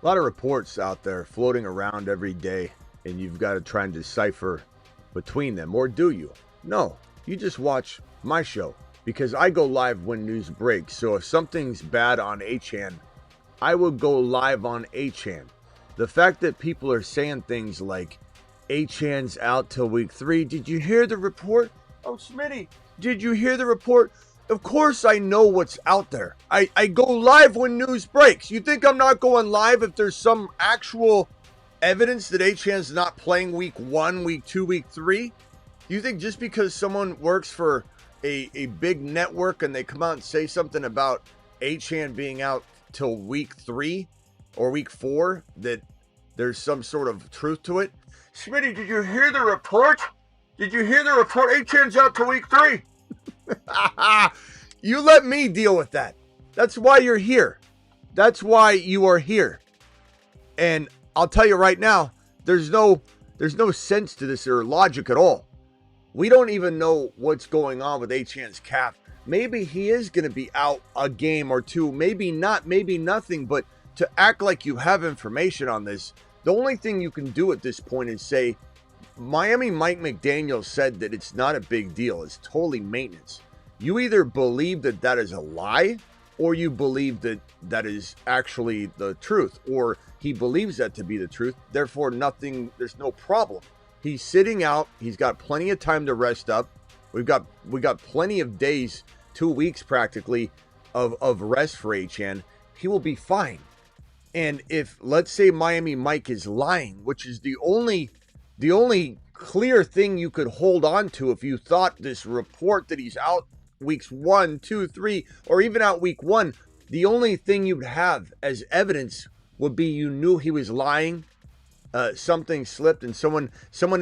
A lot of reports out there floating around every day, and you've got to try and decipher between them. Or do you? No, you just watch my show because I go live when news breaks. So if something's bad on Achane, I will go live on Achane. The fact that people are saying things like Achane's out till week 3. Did you hear the report? Oh, Smitty, did you hear the report? Of course I know what's out there. I go live when news breaks. You think I'm not going live if there's some actual evidence that Achane's not playing week 1, week 2, week 3? You think just because someone works for a big network and they come out and say something about Achane being out till week 3 or week 4 that there's some sort of truth to it? Smitty, did you hear the report? Did you hear the report? Achane's out till week 3. You let me deal with that. That's why you're here. That's why you are here. And I'll tell you right now, there's no sense to this or logic at all. We don't even know what's going on with Achane's calf. Maybe he is going to be out a game or two. Maybe not. Maybe nothing. But to act like you have information on this, the only thing you can do at this point is say, Miami Mike McDaniel said that it's not a big deal. It's totally maintenance. You either believe that that is a lie or you believe that that is actually the truth, or he believes that to be the truth. Therefore, there's no problem. He's sitting out. He's got plenty of time to rest up. We got plenty of days, 2 weeks practically of rest for Achane. He will be fine. And if, let's say, Miami Mike is lying, which is the only clear thing you could hold on to if you thought this report that he's out weeks 1, 2, 3, or even out week 1, the only thing you'd have as evidence would be you knew he was lying. Something slipped and someone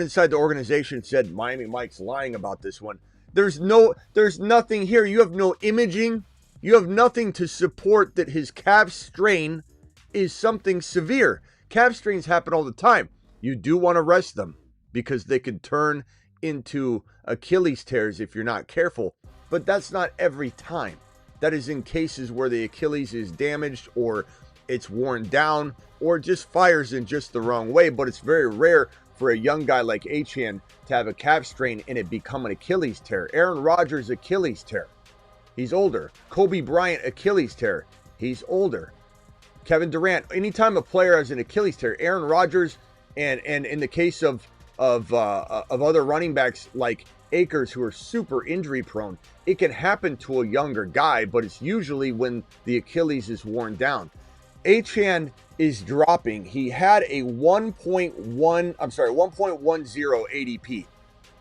inside the organization said Miami Mike's lying about this one. There's nothing here. You have no imaging. You have nothing to support that his calf strain is something severe. Calf strains happen all the time. You do want to rest them because they could turn into Achilles tears if you're not careful. But that's not every time. That is in cases where the Achilles is damaged or it's worn down or just fires in just the wrong way. But it's very rare for a young guy like Achane to have a calf strain and it become an Achilles tear. Aaron Rodgers, Achilles tear. He's older. Kobe Bryant, Achilles tear. He's older. Kevin Durant, anytime a player has an Achilles tear, Aaron Rodgers, and in the case of other running backs like Akers who are super injury prone, it can happen to a younger guy, but it's usually when the Achilles is worn down. Achane is dropping. He had a 1.10 ADP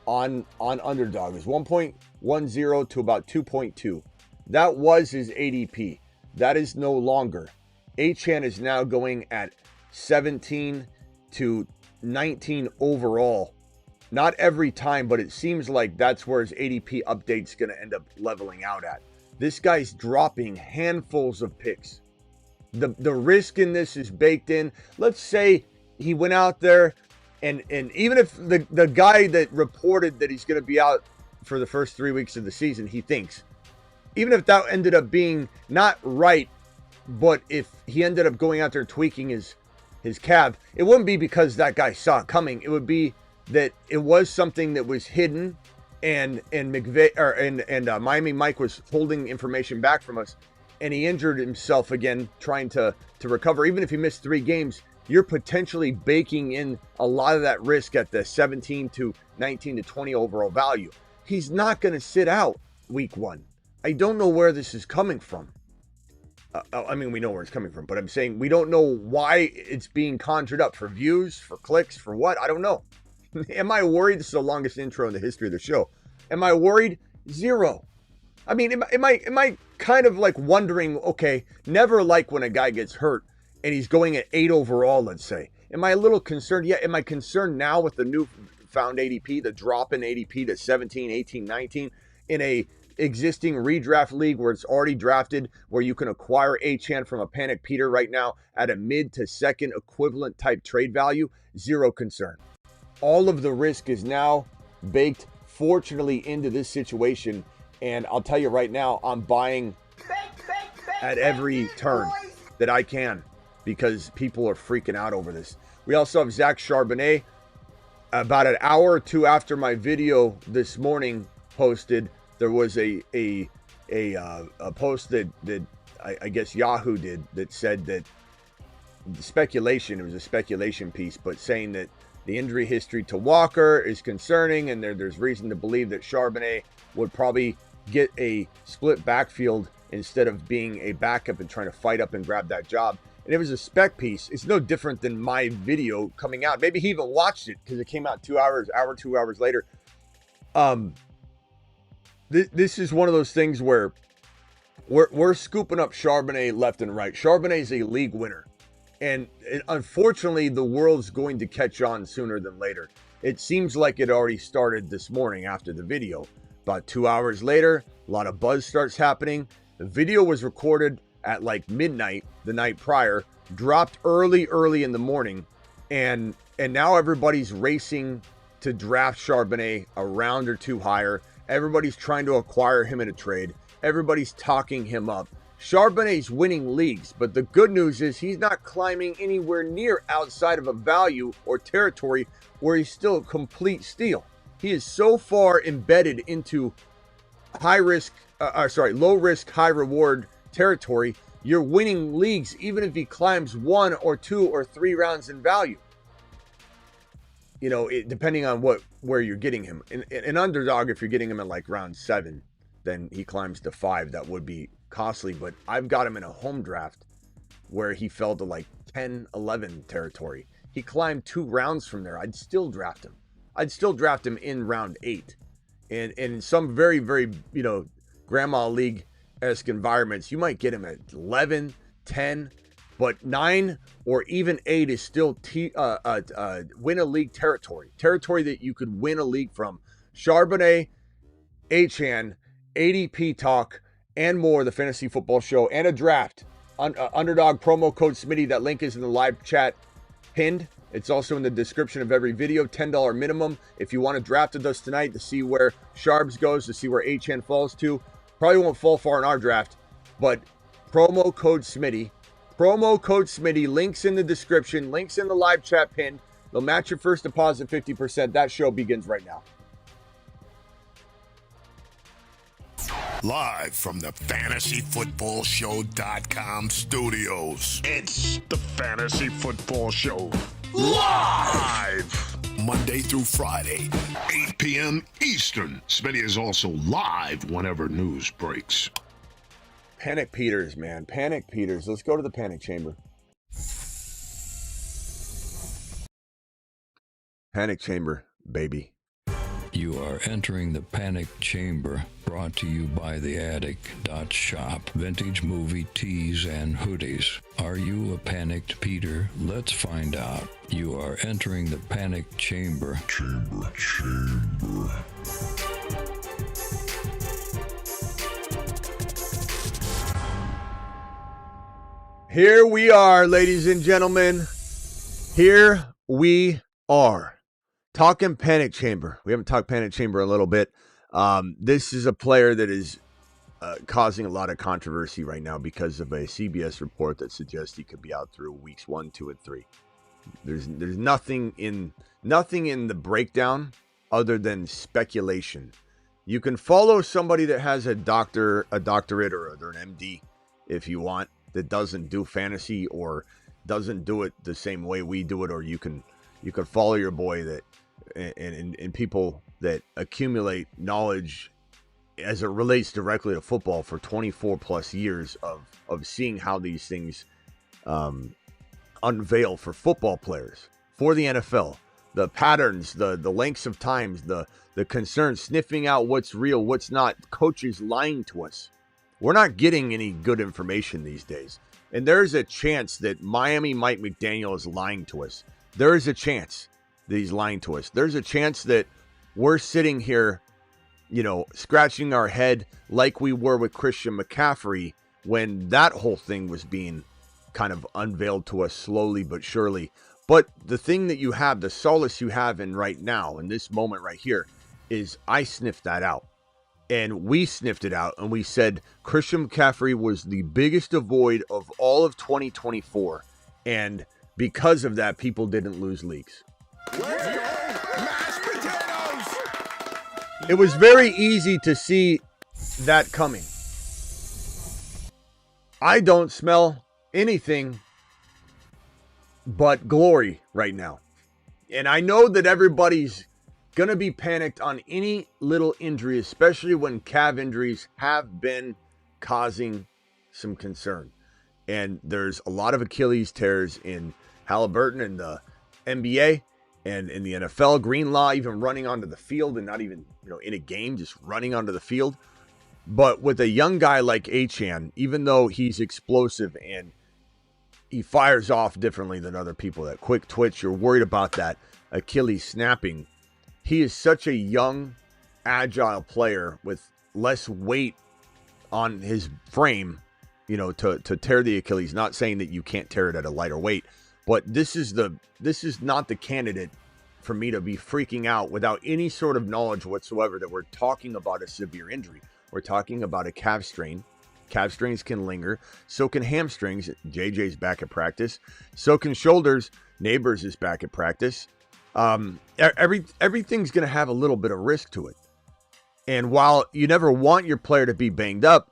on Underdog. It was 1.10 to about 2.2. That was his ADP. That is no longer. Achane is now going at 17 to 19 overall. Not every time, but it seems like that's where his ADP update's going to end up leveling out at. This guy's dropping handfuls of picks. The risk in this is baked in. Let's say he went out there and even if the guy that reported that he's going to be out for the first 3 weeks of the season, he thinks, even if that ended up being not right, but if he ended up going out there tweaking his calf, it wouldn't be because that guy saw it coming. It would be that it was something that was hidden, and Miami Mike was holding information back from us, and he injured himself again trying to recover. Even if he missed 3 games, you're potentially baking in a lot of that risk at the 17 to 19 to 20 overall value. He's not going to sit out week 1. I don't know where this is coming from. I mean, we know where it's coming from, but I'm saying we don't know why it's being conjured up. For views, for clicks, for what? I don't know. Am I worried? This is the longest intro in the history of the show. Am I worried? 0. I mean, am I kind of like wondering, okay, never like when a guy gets hurt and he's going at 8 overall, let's say. Am I a little concerned? Yeah. Am I concerned now with the new found ADP, the drop in ADP to 17, 18, 19 in a existing redraft league where it's already drafted, where you can acquire Achane from a Panic Peter right now at a mid to second equivalent type trade value? 0 concern. All of the risk is now baked, fortunately, into this situation. And I'll tell you right now, I'm buying at every turn that I can. because people are freaking out over this. We also have Zach Charbonnet. About an hour or two after my video this morning posted, there was a post that I guess Yahoo did that said that the speculation, it was a speculation piece, but saying that the injury history to Walker is concerning, and there's reason to believe that Charbonnet would probably get a split backfield instead of being a backup and trying to fight up and grab that job. And it was a spec piece. It's no different than my video coming out. Maybe he even watched it because it came out 2 hours later. This is one of those things where we're scooping up Charbonnet left and right. Charbonnet is a league winner. And unfortunately, the world's going to catch on sooner than later. It seems like it already started this morning after the video. About 2 hours later, a lot of buzz starts happening. The video was recorded at like midnight the night prior, dropped early in the morning, and now everybody's racing to draft Charbonnet a round or two higher. Everybody's trying to acquire him in a trade. Everybody's talking him up. Charbonnet's winning leagues, but the good news is he's not climbing anywhere near outside of a value or territory where he's still a complete steal. He is so far embedded into low risk, high reward territory. You're winning leagues even if he climbs 1 or 2 or 3 rounds in value. You know, depending on where you're getting him. An underdog, if you're getting him in like round 7, then he climbs to 5. That would be costly, but I've got him in a home draft where he fell to like 10, 11 territory. He climbed 2 rounds from there. I'd still draft him. I'd still draft him in round 8. And in some very, very, grandma league-esque environments, you might get him at 11, 10, but 9 or even 8 is still win a league territory that you could win a league from. Charbonnet, Achane, ADP talk, and more, the Fantasy Football Show, and a draft. Underdog promo code Smitty. That link is in the live chat pinned. It's also in the description of every video. $10 minimum. If you want to draft with us tonight to see where Charbs goes, to see where Achane falls to. Probably won't fall far in our draft, but promo code Smitty. Promo code Smitty. Links in the description. Links in the live chat pinned. They'll match your first deposit 50%. That show begins right now. Live from the FantasyFootballShow.com studios. It's the Fantasy Football Show. Live! Monday through Friday, 8 p.m. Eastern. Smitty is also live whenever news breaks. Panic Peters, man. Panic Peters. Let's go to the panic chamber. Panic chamber, baby. You are entering the panic chamber, brought to you by theattic.shop. Vintage movie tees and hoodies. Are you a panicked Peter? Let's find out. You are entering the panic chamber. Chamber. Here we are, ladies and gentlemen. Here we are. Talking panic chamber. We haven't talked panic chamber a little bit. This is a player that is causing a lot of controversy right now because of a CBS report that suggests he could be out through weeks 1, 2, and 3. There's nothing in the breakdown other than speculation. You can follow somebody that has a doctorate, or they're an MD if you want, that doesn't do fantasy or doesn't do it the same way we do it, or you can follow your boy that and people that accumulate knowledge as it relates directly to football for 24 plus years of seeing how these things unveil for football players, for the NFL, the patterns, the lengths of times, the concerns, sniffing out what's real, what's not, coaches lying to us. We're not getting any good information these days. And there's a chance that Miami Mike McDaniel is lying to us. There is a chance that he's lying to us. There's a chance that we're sitting here, scratching our head like we were with Christian McCaffrey when that whole thing was being kind of unveiled to us slowly but surely. But the thing that you have, the solace you have in right now, in this moment right here, is I sniffed that out. And we sniffed it out, and we said Christian McCaffrey was the biggest avoid of all of 2024. And because of that, people didn't lose leagues. Mashed potatoes! It was very easy to see that coming. I don't smell anything but glory right now. And I know that everybody's going to be panicked on any little injury, especially when calf injuries have been causing some concern. And there's a lot of Achilles tears in Halliburton and the NBA and in the NFL. Greenlaw even running onto the field and not even, in a game, just running onto the field. But with a young guy like Achane, even though he's explosive and he fires off differently than other people, that quick twitch, you're worried about that Achilles snapping. He is such a young, agile player with less weight on his frame, to tear the Achilles. Not saying that you can't tear it at a lighter weight, but this is not the candidate for me to be freaking out without any sort of knowledge whatsoever that we're talking about a severe injury. We're talking about a calf strain. Calf strains can linger. So can hamstrings. JJ's back at practice. So can shoulders. Neighbors is back at practice. Everything's going to have a little bit of risk to it. And while you never want your player to be banged up,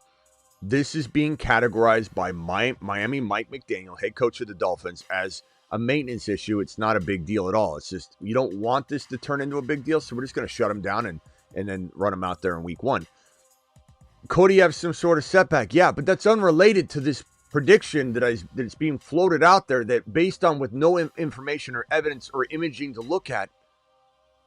this is being categorized by Miami Mike McDaniel, head coach of the Dolphins, as a maintenance issue. It's not a big deal at all. It's just, you don't want this to turn into a big deal, so we're just going to shut him down and then run him out there in week 1. Cody have some sort of setback. Yeah, but that's unrelated to this prediction that's being floated out there, that based on with no information or evidence or imaging to look at,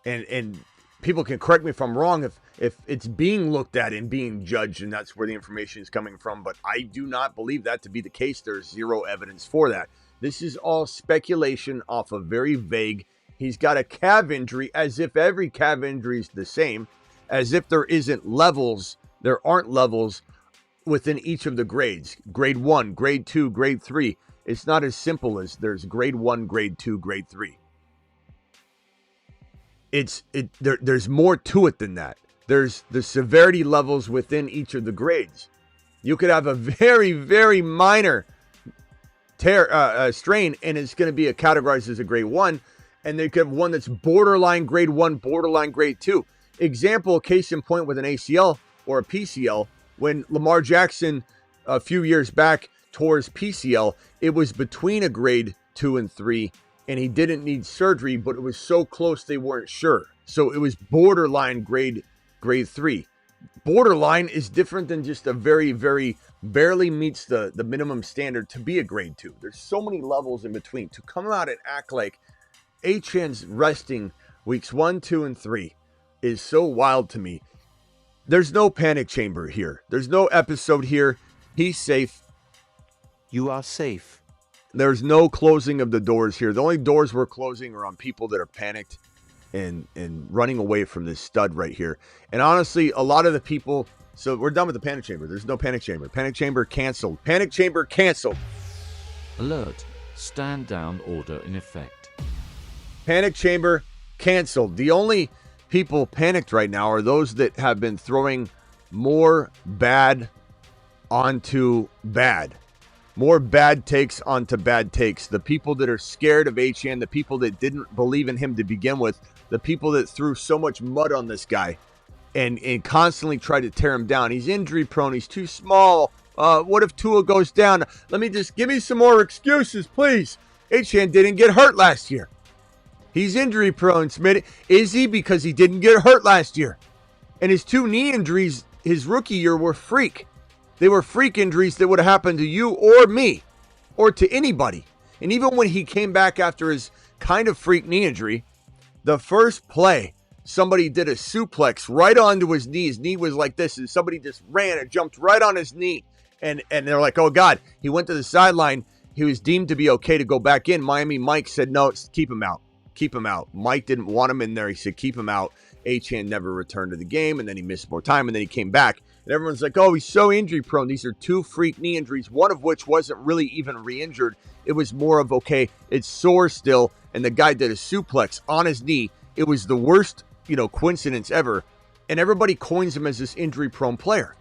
and people can correct me if I'm wrong if it's being looked at and being judged and that's where the information is coming from, but I do not believe that to be the case. There's zero evidence for that. This is all speculation off of very vague. He's got a calf injury, as if every calf injury is the same, as if there aren't levels within each of the grades. Grade 1, grade 2, grade 3. It's not as simple as there's grade 1, grade 2, grade 3. There's more to it than that. There's the severity levels within each of the grades. You could have a very, very minor strain, and it's going to be categorized as a grade 1, and they could have one that's borderline grade 1, borderline grade 2. Example, case in point with an ACL or a PCL, when Lamar Jackson a few years back tore his PCL, it was between a grade 2 and 3, and he didn't need surgery, but it was so close they weren't sure. So it was borderline grade 3. Borderline is different than just a very, very barely meets the minimum standard to be a grade 2. There's so many levels in between. To come out and act like Achane's resting weeks 1, 2, and 3 is so wild to me. There's no panic chamber here. There's no episode here. He's safe. You are safe. There's no closing of the doors here. The only doors we're closing are on people that are panicked and running away from this stud right here. And honestly, a lot of the people, so we're done with the panic chamber. There's no panic chamber. Panic chamber canceled. Panic chamber canceled. Alert. Stand down order in effect. Panic chamber canceled. The only people panicked right now are those that have been throwing more bad onto bad. More bad takes onto bad takes. The people that are scared of Achane, the people that didn't believe in him to begin with, the people that threw so much mud on this guy and constantly tried to tear him down. He's injury prone. He's too small. What if Tua goes down? Give me some more excuses, please. Achane didn't get hurt last year. He's injury prone, Smitty. Is he? Because he didn't get hurt last year. And his 2 knee injuries his rookie year were freak. They were freak injuries that would have happened to you or me or to anybody. And even when he came back after his kind of freak knee injury, the first play, somebody did a suplex right onto his knee. His knee was like this, and somebody just ran and jumped right on his knee. And they're like, oh, God. He went to the sideline. He was deemed to be okay to go back in. Miami Mike said, no, keep him out. Keep him out. Mike didn't want him in there. He said, keep him out. Achane never returned to the game, and then he missed more time, and then he came back. And everyone's like, oh, he's so injury prone. These are 2 freak knee injuries, one of which wasn't really even re-injured. It was more of, okay, it's sore still, and the guy did a suplex on his knee. It was the worst, coincidence ever. And everybody coins him as this injury prone player.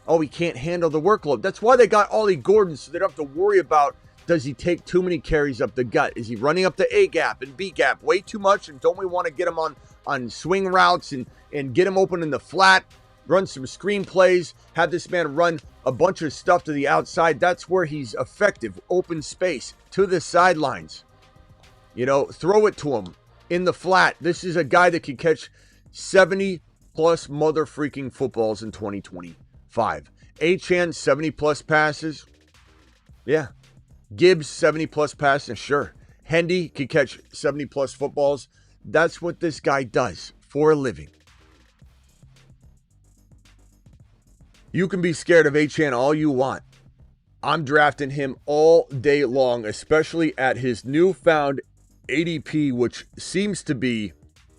Oh, he can't handle the workload. That's why they got Ollie Gordon, so they don't have to worry about Does he take too many carries up the gut? Is he running up the A gap and B gap way too much? And don't we want to get him on swing routes and get him open in the flat, run some screen plays, have this man run a bunch of stuff to the outside? That's where he's effective. Open space to the sidelines. Throw it to him in the flat. This is a guy that can catch 70 plus mother freaking footballs in 2025. Achane, 70 plus passes. Yeah. Gibbs, 70 plus passes. Sure. Hendy can catch 70 plus footballs. That's what this guy does for a living. You can be scared of Achane all you want. I'm drafting him all day long, especially at his newfound ADP, which seems to be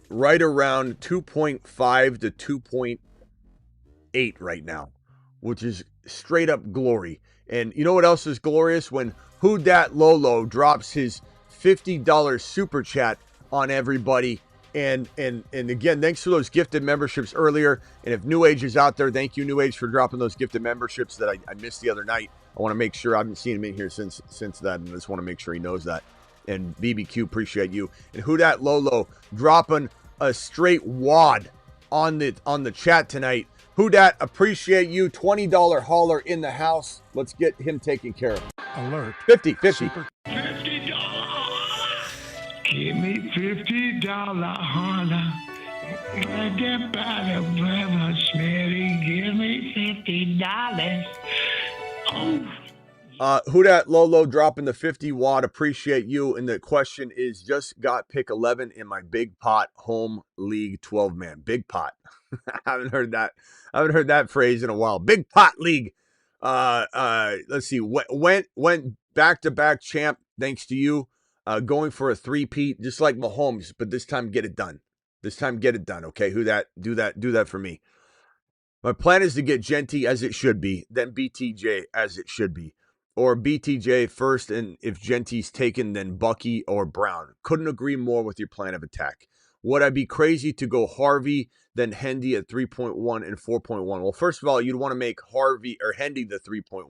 right around 2.5 to 2.8 right now, which is straight up glory. And you know what else is glorious? When Who Dat Lolo drops his $50 super chat on everybody. And again, thanks for those gifted memberships earlier. And if New Age is out there, thank you, New Age, for dropping those gifted memberships that I missed the other night. I want to make sure, I haven't seen him in here since that, and I just want to make sure he knows that. And BBQ, appreciate you. And Who Dat Lolo dropping a straight wad on the chat tonight. Who Dat, appreciate you. $20 hauler in the house. Let's get him taken care of. Alert. 50. Super. $50. Give me $50 holler. Get by the brother Smitty. Give me $50. Oh. Who Dat Lolo dropping the 50 watt. Appreciate you. And the question is, just got pick 11 in my big pot home league 12-man. Big pot. I haven't heard that phrase in a while. Big pot league. Let's see. Went back-to-back champ thanks to you. Going for a three-peat, just like Mahomes, but this time get it done. Okay, Who Dat, do that for me. My plan is to get Genty as it should be, then BTJ as it should be. Or BTJ first, and if Genty's taken, then Bucky or Brown. Couldn't agree more with your plan of attack. Would I be crazy to go Harvey, then Hendy at 3.1 and 4.1? Well, first of all, you'd want to make Harvey or Hendy the 3.1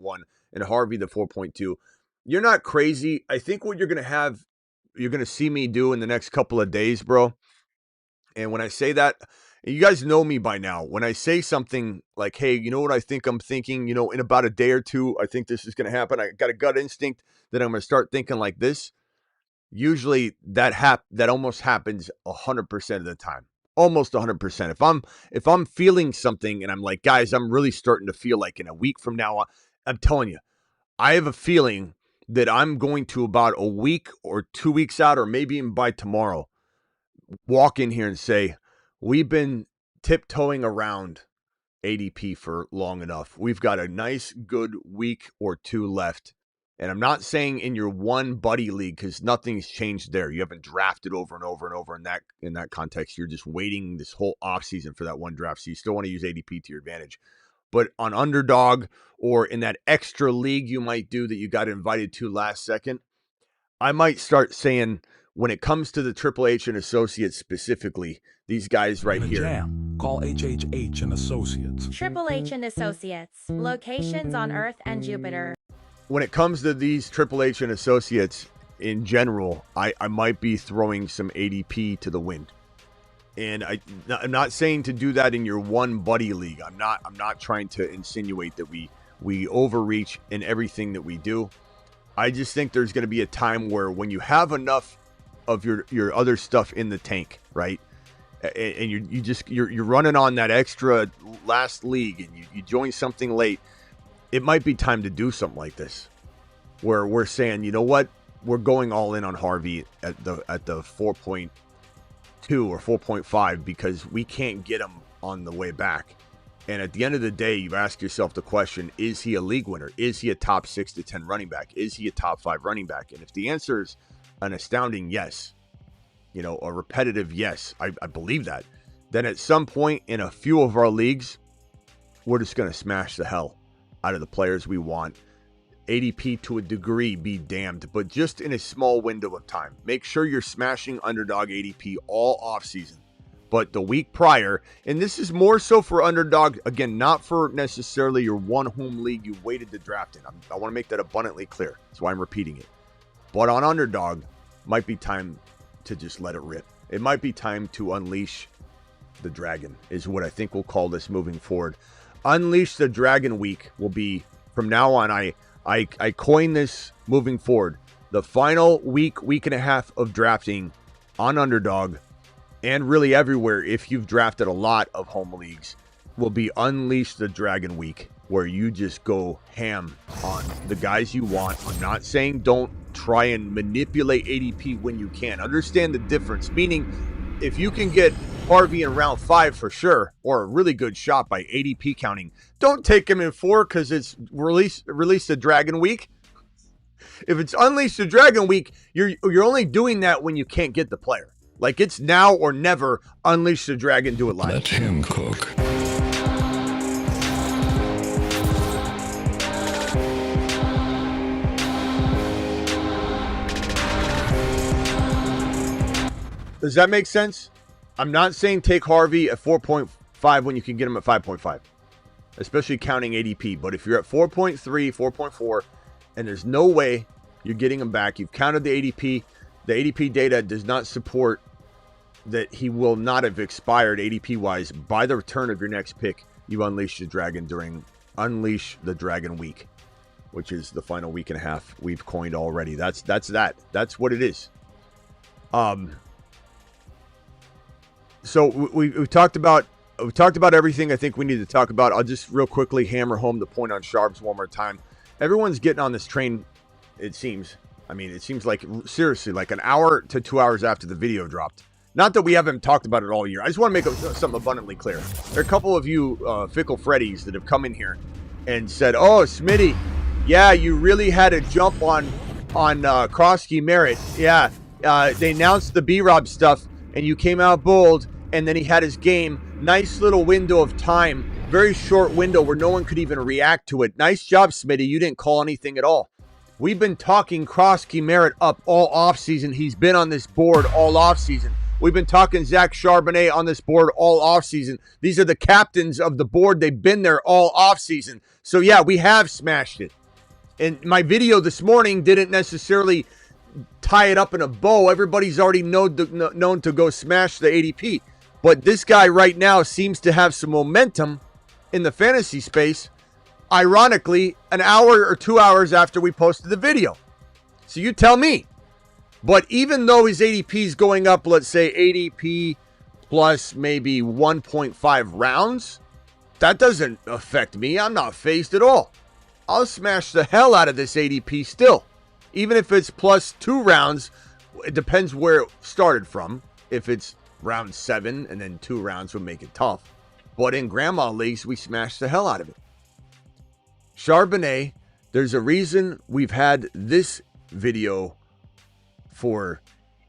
and Harvey the 4.2. You're not crazy. I think what you're going to see me do in the next couple of days, bro. And when I say that, you guys know me by now. When I say something like, hey, you know what I think I'm thinking, in about a day or two, I think this is going to happen. I got a gut instinct that I'm going to start thinking like this. Usually that almost happens 100% of the time. Almost 100%. If I'm feeling something and I'm like, guys, I'm really starting to feel like in a week from now, I'm telling you, I have a feeling that I'm going to about a week or 2 weeks out, or maybe even by tomorrow, walk in here and say, we've been tiptoeing around ADP for long enough. We've got a nice, good week or two left. And I'm not saying in your one buddy league, because nothing's changed there. You haven't drafted over and over and over in that context. You're just waiting this whole offseason for that one draft. So you still want to use ADP to your advantage. But on Underdog or in that extra league you might do that you got invited to last second, I might start saying, when it comes to the Triple H and Associates specifically, these guys right here. Jam. Call HHH and Associates. Triple H and Associates. Locations on Earth and Jupiter. When it comes to these Triple H and Associates in general, I might be throwing some ADP to the wind. And I'm not saying to do that in your one buddy league. I'm not trying to insinuate that we overreach in everything that we do. I just think there's going to be a time where when you have enough of your other stuff in the tank, right? And you're running on that extra last league, and you join something late, it might be time to do something like this, where we're saying, you know what, we're going all in on Harvey at the 4.2 or 4.5 because we can't get him on the way back. And at the end of the day, you ask yourself the question, is he a league winner? Is he a top 6 to 10 running back? Is he a top 5 running back? And if the answer is an astounding yes, a repetitive yes, I believe that, then at some point in a few of our leagues, we're just going to smash the hell out of the players we want. ADP to a degree, be damned, but just in a small window of time. Make sure you're smashing Underdog ADP all offseason. but the week prior, and this is more so for underdog, again, not for necessarily your one home league you waited to draft in. I want to make that abundantly clear. That's why I'm repeating it. But on underdog, might be time to just let it rip. It might be time to unleash the dragon, is what I think we'll call this moving forward. Unleash the Dragon week will be, from now on, I coined this moving forward. The final week and a half of drafting on underdog, and really everywhere if you've drafted a lot of home leagues, will be Unleash the Dragon week, where you just go ham on the guys you want. I'm not saying don't try and manipulate ADP when you can. Understand the difference, meaning if you can get Harvey in round 5 for sure, or a really good shot by ADP counting, don't take him in 4 because it's release the Dragon week. If it's Unleash the Dragon week, you're only doing that when you can't get the player. Like, it's now or never. Unleash the Dragon, do it live. Let him cook. Does that make sense? I'm not saying take Harvey at 4.5 when you can get him at 5.5, especially counting ADP. But if you're at 4.3, 4.4, and there's no way you're getting him back, you've counted the ADP. The ADP data does not support that he will not have expired ADP-wise by the return of your next pick. You unleash the dragon during Unleash the Dragon week, which is the final week and a half we've coined already. That's that. That's what it is. So we've talked about everything I think we need to talk about. I'll just real quickly hammer home the point on Sharps one more time. Everyone's getting on this train, it seems. I mean, it seems like, seriously, like an hour to 2 hours after the video dropped. Not that we haven't talked about it all year. I just want to make something abundantly clear. There are a couple of you fickle Freddies that have come in here and said, "Oh, Smitty, yeah, you really had a jump on Krosky Merritt. Yeah, they announced the B-Rob stuff, and you came out bold, and then he had his game. Nice little window of time, very short window where no one could even react to it. Nice job, Smitty. You didn't call anything at all." We've been talking Krosky Merritt up all offseason. He's been on this board all offseason. We've been talking Zach Charbonnet on this board all offseason. These are the captains of the board. They've been there all offseason. So, yeah, we have smashed it. And my video this morning didn't necessarily tie it up in a bow. Everybody's already known to go smash the ADP. But this guy right now seems to have some momentum in the fantasy space. Ironically, an hour or 2 hours after we posted the video. So you tell me. But even though his ADP is going up, let's say ADP plus maybe 1.5 rounds, that doesn't affect me. I'm not phased at all. I'll smash the hell out of this ADP still. Even if it's plus 2 rounds, it depends where it started from. If it's round 7 and then 2 rounds would make it tough. But in grandma leagues, we smash the hell out of it. Charbonnet, there's a reason we've had this video for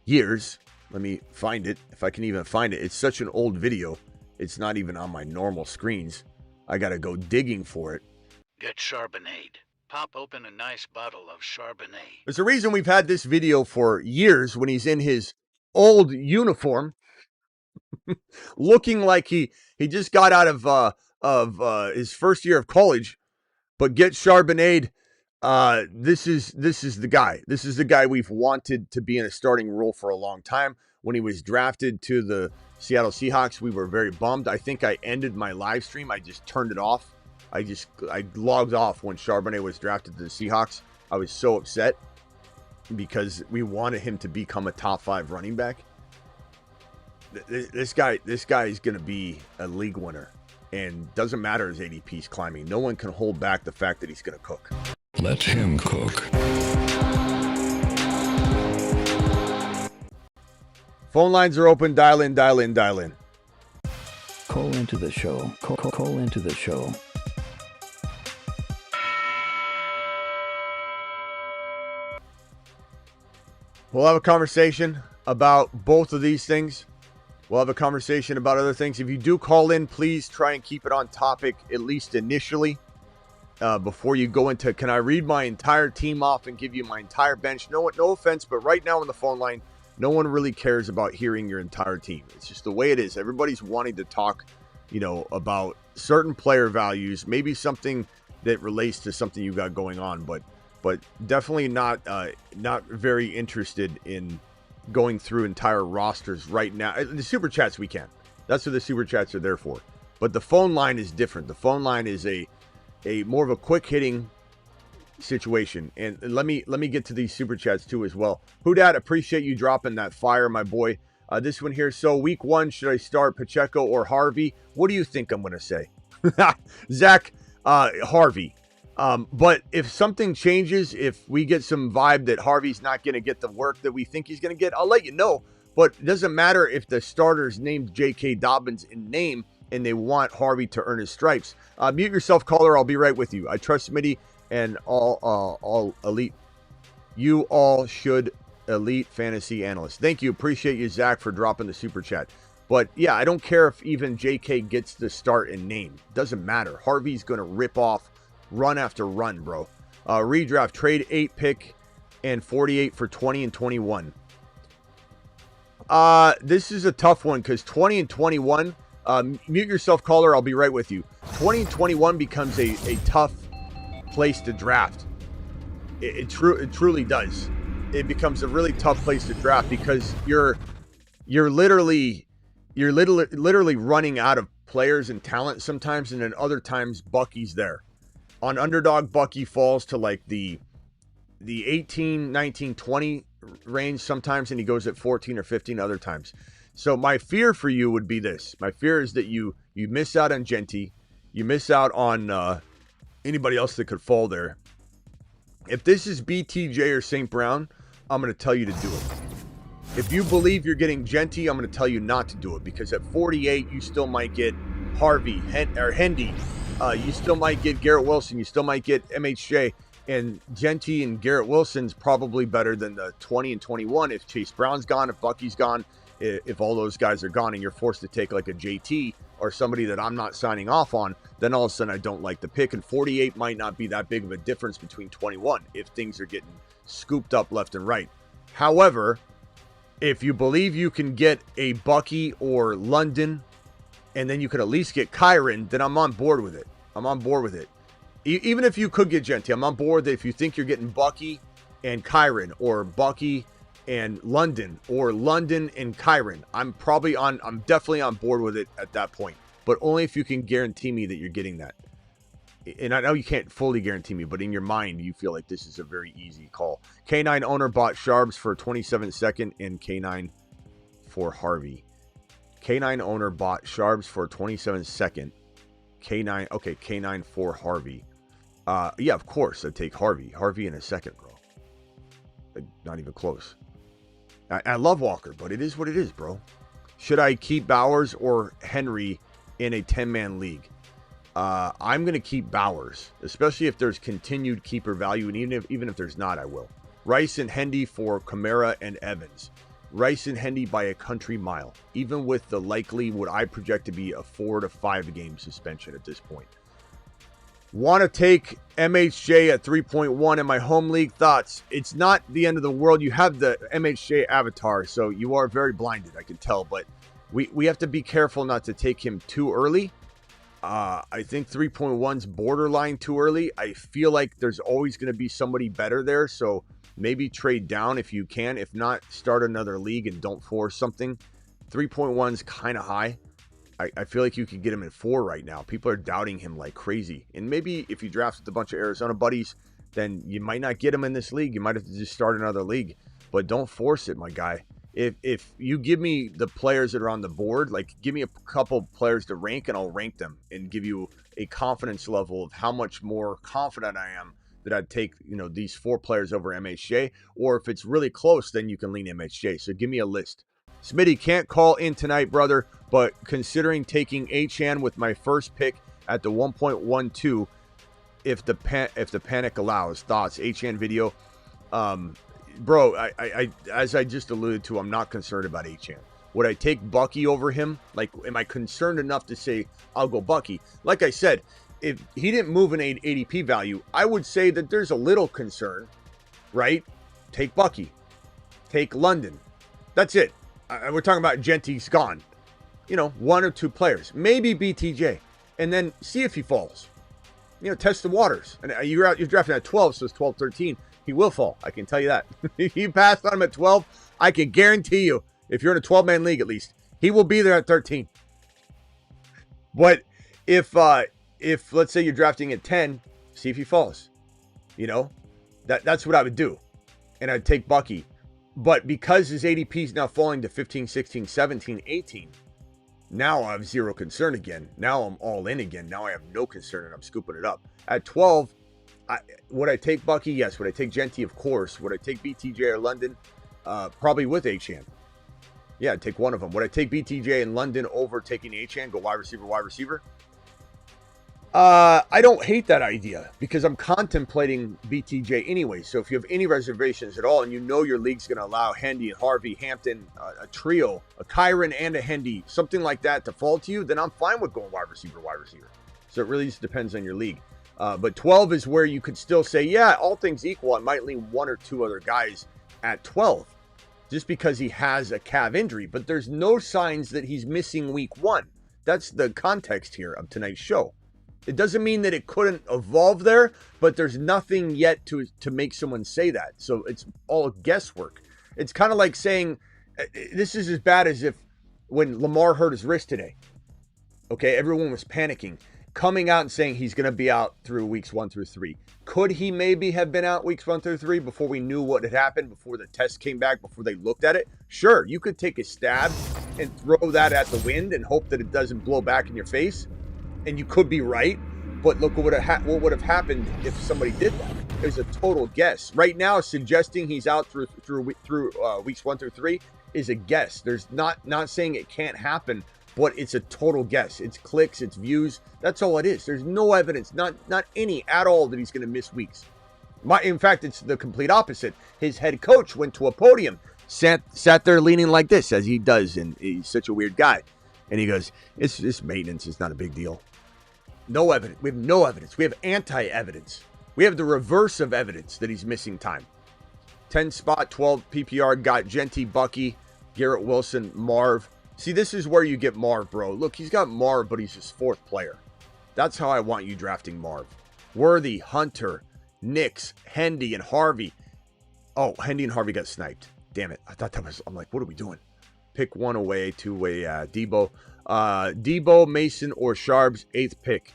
years. Let me find it, if I can even find it. It's such an old video. It's not even on my normal screens. I got to go digging for it. Get Charbonnet. Pop open a nice bottle of Charbonnet. There's a reason we've had this video for years when he's in his old uniform, looking like he just got out of his first year of college. But get Charbonnet. This is the guy. This is the guy we've wanted to be in a starting role for a long time. When he was drafted to the Seattle Seahawks, we were very bummed. I think I ended my live stream. I just turned it off. I logged off when Charbonnet was drafted to the Seahawks. I was so upset because we wanted him to become a top 5 running back. This guy is going to be a league winner. And doesn't matter his ADP's climbing. No one can hold back the fact that he's going to cook. Let him cook. Phone lines are open. Dial in, dial in, dial in. Call into the show. Call into the show. We'll have a conversation about both of these things. We'll have a conversation about other things. If you do call in, please try and keep it on topic, at least initially, before you go into, can I read my entire team off and give you my entire bench? No offense, but right now on the phone line, no one really cares about hearing your entire team. It's just the way it is. Everybody's wanting to talk, about certain player values, maybe something that relates to something you got going on, but definitely not very interested in going through entire rosters right now. The super chats we can. That's what the super chats are there for. But the phone line is different. The phone line is a more of a quick hitting situation. And let me get to these super chats too as well. Hudat, appreciate you dropping that fire, my boy. This one here. So week 1, should I start Pacheco or Harvey? What do you think I'm going to say? Zach, Harvey. But if something changes, if we get some vibe that Harvey's not going to get the work that we think he's going to get, I'll let you know. But it doesn't matter if the starter's named J.K. Dobbins in name and they want Harvey to earn his stripes. Mute yourself, caller. I'll be right with you. I trust Smitty and all elite. You all should elite fantasy analysts. Thank you. Appreciate you, Zach, for dropping the super chat. But yeah, I don't care if even J.K. gets the start in name. Doesn't matter. Harvey's going to rip off run after run, bro. Redraft, trade 8 pick and 48 for 20 and 21. This is a tough one because 20 and 21, mute yourself, caller. I'll be right with you. 20 and 21 becomes a tough place to draft. It truly does. It becomes a really tough place to draft because you're literally running out of players and talent sometimes, and then other times Bucky's there. On underdog, Bucky falls to like the 18, 19, 20 range sometimes, and he goes at 14 or 15 other times. So my fear for you would be this. My fear is that you miss out on Genty. You miss out on anybody else that could fall there. If this is BTJ or St. Brown, I'm going to tell you to do it. If you believe you're getting Genty, I'm going to tell you not to do it, because at 48, you still might get Harvey or Hendy. You still might get Garrett Wilson. You still might get MHJ. And Genty and Garrett Wilson's probably better than the 20 and 21 if Chase Brown's gone, if Bucky's gone, if all those guys are gone and you're forced to take like a JT or somebody that I'm not signing off on, then all of a sudden I don't like the pick. And 48 might not be that big of a difference between 21 if things are getting scooped up left and right. However, if you believe you can get a Bucky or London, and then you could at least get Kyron, then I'm on board with it. I'm on board with it. Even if you could get Genty, I'm on board that if you think you're getting Bucky and Kyron, or Bucky and London, or London and Kyron, I'm definitely on board with it at that point. But only if you can guarantee me that you're getting that. And I know you can't fully guarantee me, but in your mind, you feel like this is a very easy call. K9 owner bought Sharbs for 27 second and K9 for Harvey. K9 owner bought Sharbs for 27 second. K9, okay, K9 for Harvey. Yeah, of course, I'd take Harvey. Harvey in a second, bro. Not even close. I love Walker, but it is what it is, bro. Should I keep Bowers or Henry in a 10-man league? I'm going to keep Bowers, especially if there's continued keeper value, and even if there's not, I will. Rice and Hendy for Kamara and Evans. Rice and Hendy by a country mile, even with the likely what I project to be a 4 to 5 game suspension at this point. Want to take MHJ at 3.1 in my home league? Thoughts? It's not the end of the world. You have the MHJ avatar, so you are very blinded, I can tell, but we have to be careful not to take him too early. I think 3.1's borderline too early. I feel like there's always going to be somebody better there, so maybe trade down if you can. If not, start another league and don't force something. 3.1's kind of high. I feel like you could get him at 4 right now. People are doubting him like crazy. And maybe if you draft with a bunch of Arizona buddies, then you might not get him in this league. You might have to just start another league. But don't force it, my guy. If you give me the players that are on the board, like give me a couple players to rank and I'll rank them and give you a confidence level of how much more confident I am that I'd take, these 4 players over MHJ. Or if it's really close, then you can lean MHJ. So give me a list. Smitty, can't call in tonight, brother, but considering taking Achane with my first pick at the 1.12 if the panic allows. Thoughts? Achane video. Bro, I as I just alluded to, I'm not concerned about Achane. Would I take Bucky over him? Like, am I concerned enough to say I'll go Bucky? Like I said, if he didn't move an ADP value, I would say that there's a little concern, right? Take Bucky. Take London. That's it. We're talking about Genty's gone. You know, 1 or 2 players, maybe BTJ, and then see if he falls. You know, test the waters. And you're drafting at 12, so it's 12, 13. He will fall. I can tell you that. If you pass on him at 12, I can guarantee you, if you're in a 12-man league at least, he will be there at 13. But if let's say you're drafting at 10, see if he falls. You know, that's what I would do. And I'd take Bucky. But because his ADP is now falling to 15, 16, 17, 18, now I have zero concern again. Now I'm all in again. Now I have no concern and I'm scooping it up. At 12, would I take Bucky? Yes. Would I take Genty? Of course. Would I take BTJ or London? Probably with Achane. Yeah, I'd take one of them. Would I take BTJ and London over taking Achane? Go wide receiver? I don't hate that idea because I'm contemplating BTJ anyway. So if you have any reservations at all and you know your league's going to allow Hendy and Harvey, Hampton, a trio, a Kyron and a Hendy, something like that to fall to you, then I'm fine with going wide receiver. So it really just depends on your league. But 12 is where you could still say, yeah, all things equal, I might lean 1 or 2 other guys at 12 just because he has a calf injury. But there's no signs that he's missing week 1. That's the context here of tonight's show. It doesn't mean that it couldn't evolve there, but there's nothing yet to make someone say that. So it's all guesswork. It's kind of like saying, this is as bad as if when Lamar hurt his wrist today. Okay, everyone was panicking, coming out and saying he's going to be out through weeks 1 through 3. Could he maybe have been out weeks 1 through 3 before we knew what had happened, before the test came back, before they looked at it? Sure, you could take a stab and throw that at the wind and hope that it doesn't blow back in your face. And you could be right, but look what would have happened if somebody did that. It was a total guess. Right now, suggesting he's out through weeks 1 through 3 is a guess. There's not saying it can't happen, but it's a total guess. It's clicks, it's views. That's all it is. There's no evidence, not any at all, that he's going to miss weeks. In fact, it's the complete opposite. His head coach went to a podium, sat there leaning like this, as he does, and he's such a weird guy. And he goes, "It's maintenance. It's not a big deal." No evidence. We have no evidence. We have anti-evidence. We have the reverse of evidence that he's missing time. 10 spot, 12 PPR, got Genty, Bucky, Garrett Wilson, Marv. See, this is where you get Marv, bro. Look, he's got Marv, but he's his 4th player. That's how I want you drafting Marv. Worthy, Hunter, Nix, Hendy, and Harvey. Oh, Hendy and Harvey got sniped. Damn it. I'm like, what are we doing? Pick 1 away, 2 away, Debo. Debo, Mason, or Sharbs, 8th pick.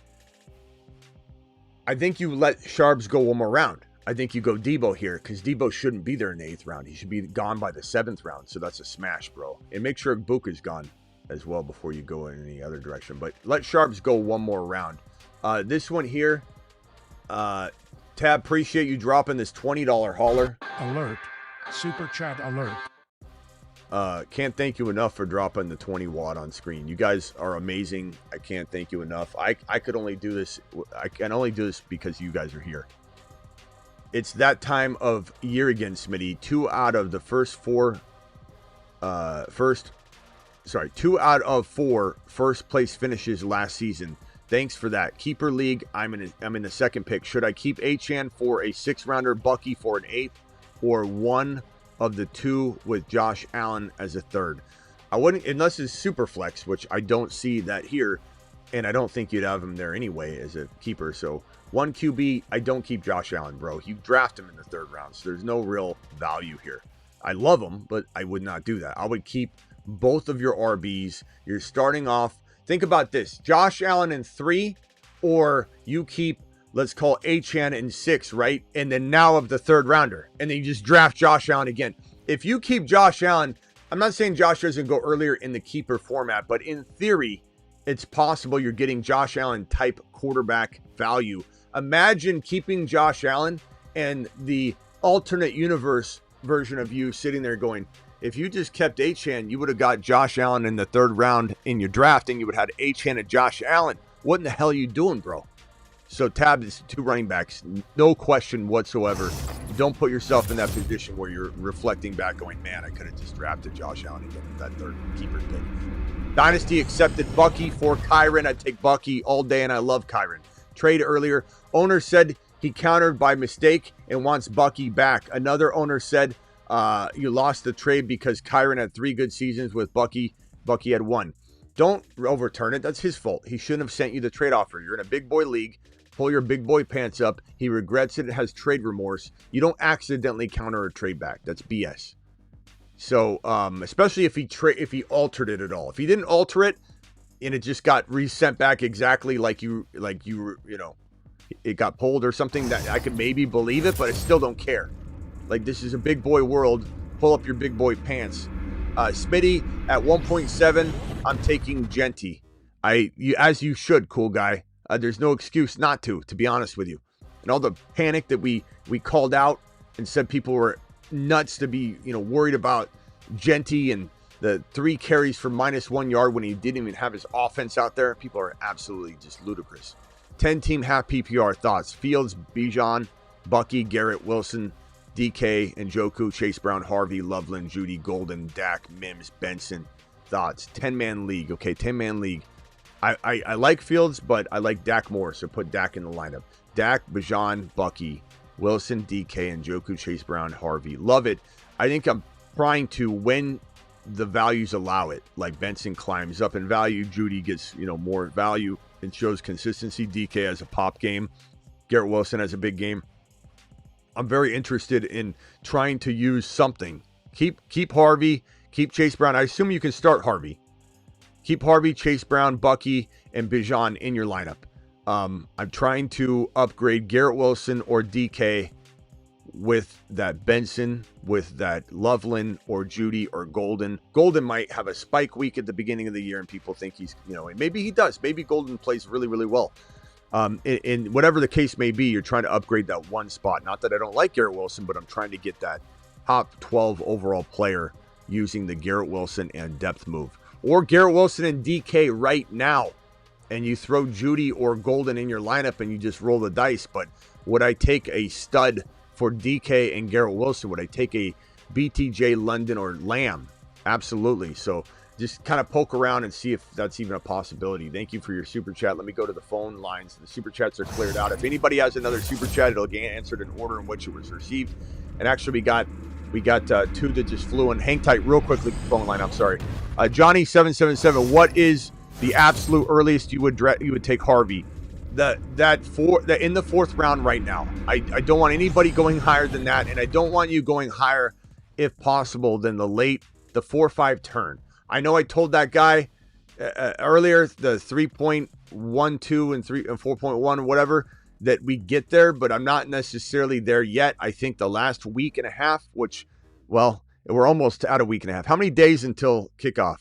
I think you let Sharbs go one more round. I think you go Debo here because Debo shouldn't be there in the 8th round. He should be gone by the 7th round. So that's a smash, bro. And make sure Buka's gone as well before you go in any other direction. But let Sharbs go one more round. This one here, Tab, appreciate you dropping this $20 hauler. Alert. Super chat alert. Can't thank you enough for dropping the 20 watt on screen. You guys are amazing. I can't thank you enough. I could only do this. I can only do this because you guys are here. It's that time of year again, Smitty. 2 out of the first 4 first place finishes last season. Thanks for that. Keeper league. I'm in the 2nd pick. Should I keep Achane for a 6th rounder, Bucky for an 8th, or one of the 2 with Josh Allen as a 3rd? I wouldn't, unless it's super flex, which I don't see that here, and I don't think you'd have him there anyway as a keeper. So 1 QB, I don't keep Josh Allen, bro. You draft him in the 3rd round, so there's no real value here. I love him, but I would not do that. I would keep both of your RBs. You're starting off. Think about this: Josh Allen in 3, or you keep, let's call Achane in 6, right? And then now of the 3rd rounder. And then you just draft Josh Allen again. If you keep Josh Allen, I'm not saying Josh doesn't go earlier in the keeper format, but in theory, it's possible you're getting Josh Allen type quarterback value. Imagine keeping Josh Allen and the alternate universe version of you sitting there going, if you just kept Achane, you would have got Josh Allen in the 3rd round in your draft, and you would have had Achane and Josh Allen. What in the hell are you doing, bro? So Tab, is 2 running backs, no question whatsoever. Don't put yourself in that position where you're reflecting back going, man, I could have just drafted Josh Allen again with that 3rd keeper pick. Dynasty accepted Bucky for Kyron. I take Bucky all day, and I love Kyron. Trade earlier. Owner said he countered by mistake and wants Bucky back. Another owner said You lost the trade because Kyron had 3 good seasons with Bucky. Bucky had 1. Don't overturn it. That's his fault. He shouldn't have sent you the trade offer. You're in a big boy league. Pull your big boy pants up. He regrets it. It has trade remorse. You don't accidentally counter a trade back. That's BS. So, especially if he altered it at all. If he didn't alter it and it just got resent back exactly like you know, it got pulled or something, that I could maybe believe it, but I still don't care. Like, this is a big boy world. Pull up your big boy pants. Smitty at 1.7. I'm taking Genty. As you should, cool guy. There's no excuse not to be honest with you. And all the panic that we called out and said people were nuts to be, worried about Genty and the 3 carries for -1 yard when he didn't even have his offense out there. People are absolutely just ludicrous. 10-team half PPR thoughts. Fields, Bijan, Bucky, Garrett, Wilson, DK, Njoku, Chase Brown, Harvey, Loveland, Judy, Golden, Dak, Mims, Benson. Thoughts. 10-man league. Okay, 10-man league. I like Fields, but I like Dak more, so put Dak in the lineup. Dak, Bijan, Bucky, Wilson, DK, Njoku, Chase Brown, Harvey. Love it. I think I'm trying to, when the values allow it, like Benson climbs up in value, Judy gets, more value and shows consistency. DK has a pop game. Garrett Wilson has a big game. I'm very interested in trying to use something. Keep Harvey, keep Chase Brown. I assume you can start Harvey. Keep Harvey, Chase Brown, Bucky, and Bijan in your lineup. I'm trying to upgrade Garrett Wilson or DK with that Benson, with that Loveland or Judy or Golden. Golden might have a spike week at the beginning of the year and people think he's, and maybe he does. Maybe Golden plays really, really well. In whatever the case may be, you're trying to upgrade that one spot. Not that I don't like Garrett Wilson, but I'm trying to get that top 12 overall player using the Garrett Wilson and depth move. Or Garrett Wilson and DK right now, and you throw Judy or Golden in your lineup and you just roll the dice. But would I take a stud for DK and Garrett Wilson? Would I take a BTJ, London, or Lamb? Absolutely. So just kind of poke around and see if that's even a possibility. Thank you for your super chat. Let me go to the phone lines. The super chats are cleared out. If anybody has another super chat, it'll get answered in order in which it was received. And actually, we got 2 that just flew in. Hang tight real quickly. Phone line. I'm sorry. Johnny 777. What is the absolute earliest you would take Harvey? In the 4th round right now. I don't want anybody going higher than that, and I don't want you going higher, if possible, than the 4-5 turn. I know I told that guy earlier, the 3.12 and 4.1, whatever, that we get there, but I'm not necessarily there yet. I think the last week and a half, which, well, we're almost out of week and a half. How many days until kickoff?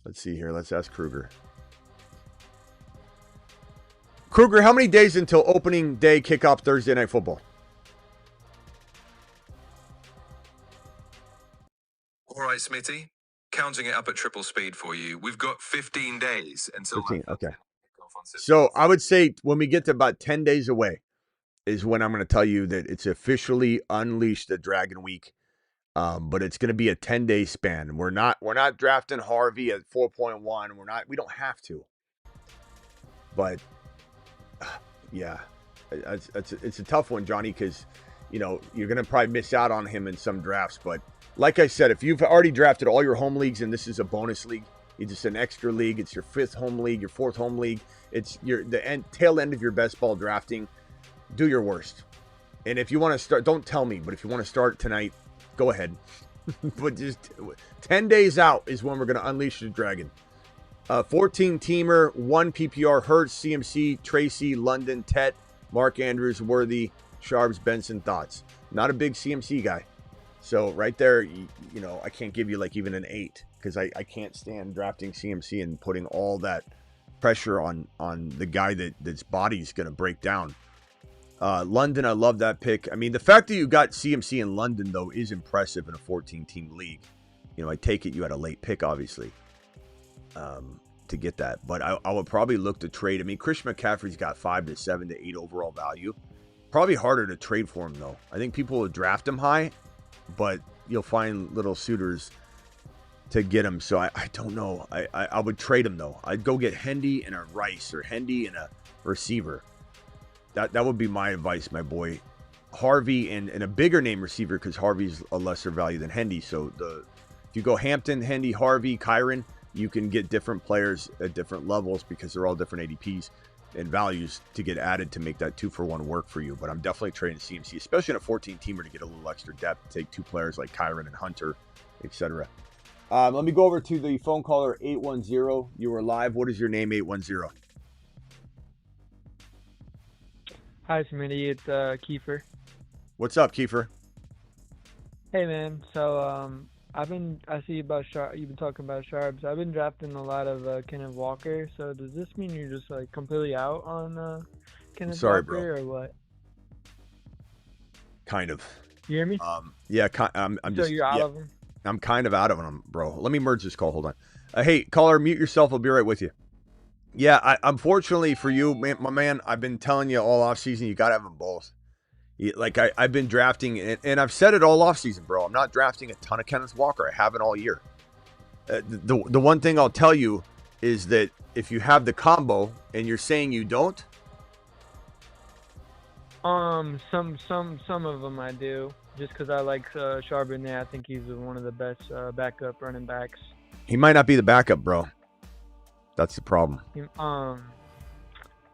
Let's see here. Let's ask Kruger. Kruger, how many days until opening day kickoff Thursday Night Football? All right, Smitty. Counting it up at triple speed for you. We've got 15 days until... 15, okay. So I would say when we get to about 10 days away is when I'm going to tell you that it's officially unleashed the Dragon Week. But it's going to be a 10-day span. We're not drafting Harvey at 4.1. We don't have to. But yeah, it's a tough one, Johnny, because you're going to probably miss out on him in some drafts. But like I said, if you've already drafted all your home leagues and this is a bonus league, it's just an extra league. It's your 5th home league, your 4th home league. It's tail end of your best ball drafting. Do your worst. And if you want to start, don't tell me, but if you want to start tonight, go ahead. But just 10 days out is when we're going to unleash the dragon. 14-teamer, 1 PPR, Hurts, CMC, Tracy, London, Tet, Mark Andrews, Worthy, Sharps, Benson. Thoughts? Not a big CMC guy. So right there, I can't give you like even an 8 because I can't stand drafting CMC and putting all that pressure on the guy that's body's going to break down. London, I love that pick. I mean, the fact that you got CMC in London, though, is impressive in a 14-team league. I take it you had a late pick, obviously, to get that. But I would probably look to trade. I mean, Christian McCaffrey's got 5 to 7 to 8 overall value. Probably harder to trade for him, though. I think people will draft him high, but you'll find little suitors to get him. So I don't know. I would trade him, though. I'd go get Hendy and a Rice or Hendy and a receiver. That would be my advice, my boy. Harvey and a bigger name receiver because Harvey's a lesser value than Hendy. So if you go Hampton, Hendy, Harvey, Kyron, you can get different players at different levels because they're all different ADPs and values to get added to make that 2-for-1 work for you. But I'm definitely trading CMC, especially in a 14-teamer to get a little extra depth, take 2 players like Kyron and Hunter, etc. Let me go over to the phone caller 810. You are live. What is your name, 810? Hi, Smitty. It's Kiefer. What's up, Kiefer? Hey, man. So I see about you've been talking about Sharps. I've been drafting a lot of Kenneth Walker. So does this mean you're just like completely out on Kenneth Sorry, Walker, bro. or what? Kind of. You hear me? Yeah, I'm So just. you're out Yeah, of him? I'm kind of out of him, bro. Let me merge this call. Hold on. Hey, caller, mute yourself. I'll be right with you. Yeah, unfortunately for you, my man, I've been telling you all off season, you got to have them both. I've been drafting, and I've said it all off season, bro. I'm not drafting a ton of Kenneth Walker. I haven't all year. The one thing I'll tell you is that if you have the combo and you're saying you don't, Some of them I do, just because I like Charbonnet. I think he's one of the best backup running backs. he might not be the backup, bro. That's the problem.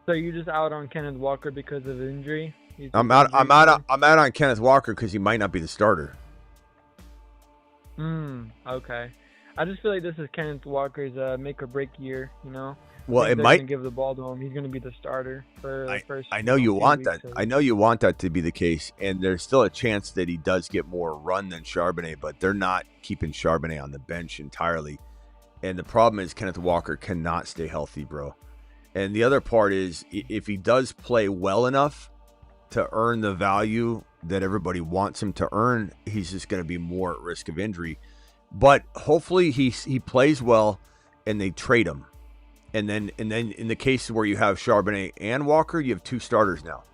So you're just out on Kenneth Walker because of injury? I'm out on Kenneth Walker because he might not be the starter. Okay. I just feel like this is Kenneth Walker's make or break year, you know? Well, If it they're might. gonna give the ball to him. He's going to be the starter for the first. I know you few want weeks, that. so- I know you want that to be the case, and there's still a chance that he does get more run than Charbonnet, but they're not keeping Charbonnet on the bench entirely. And the problem is Kenneth Walker cannot stay healthy, bro. And the other part is if he does play well enough to earn the value that everybody wants him to earn, he's just going to be more at risk of injury. But hopefully he plays well and they trade him. And then in the case where you have Charbonnet and Walker, you have 2 starters now.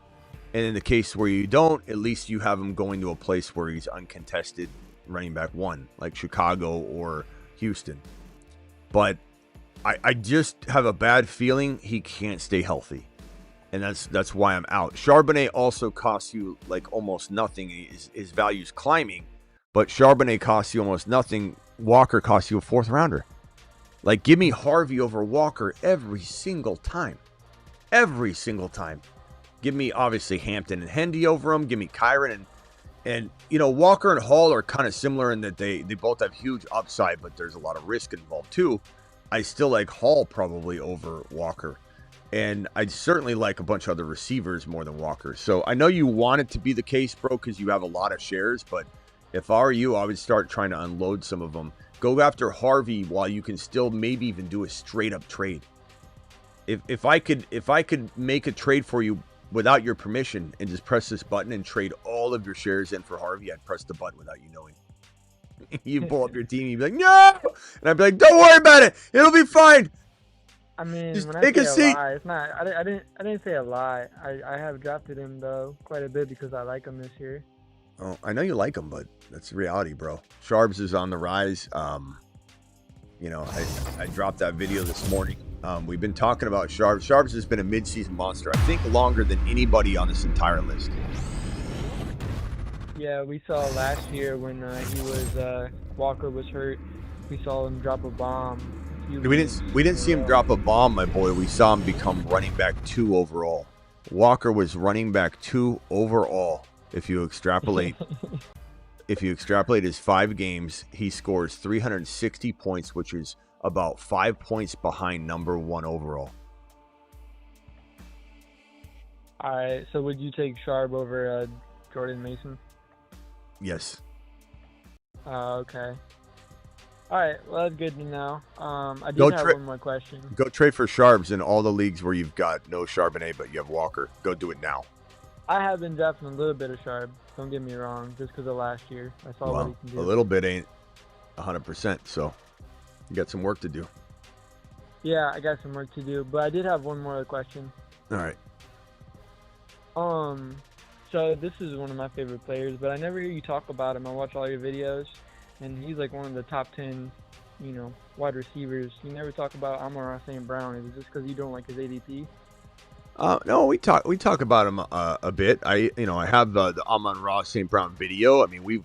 And in the case where you don't, at least you have him going to a place where he's uncontested running back 1, like Chicago or Houston. But I just have a bad feeling he can't stay healthy. And that's why I'm out. Charbonnet also costs you like almost nothing. His value's climbing, but Charbonnet costs you almost nothing. Walker costs you a 4th rounder. Like, give me Harvey over Walker every single time. Every single time. Give me, obviously, Hampton and Hendy over him. Give me Kyron. And you know, Walker and Hall are kind of similar in that they both have huge upside, but there's a lot of risk involved too. I still like Hall probably over Walker. And I certainly like a bunch of other receivers more than Walker. So I know you want it to be the case, bro, because you have a lot of shares. But if I were you, I would start trying to unload some of them. Go after Harvey while you can still maybe even do a straight up trade. If I could make a trade for you without your permission and just press this button and trade all of your shares in for Harvey, I'd press the button without you knowing. You pull up your team, you'd be like, no! And I'd be like, don't worry about it. It'll be fine. I mean, just when take I a say seat. lie, it's not. I didn't say a lie. I have drafted him though quite a bit because I like him this year. Oh, I know you like him, but that's the reality, bro. Sharps is on the rise. You know, I dropped that video this morning. We've been talking about Sharps. Sharps has been a midseason monster, I think longer than anybody on this entire list. Yeah, we saw last year when Walker was hurt. We saw him drop a bomb. We didn't see him drop a bomb, my boy. We saw him become running back 2 overall. Walker was running back 2 overall. If you extrapolate his 5 games, he scores 360 points, which is about 5 points behind number 1 overall. All right, so would you take Sharp over Jordan Mason? Yes. Okay. All right, well, that's good to know. I do Go have one more question. Go trade for Sharps in all the leagues where you've got no Charbonnet, but you have Walker. Go do it now. I have been drafting a little bit of Sharp. Don't get me wrong, just because of last year. I saw what he can do. A little bit ain't 100%, so you got some work to do. Yeah, I got some work to do, but I did have one more question. All right. So this is one of my favorite players, but I never hear you talk about him. I watch all your videos, and he's like one of the top 10, wide receivers. You never talk about Amon-Ra St. Brown. Is it just because you don't like his ADP? No, we talk about him a bit. I have the Amon-Ra St. Brown video. I mean,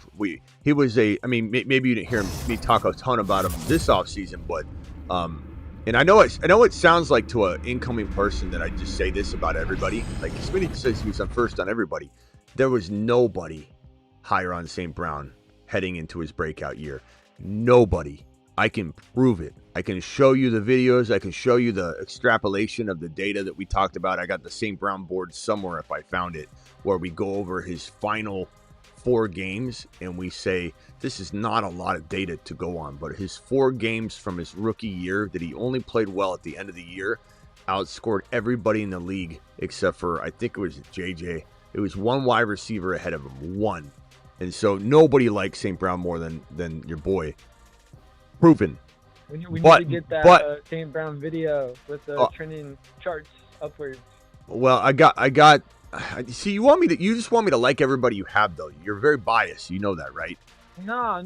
he was maybe you didn't hear me talk a ton about him this offseason, but and I know it sounds like to an incoming person that I just say this about everybody. Like Smitty says he was on first on everybody. There was nobody higher on St. Brown heading into his breakout year. Nobody. I can prove it. I can show you the videos. I can show you the extrapolation of the data that we talked about. I got the St. Brown board somewhere if I found it, where we go over his final 4 games and we say this is not a lot of data to go on, but his 4 games from his rookie year that he only played well at the end of the year outscored everybody in the league except for, I think it was JJ. It was one wide receiver ahead of him, one. And so nobody likes St. Brown more than your boy. Proven. We need to get that St. Brown video with the trending charts upwards. Well, I got. See, you just want me to like everybody you have, though. You're very biased. You know that, right? No.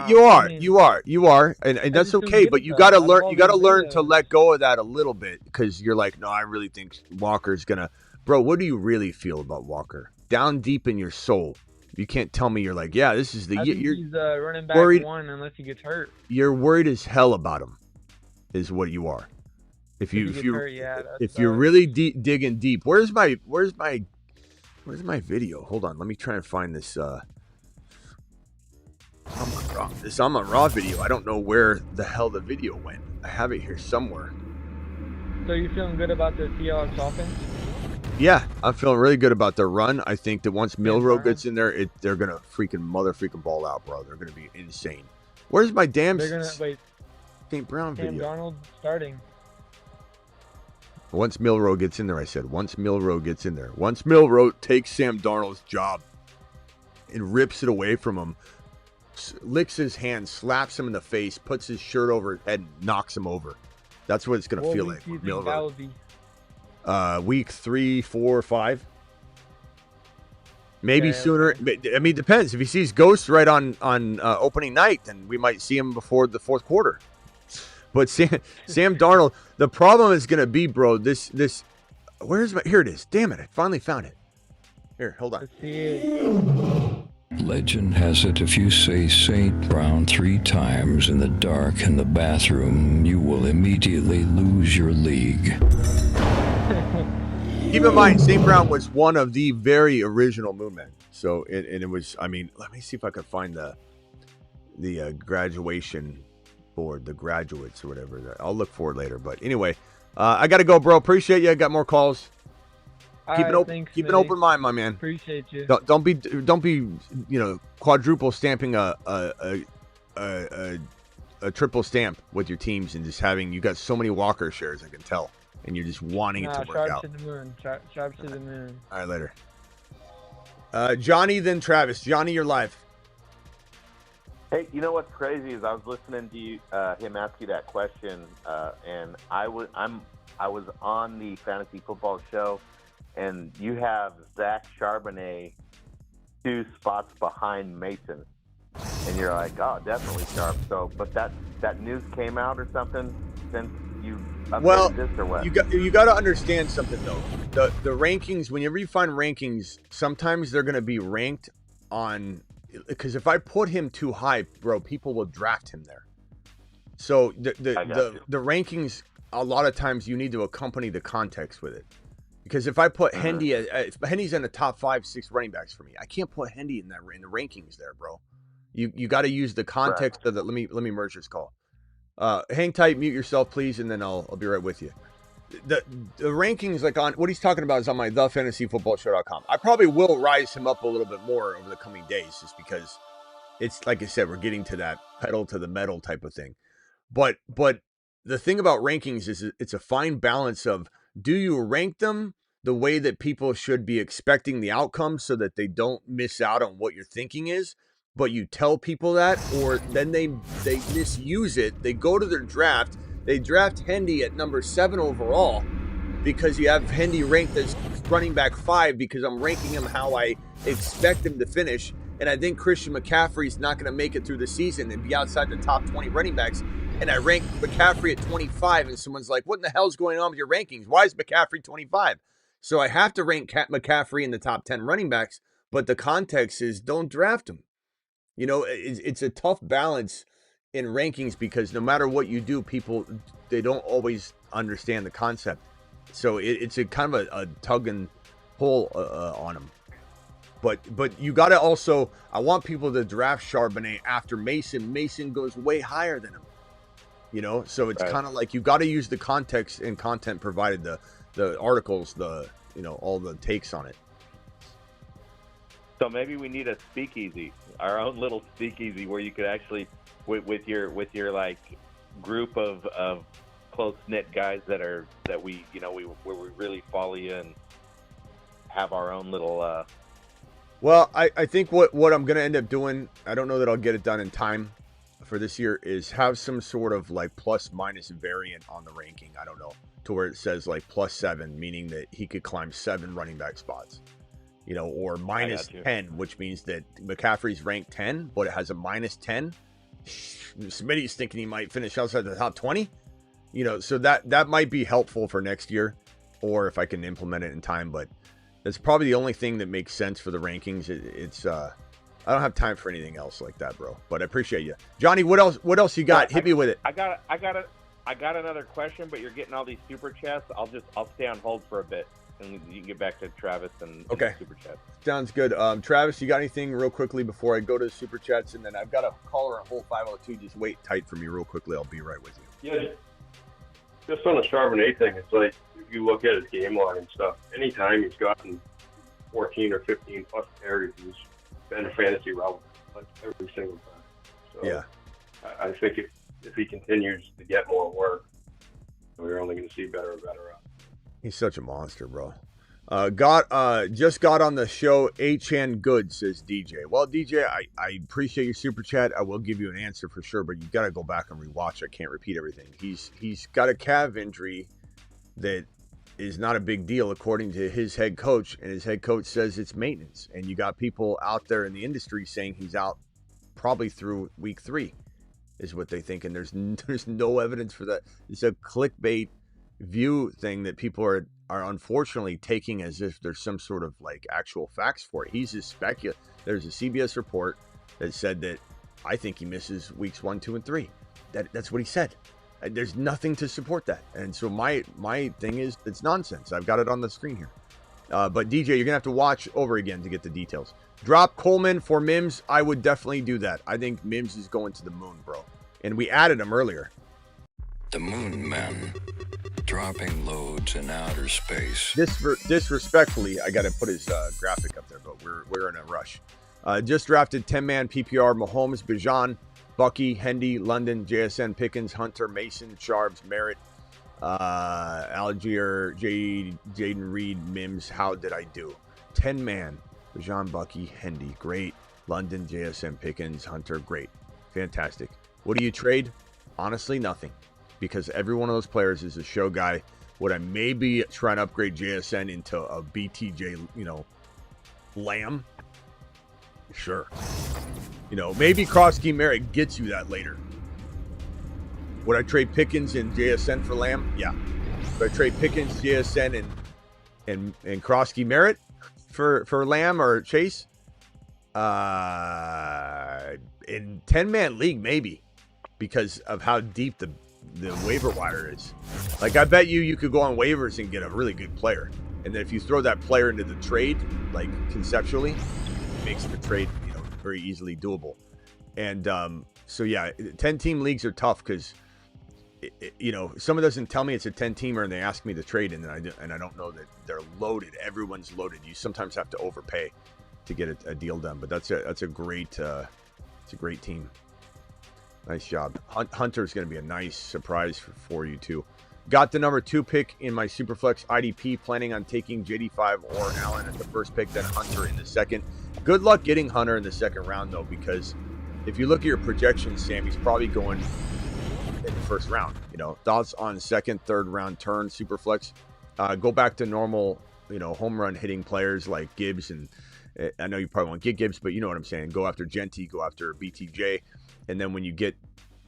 You are, and that's okay. But you got to learn. You got to learn to let go of that a little bit, because you're like, no, I really think Walker's gonna. Bro, what do you really feel about Walker? Down deep in your soul. You can't tell me you're like, yeah, this is the year. He's running back worried, 1 unless he gets hurt. You're worried as hell about him, is what you are. If you're really digging deep, where's my video? Hold on, let me try and find this. This Amon-Ra video. I don't know where the hell the video went. I have it here somewhere. So you feeling good about the Seahawks offense? Yeah, I'm feeling really good about their run. I think that once Milroe gets in there, they're gonna freaking ball out, bro. They're gonna be insane. Where's my damn St. Brown video? Sam Darnold starting. Once Milroe gets in there, I said. Once Milroe gets in there. Once Milroe takes Sam Darnold's job and rips it away from him, licks his hand, slaps him in the face, puts his shirt over his head, and knocks him over. That's what it's gonna feel like. Milroe. Week 3, 4, 5, maybe sooner. I mean, depends. If he sees ghosts right on opening night, then we might see him before the fourth quarter. But Sam Darnold, the problem is gonna be, bro. This where's my? Here it is. Damn it! I finally found it. Here, hold on. Let's see it. Legend has it if you say St. Brown 3 times in the dark in the bathroom, you will immediately lose your league. Keep in mind, St. Brown was one of the very original Moonmen. So, and it was, I mean, let me see if I can find the graduation board, the graduates or whatever. I'll look for it later. But anyway, I got to go, bro. Appreciate you. I got more calls. Keep an open mind, my man. Appreciate you. Don't be quadruple stamping a triple stamp with your teams and just having, you got so many Walker shares, I can tell, and you're just wanting it to work out. To the moon. Sharp to the moon. All right, later. Johnny, then Travis. Johnny, you're live. Hey, you know what's crazy is I was listening to you, him ask you that question, and I was on the fantasy football show. And you have Zach Charbonnet 2 spots behind Mason, and you're like, oh, definitely Sharp. So, but that news came out or something since you updated this or what? You got to understand something though. The rankings, whenever you find rankings, sometimes they're going to be ranked on, because if I put him too high, bro, people will draft him there. So the rankings, a lot of times you need to accompany the context with it. Because if I put Hendy, if Hendy's in the top 5, 6 running backs for me, I can't put Hendy in the rankings there, bro. You got to use the context of the. Let me merge this call. Hang tight, mute yourself, please, and then I'll be right with you. The rankings, like on what he's talking about, is on my thefantasyfootballshow.com. I probably will rise him up a little bit more over the coming days, just because it's, like I said, we're getting to that pedal to the metal type of thing. But the thing about rankings is it's a fine balance of, do you rank them the way that people should be expecting the outcome so that they don't miss out on what your thinking is, but you tell people that, or then they misuse it. They go to their draft. They draft Hendy at number 7 overall because you have Hendy ranked as running back 5 because I'm ranking him how I expect him to finish. and I think Christian McCaffrey's not going to make it through the season and be outside the top 20 running backs, and I rank McCaffrey at 25, and someone's like, what in the hell's going on with your rankings? Why is McCaffrey 25? So I have to rank McCaffrey in the top 10 running backs, but the context is don't draft him. You know, it's a tough balance in rankings because no matter what you do, people, they don't always understand the concept. So it's a kind of a tug and pull on him. But you got to also, I want people to draft Charbonnet after Mason. Mason goes way higher than him. You know, so it's kind of like you got to use the context and content provided, the articles, all the takes on it. So maybe we need a speakeasy, our own little speakeasy, where you could actually, with your like group of close knit guys where we really follow you and have our own little. Well, I think what I'm gonna end up doing, I don't know that I'll get it done in time for this year, is have some sort of like plus minus variant on the ranking. I don't know, to where it says like +7, meaning that he could climb 7 running back spots, or -10, which means that McCaffrey's ranked 10, but it has a -10. Smitty's thinking he might finish outside the top 20, so that might be helpful for next year, or if I can implement it in time. But that's probably the only thing that makes sense for the rankings. It's I don't have time for anything else like that, bro. But I appreciate you, Johnny. What else you got? Hit me with it. I got another question, but you're getting all these super chats. I'll stay on hold for a bit, and you can get back to Travis and okay. Super chats. Sounds good. Travis, you got anything real quickly before I go to the super chats, and then I've got a caller on hole 502. Just wait tight for me real quickly. I'll be right with you. Yeah, just on the Charbonnet thing, it's like if you look at his game line and stuff, anytime he's gotten 14 or 15 plus carries, he's been fantasy relevant like every single time. So yeah, I think if he continues to get more work, we're only going to see better and better out. He's such a monster, bro. Just got on the show. Achane good, says DJ. Well, DJ, I appreciate your super chat. I will give you an answer for sure, but you got to go back and rewatch. I can't repeat everything. He's got a calf injury that is not a big deal according to his head coach, and his head coach says it's maintenance. And you got people out there in the industry saying he's out probably through week 3 is what they think, and there's no evidence for that. It's a clickbait view thing that people are unfortunately taking as if there's some sort of like actual facts for it. He's just There's a CBS report that said that I think he misses weeks 1, 2, and 3. That's what he said. There's nothing to support that. And so my thing is, it's nonsense. I've got it on the screen here. But DJ, you're going to have to watch over again to get the details. Drop Coleman for Mims. I would definitely do that. I think Mims is going to the moon, bro. And we added him earlier. The Moon Men, dropping loads in outer space. Disrespectfully, I got to put his graphic up there, but we're in a rush. Just drafted 10-man PPR, Mahomes, Bijan, Bucky, Hendy, London, JSN, Pickens, Hunter, Mason, Sharps, Merritt, Algier, Jaden Reed, Mims. How did I do? 10-man, Bijan, Bucky, Hendy, great. London, JSN, Pickens, Hunter, great. Fantastic. What do you trade? Honestly, nothing. Because every one of those players is a show guy. Would I maybe try and upgrade JSN into a BTJ, Lamb? Sure. Maybe Krosky Merritt gets you that later. Would I trade Pickens and JSN for Lamb? Yeah. Would I trade Pickens, JSN, and Krosky Merritt for Lamb or Chase? In 10-man league, maybe. Because of how deep the waiver wire is. Like, I bet you could go on waivers and get a really good player. And then if you throw that player into the trade, like conceptually, it makes the trade, very easily doable. And so yeah, 10-team leagues are tough because someone doesn't tell me it's a 10-teamer and they ask me to trade, and I don't know that they're loaded. Everyone's loaded. You sometimes have to overpay to get a deal done. But that's a great team. Nice job. Hunter's going to be a nice surprise for you too. Got the number 2 pick in my Superflex IDP, planning on taking JD5 or Allen at the first pick, then Hunter in the second. Good luck getting Hunter in the second round, though, because if you look at your projections, Sam, he's probably going in the first round. Thoughts on second, third round turn Superflex? Go back to normal, home run hitting players like Gibbs I know you probably won't get Gibbs, but you know what I'm saying. Go after Genty, go after BTJ. And then when you get,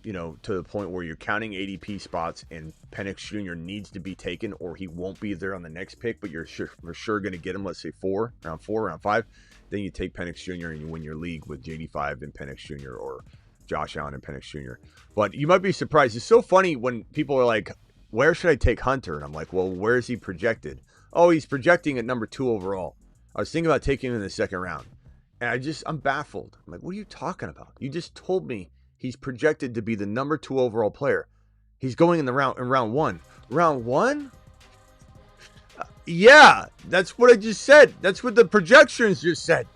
to the point where you're counting ADP spots and Penix Jr. needs to be taken or he won't be there on the next pick, but you're for sure going to get him, let's say round 4, round 5, then you take Penix Jr. and you win your league with JD5 and Penix Jr. or Josh Allen and Penix Jr. But you might be surprised. It's so funny when people are like, where should I take Hunter? And I'm like, well, where is he projected? Oh, he's projecting at number 2 overall. I was thinking about taking him in the second round. And I'm baffled. I'm like, what are you talking about? You just told me he's projected to be the number 2 overall player. He's going in round 1. Round 1? Yeah, that's what I just said. That's what the projections just said.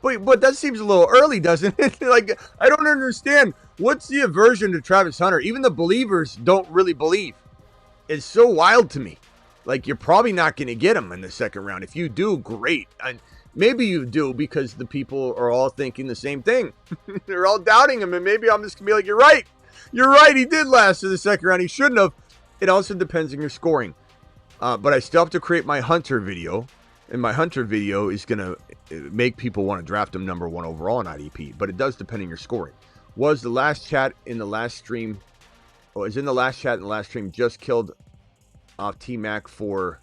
But that seems a little early, doesn't it? Like, I don't understand. What's the aversion to Travis Hunter? Even the believers don't really believe. It's so wild to me. Like, you're probably not going to get him in the second round. If you do, great. And maybe you do because the people are all thinking the same thing. They're all doubting him, and maybe I'm just going to be like, you're right. You're right. He did last in the second round. He shouldn't have. It also depends on your scoring. But I still have to create my Hunter video. And my Hunter video is going to make people want to draft him number 1 overall in IDP. But it does depend on your scoring. Was the last chat in the last stream, just killed off T-Mac for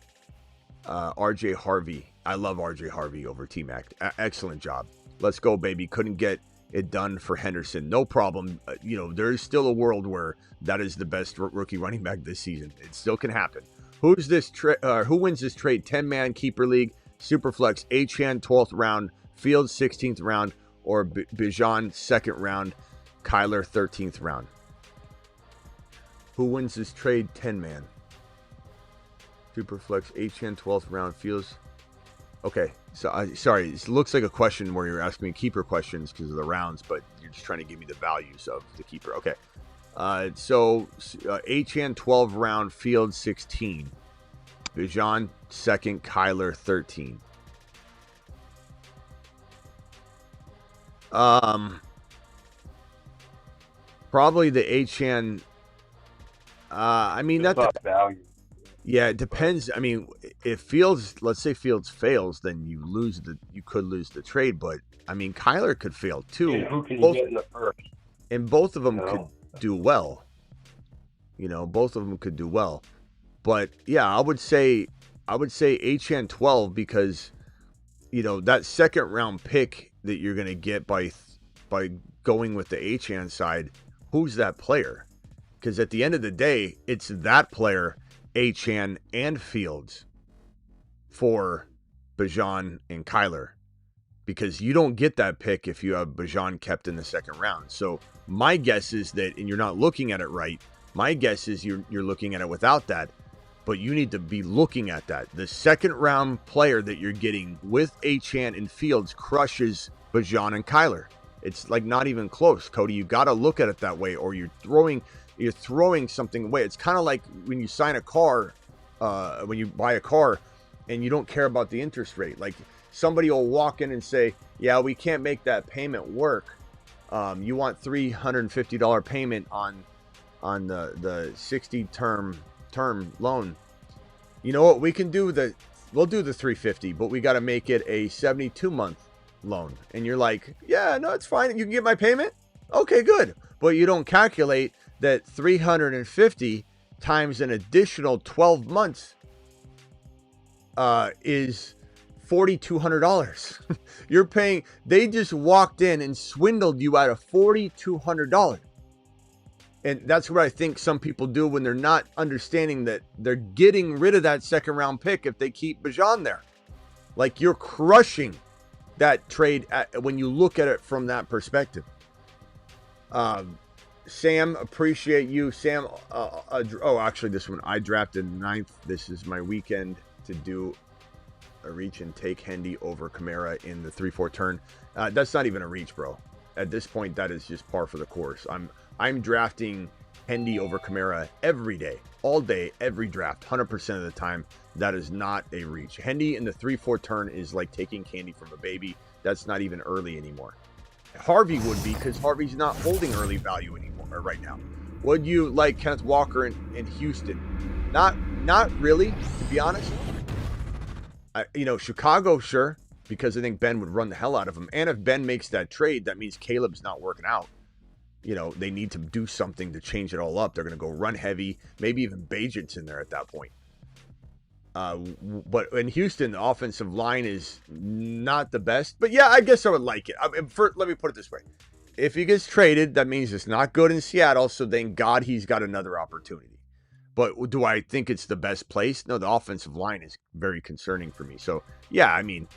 RJ Harvey. I love RJ Harvey over T-Mac. Excellent job. Let's go, baby. Couldn't get it done for Henderson. No problem. There is still a world where that is the best rookie running back this season. It still can happen. Who wins this trade? 10-man keeper league, Superflex, Achane 12th round, Fields 16th round, or Bijan 2nd round, Kyler 13th round. Who wins this trade? 10-man. Superflex, Achane 12th round, Fields. Okay, so sorry, it looks like a question where you're asking me keeper questions because of the rounds, but you're just trying to give me the values of the keeper. Okay. So Achane 12 round, Fields 16, Bijan 2nd, Kyler 13. Probably the Achane. That's value. Yeah, it depends. I mean, if Fields, let's say Fields fails, then you could lose the trade. But I mean, Kyler could fail too. Yeah, who can you get in the first? And both of them could do well. Both of them could do well. But yeah, I would say Achane 12 because that second round pick that you're going to get by going with the Achane side, who's that player? Because at the end of the day, it's that player, Achane and Fields, for Bijan and Kyler. Because you don't get that pick if you have Bijan kept in the second round. So my guess is that, and you're not looking at it right, my guess is you're looking at it without that, but you need to be looking at that. The second round player that you're getting with Achane and Fields crushes Bijan and Kyler. It's like not even close, Cody. You got to look at it that way, or you're throwing something away. It's kind of like when you sign a car, when you buy a car and you don't care about the interest rate. Like, somebody will walk in and say, yeah, we can't make that payment work. You want $350 payment on the 60 term loan. You know what? We'll do the $350, but we got to make it a 72-month loan. And you're like, yeah, no, it's fine. You can get my payment. Okay, good. But you don't calculate that 350 times an additional 12 months is $4,200. You're paying. They just walked in and swindled you out of $4,200. And that's what I think some people do when they're not understanding that they're getting rid of that second round pick if they keep Bijan there. Like, you're crushing that trade when you look at it from that perspective. Sam, appreciate you. Sam, actually, this one, I drafted 9th. This is my weekend to do a reach and take Hendy over Kamara in the 3-4 turn. That's not even a reach, bro. At this point, that is just par for the course. I'm drafting Hendy over Kamara every day, all day, every draft, 100% of the time. That is not a reach. Hendy in the 3-4 turn is like taking candy from a baby. That's not even early anymore. Harvey would be, because Harvey's not holding early value anymore right now. Would you like Kenneth Walker in Houston? Not really, to be honest. Chicago, sure. because I think Ben would run the hell out of him. And if Ben makes that trade, that means Caleb's not working out. They need to do something to change it all up. They're going to go run heavy, maybe even Bajent's in there at that point. But in Houston, the offensive line is not the best. But yeah, I guess I would like it. Let me put it this way. If he gets traded, that means it's not good in Seattle, so thank God he's got another opportunity. But do I think it's the best place? No, the offensive line is very concerning for me. So, yeah, I mean,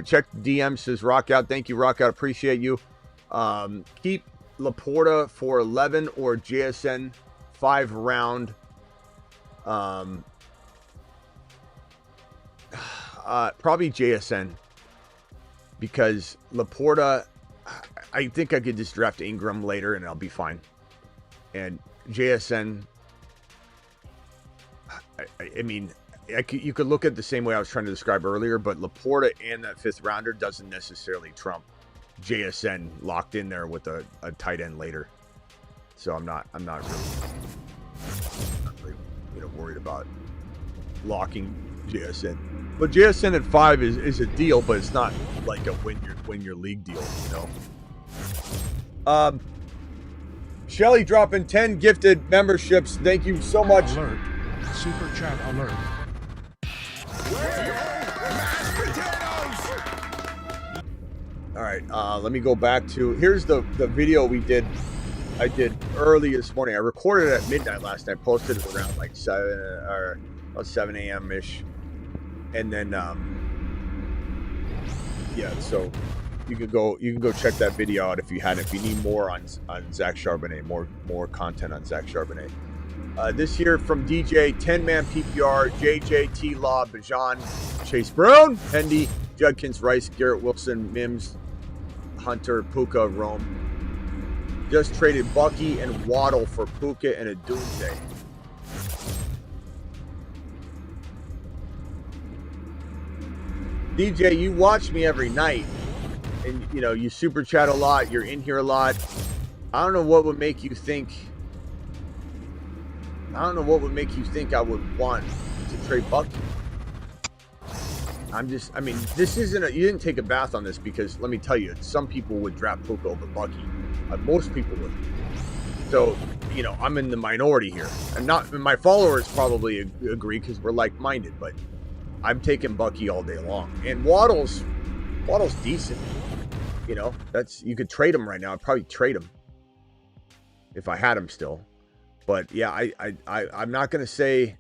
check DM, says Rockout. Thank you, Rockout. Appreciate you. Keep Laporta for 11 or JSN 5-round. Probably JSN, because Laporta, I think I could just draft Ingram later and I'll be fine. And JSN, I mean, you could look at it the same way I was trying to describe earlier, but Laporta and that 5th rounder doesn't necessarily trump JSN locked in there with a tight end later. So I'm not really worried about locking JSN. But JSN at 5 is a deal, but it's not like a win your league deal, Shelly dropping 10 gifted memberships. Thank you so much. Alert. Super chat alert. All right, let me go back to, here's the video I did early this morning. I recorded it at midnight last night, posted it around like 7 a.m. ish. And then, so you can go check that video out if you hadn't. If you need more on Zach Charbonnet, more content on Zach Charbonnet. This year from DJ, 10-man PPR, JJ, T-Law, Bajan, Chase Brown, Hendy, Judkins, Rice, Garrett Wilson, Mims, Hunter, Puka, Rome. Just traded Bucky and Waddle for Puka and a Doomsday. DJ, you watch me every night, and you super chat a lot. You're in here a lot. I don't know what would make you think. I would want to trade Bucky. This isn't you didn't take a bath on this, because let me tell you, some people would draft Puka over Bucky. Most people would. So, I'm in the minority here. My followers probably agree because we're like-minded, but I'm taking Bucky all day long. And Waddle's decent. You could trade him right now. I'd probably trade him if I had him still. But yeah, I'm not gonna say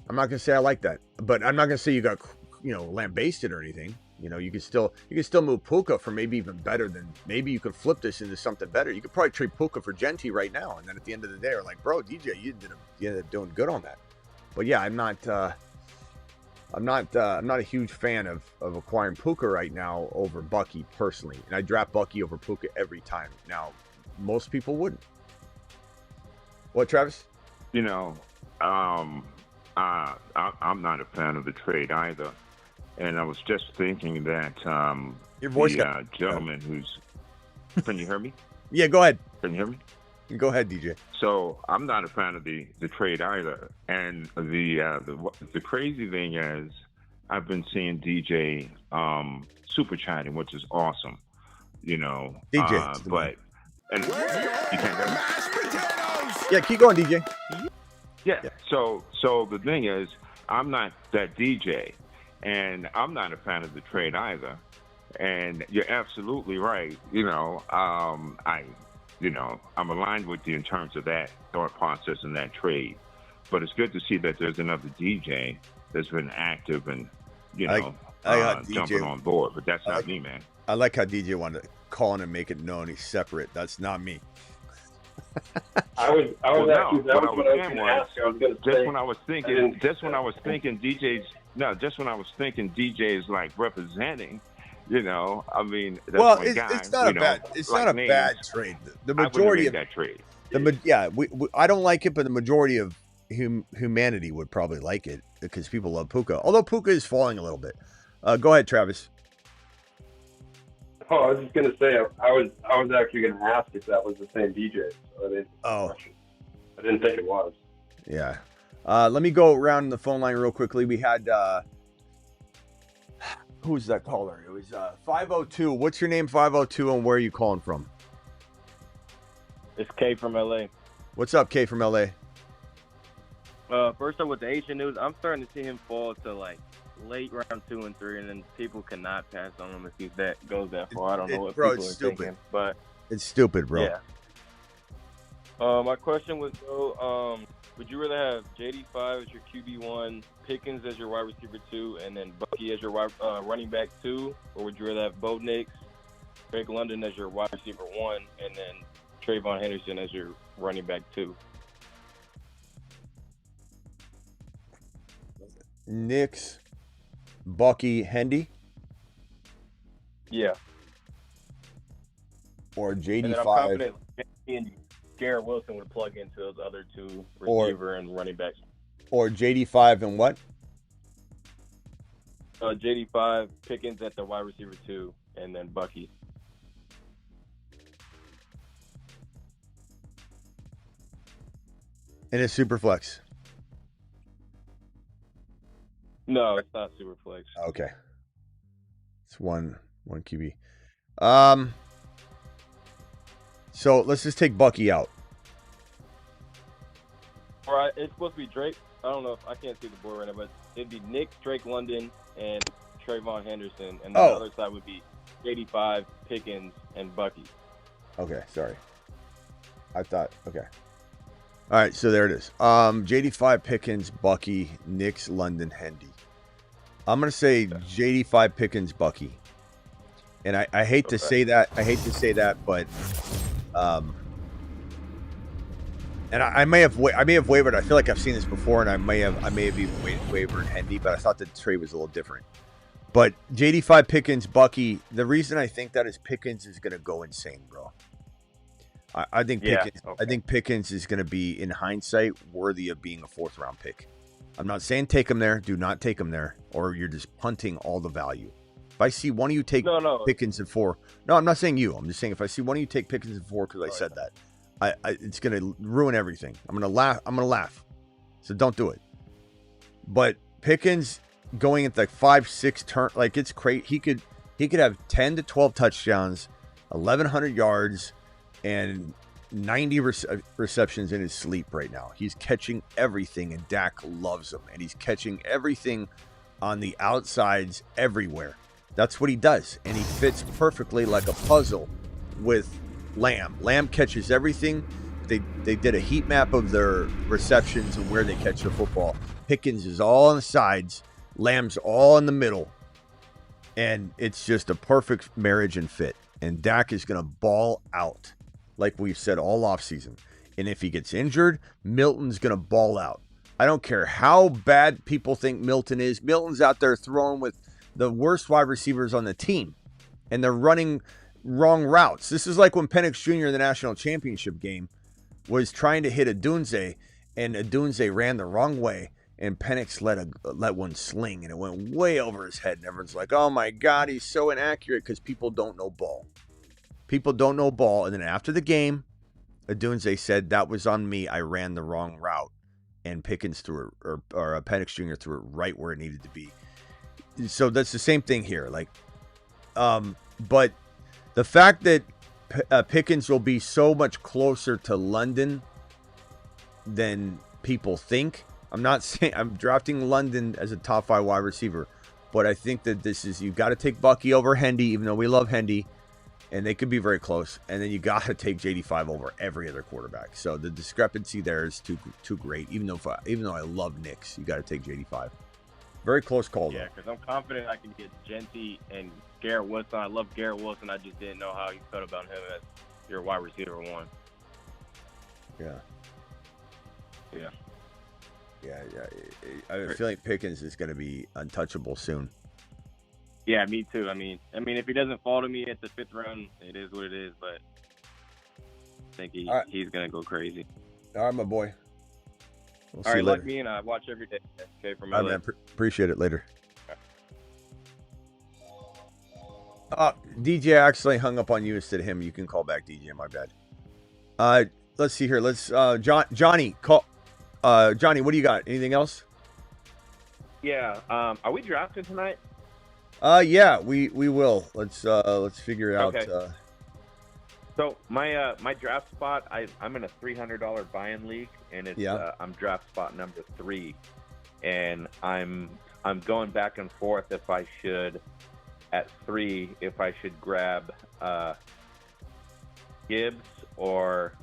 I like that. But I'm not gonna say you got lambasted or anything. You can still move Puka for maybe even better than, maybe you could flip this into something better. You could probably trade Puka for Genti right now, and then at the end of the day, are like, bro, DJ, you ended up doing good on that. But yeah, I'm not a huge fan of acquiring Puka right now over Bucky personally, and I draft Bucky over Puka every time. Now, most people wouldn't. What, Travis? I'm not a fan of the trade either, and I was just thinking that your voice gentleman who's. Can you hear me? Yeah, go ahead. Can you hear me? Go ahead, DJ. So I'm not a fan of the trade either. And the crazy thing is, I've been seeing DJ super chatting, which is awesome. DJ, but and you can't hear me? Yeah, keep going, DJ. Yeah. So the thing is, I'm not that DJ, and I'm not a fan of the trade either. And you're absolutely right. I'm aligned with you in terms of that thought process and that trade. But it's good to see that there's another DJ that's been active and, jumping on board. But that's not me, man. I like how DJ wanted to call in and make it known he's separate. That's not me. Just when I was thinking DJ is like representing, that's my guy. It's not a bad trade. The majority of that trade. I don't like it, but the majority of humanity would probably like it because people love Puka. Although Puka is falling a little bit. Go ahead, Travis. Oh, I was just gonna say I was actually gonna ask if that was the same DJ. So I didn't think it was. Yeah. Let me go around the phone line real quickly. We had Who's that caller? It was 502. What's your name, 502, and where are you calling from? It's K from LA. What's up, K from LA? First up with the Asian news, I'm starting to see him fall to like late round 2 and 3, and then people cannot pass on him if he goes that far. I don't know what bro, people it's are stupid. thinking, but It's stupid, bro. yeah. My question would go, would you rather have JD5 as your QB1, Pickens as your wide receiver 2, and then Bucky as your running back 2, or would you rather have Bo Nix, Drake London as your wide receiver 1, and then Trayvon Henderson as your running back 2? Nix, Bucky, Hendy, Yeah. or And then I'm JD5, confident JD and Garrett Wilson would plug into those other two receiver and running backs. or JD5 and what? JD5, Pickens at the wide receiver 2, and then Bucky. And it's super flex. No, it's not super flex. Okay. It's one QB. So let's just take Bucky out. All right, it's supposed to be Drake. I don't know if I can't see the board right now, but it'd be Nick, Drake London, and Trayvon Henderson, and the other side would be 85, Pickens, and Bucky. Okay, sorry. I thought, okay. All right, so there it is. JD5, Pickens, Bucky, Nix, London, Hendy. I'm going to say JD5, Pickens, Bucky. And I hate to say that. I hate to say that, but and I may have wavered. I feel like I've seen this before, and I may have wavered Hendy, but I thought the trade was a little different. But JD5, Pickens, Bucky. The reason I think that is Pickens is going to go insane, bro. I think Pickens. I think Pickens is going to be, in hindsight, worthy of being a 4th round pick. I'm not saying take him there. Do not take him there, or you're just punting all the value. If I see one of you take Pickens at 4, no, I'm not saying you. I'm just saying if I see one of you take Pickens at 4 because I said that, it's going to ruin everything. I'm going to laugh. So don't do it. But Pickens going at like 5-6 turn, like it's crazy. He could have 10 to 12 touchdowns, 1,100 yards, and 90 receptions in his sleep right now. He's catching everything, and Dak loves him. And he's catching everything on the outsides everywhere. That's what he does. And he fits perfectly like a puzzle with Lamb. Lamb catches everything. They did a heat map of their receptions and where they catch the football. Pickens is all on the sides. Lamb's all in the middle. And it's just a perfect marriage and fit. And Dak is going to ball out, like we've said all offseason. And if he gets injured, Milton's going to ball out. I don't care how bad people think Milton is. Milton's out there throwing with the worst wide receivers on the team. And they're running wrong routes. This is like when Penix Jr. in the national championship game was trying to hit Adunze, and Adunze ran the wrong way, and Penix let one sling, and it went way over his head. And everyone's like, oh my God, he's so inaccurate, because people don't know ball. People don't know ball. And then after the game, Adunze said, that was on me. I ran the wrong route. And Pickens threw it, or Penix Jr. threw it right where it needed to be. So that's the same thing here. Like, but the fact that Pickens will be so much closer to London than people think. I'm not saying I'm drafting London as a top 5 wide receiver, but I think that you got to take Bucky over Hendy, even though we love Hendy, and they could be very close. And then you got to take JD5 over every other quarterback. So the discrepancy there is too great. Even though I love Nix, you got to take JD5. Very close call, though. Yeah, because I'm confident I can get Genty and Garrett Wilson. I love Garrett Wilson. I just didn't know how you felt about him as your wide receiver 1. Yeah. Yeah. Yeah. I have a feeling Pickens is going to be untouchable soon. Yeah, me too. I mean, if he doesn't fall to me at the 5th round, it is what it is. But I think he's going to go crazy. All right, my boy. We'll all see right, you later. like me, and I watch every day. Okay, from All LA. right, man. Appreciate it. Later. DJ actually hung up on you instead of him. You can call back, DJ. My bad. Let's see here. Let's Johnny call. Johnny, what do you got? Anything else? Yeah. Are we drafting tonight? Yeah, we will. Let's figure it out. Okay. So my draft spot, I'm in a $300 buy-in league, and it's I'm draft spot number 3, and I'm going back and forth if I should grab Gibbs or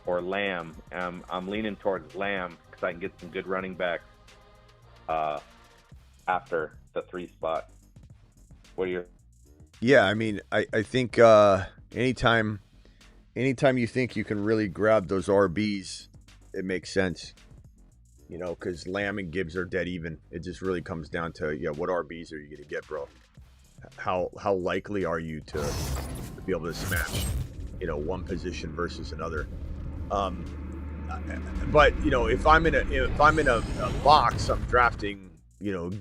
Lamb. I'm leaning towards Lamb because I can get some good running backs after the 3 spot. What are your? Yeah, I mean, I think anytime you think you can really grab those RBs, it makes sense. You know, because Lamb and Gibbs are dead even. It just really comes down to what RBs are you going to get, bro? How likely are you to be able to smash, one position versus another? But if I'm in a box, I'm drafting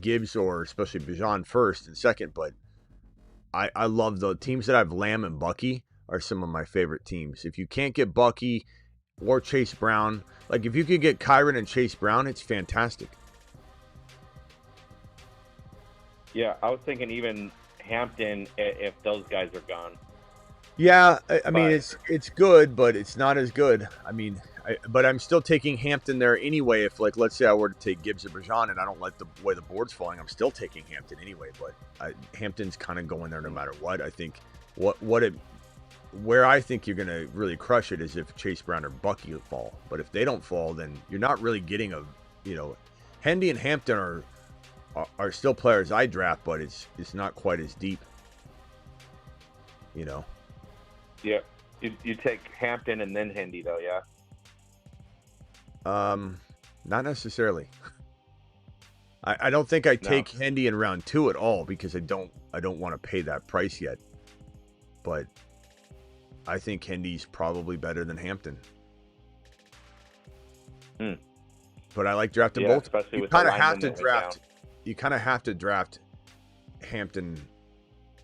Gibbs or especially Bijan first and second. But I love the teams that have Lamb and Bucky are some of my favorite teams. If you can't get Bucky or Chase Brown, like if you could get Kyron and Chase Brown, it's fantastic. Yeah, I was thinking even Hampton if those guys are gone. Yeah, I mean it's good, but it's not as good. I mean, but I'm still taking Hampton there anyway. If let's say I were to take Gibbs or Bijan, and I don't like the way the board's falling, I'm still taking Hampton anyway. But Hampton's kind of going there no matter what. I think where I think you're gonna really crush it is if Chase Brown or Bucky fall. But if they don't fall, then you're not really getting Hendy and Hampton are still players I draft, but it's not quite as deep. Yeah, you take Hampton and then Hendy though, yeah. Not necessarily. I don't think I take Hendy in round 2 at all because I don't want to pay that price yet. But I think Hendy's probably better than Hampton. But I like drafting both. Especially You kind of have to draft Hampton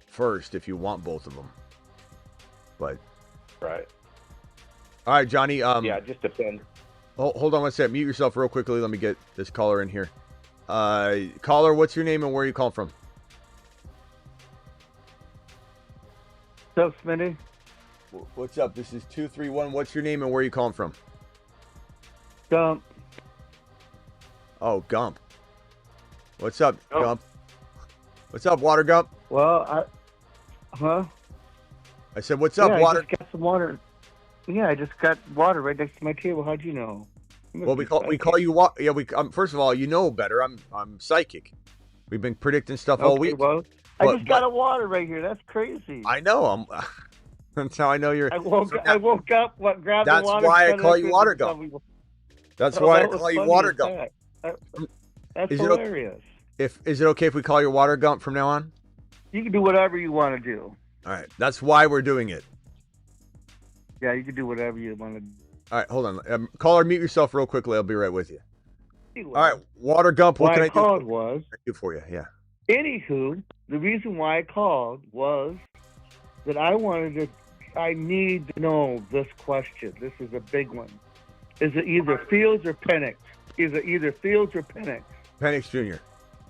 first if you want both of them. But right. All right, Johnny. Yeah, it just depends. Hold on one second. Mute yourself real quickly. Let me get this caller in here. Caller, what's your name and where are you calling from? What's up, Smitty? What's up? This is 231. What's your name and where are you calling from? Gump. Oh, Gump. What's up, Gump? What's up, Water Gump? Well, I said, what's up, Water? I just got some water. Yeah, I just got water right next to my table. How'd you know? Well, we call you water. Yeah, first of all, you know better. I'm psychic. We've been predicting stuff all week. Well, I just got a water right here. That's crazy. I know. That's how I know you're. I woke up. Grabbed the water. That's why I call you Water Gump. That's why I call you Water Gump. That's hilarious. Is it okay if we call you Water Gump from now on? You can do whatever you want to do. All right. That's why we're doing it. Yeah, you can do whatever you want to do. All right, hold on. Caller, mute yourself real quickly. I'll be right with you. Anyway, all right, Water Gump, what can I do for you? Yeah. Anywho, the reason why I called was that I need to know this question. This is a big one. Is it either Fields or Penix? Penix Jr.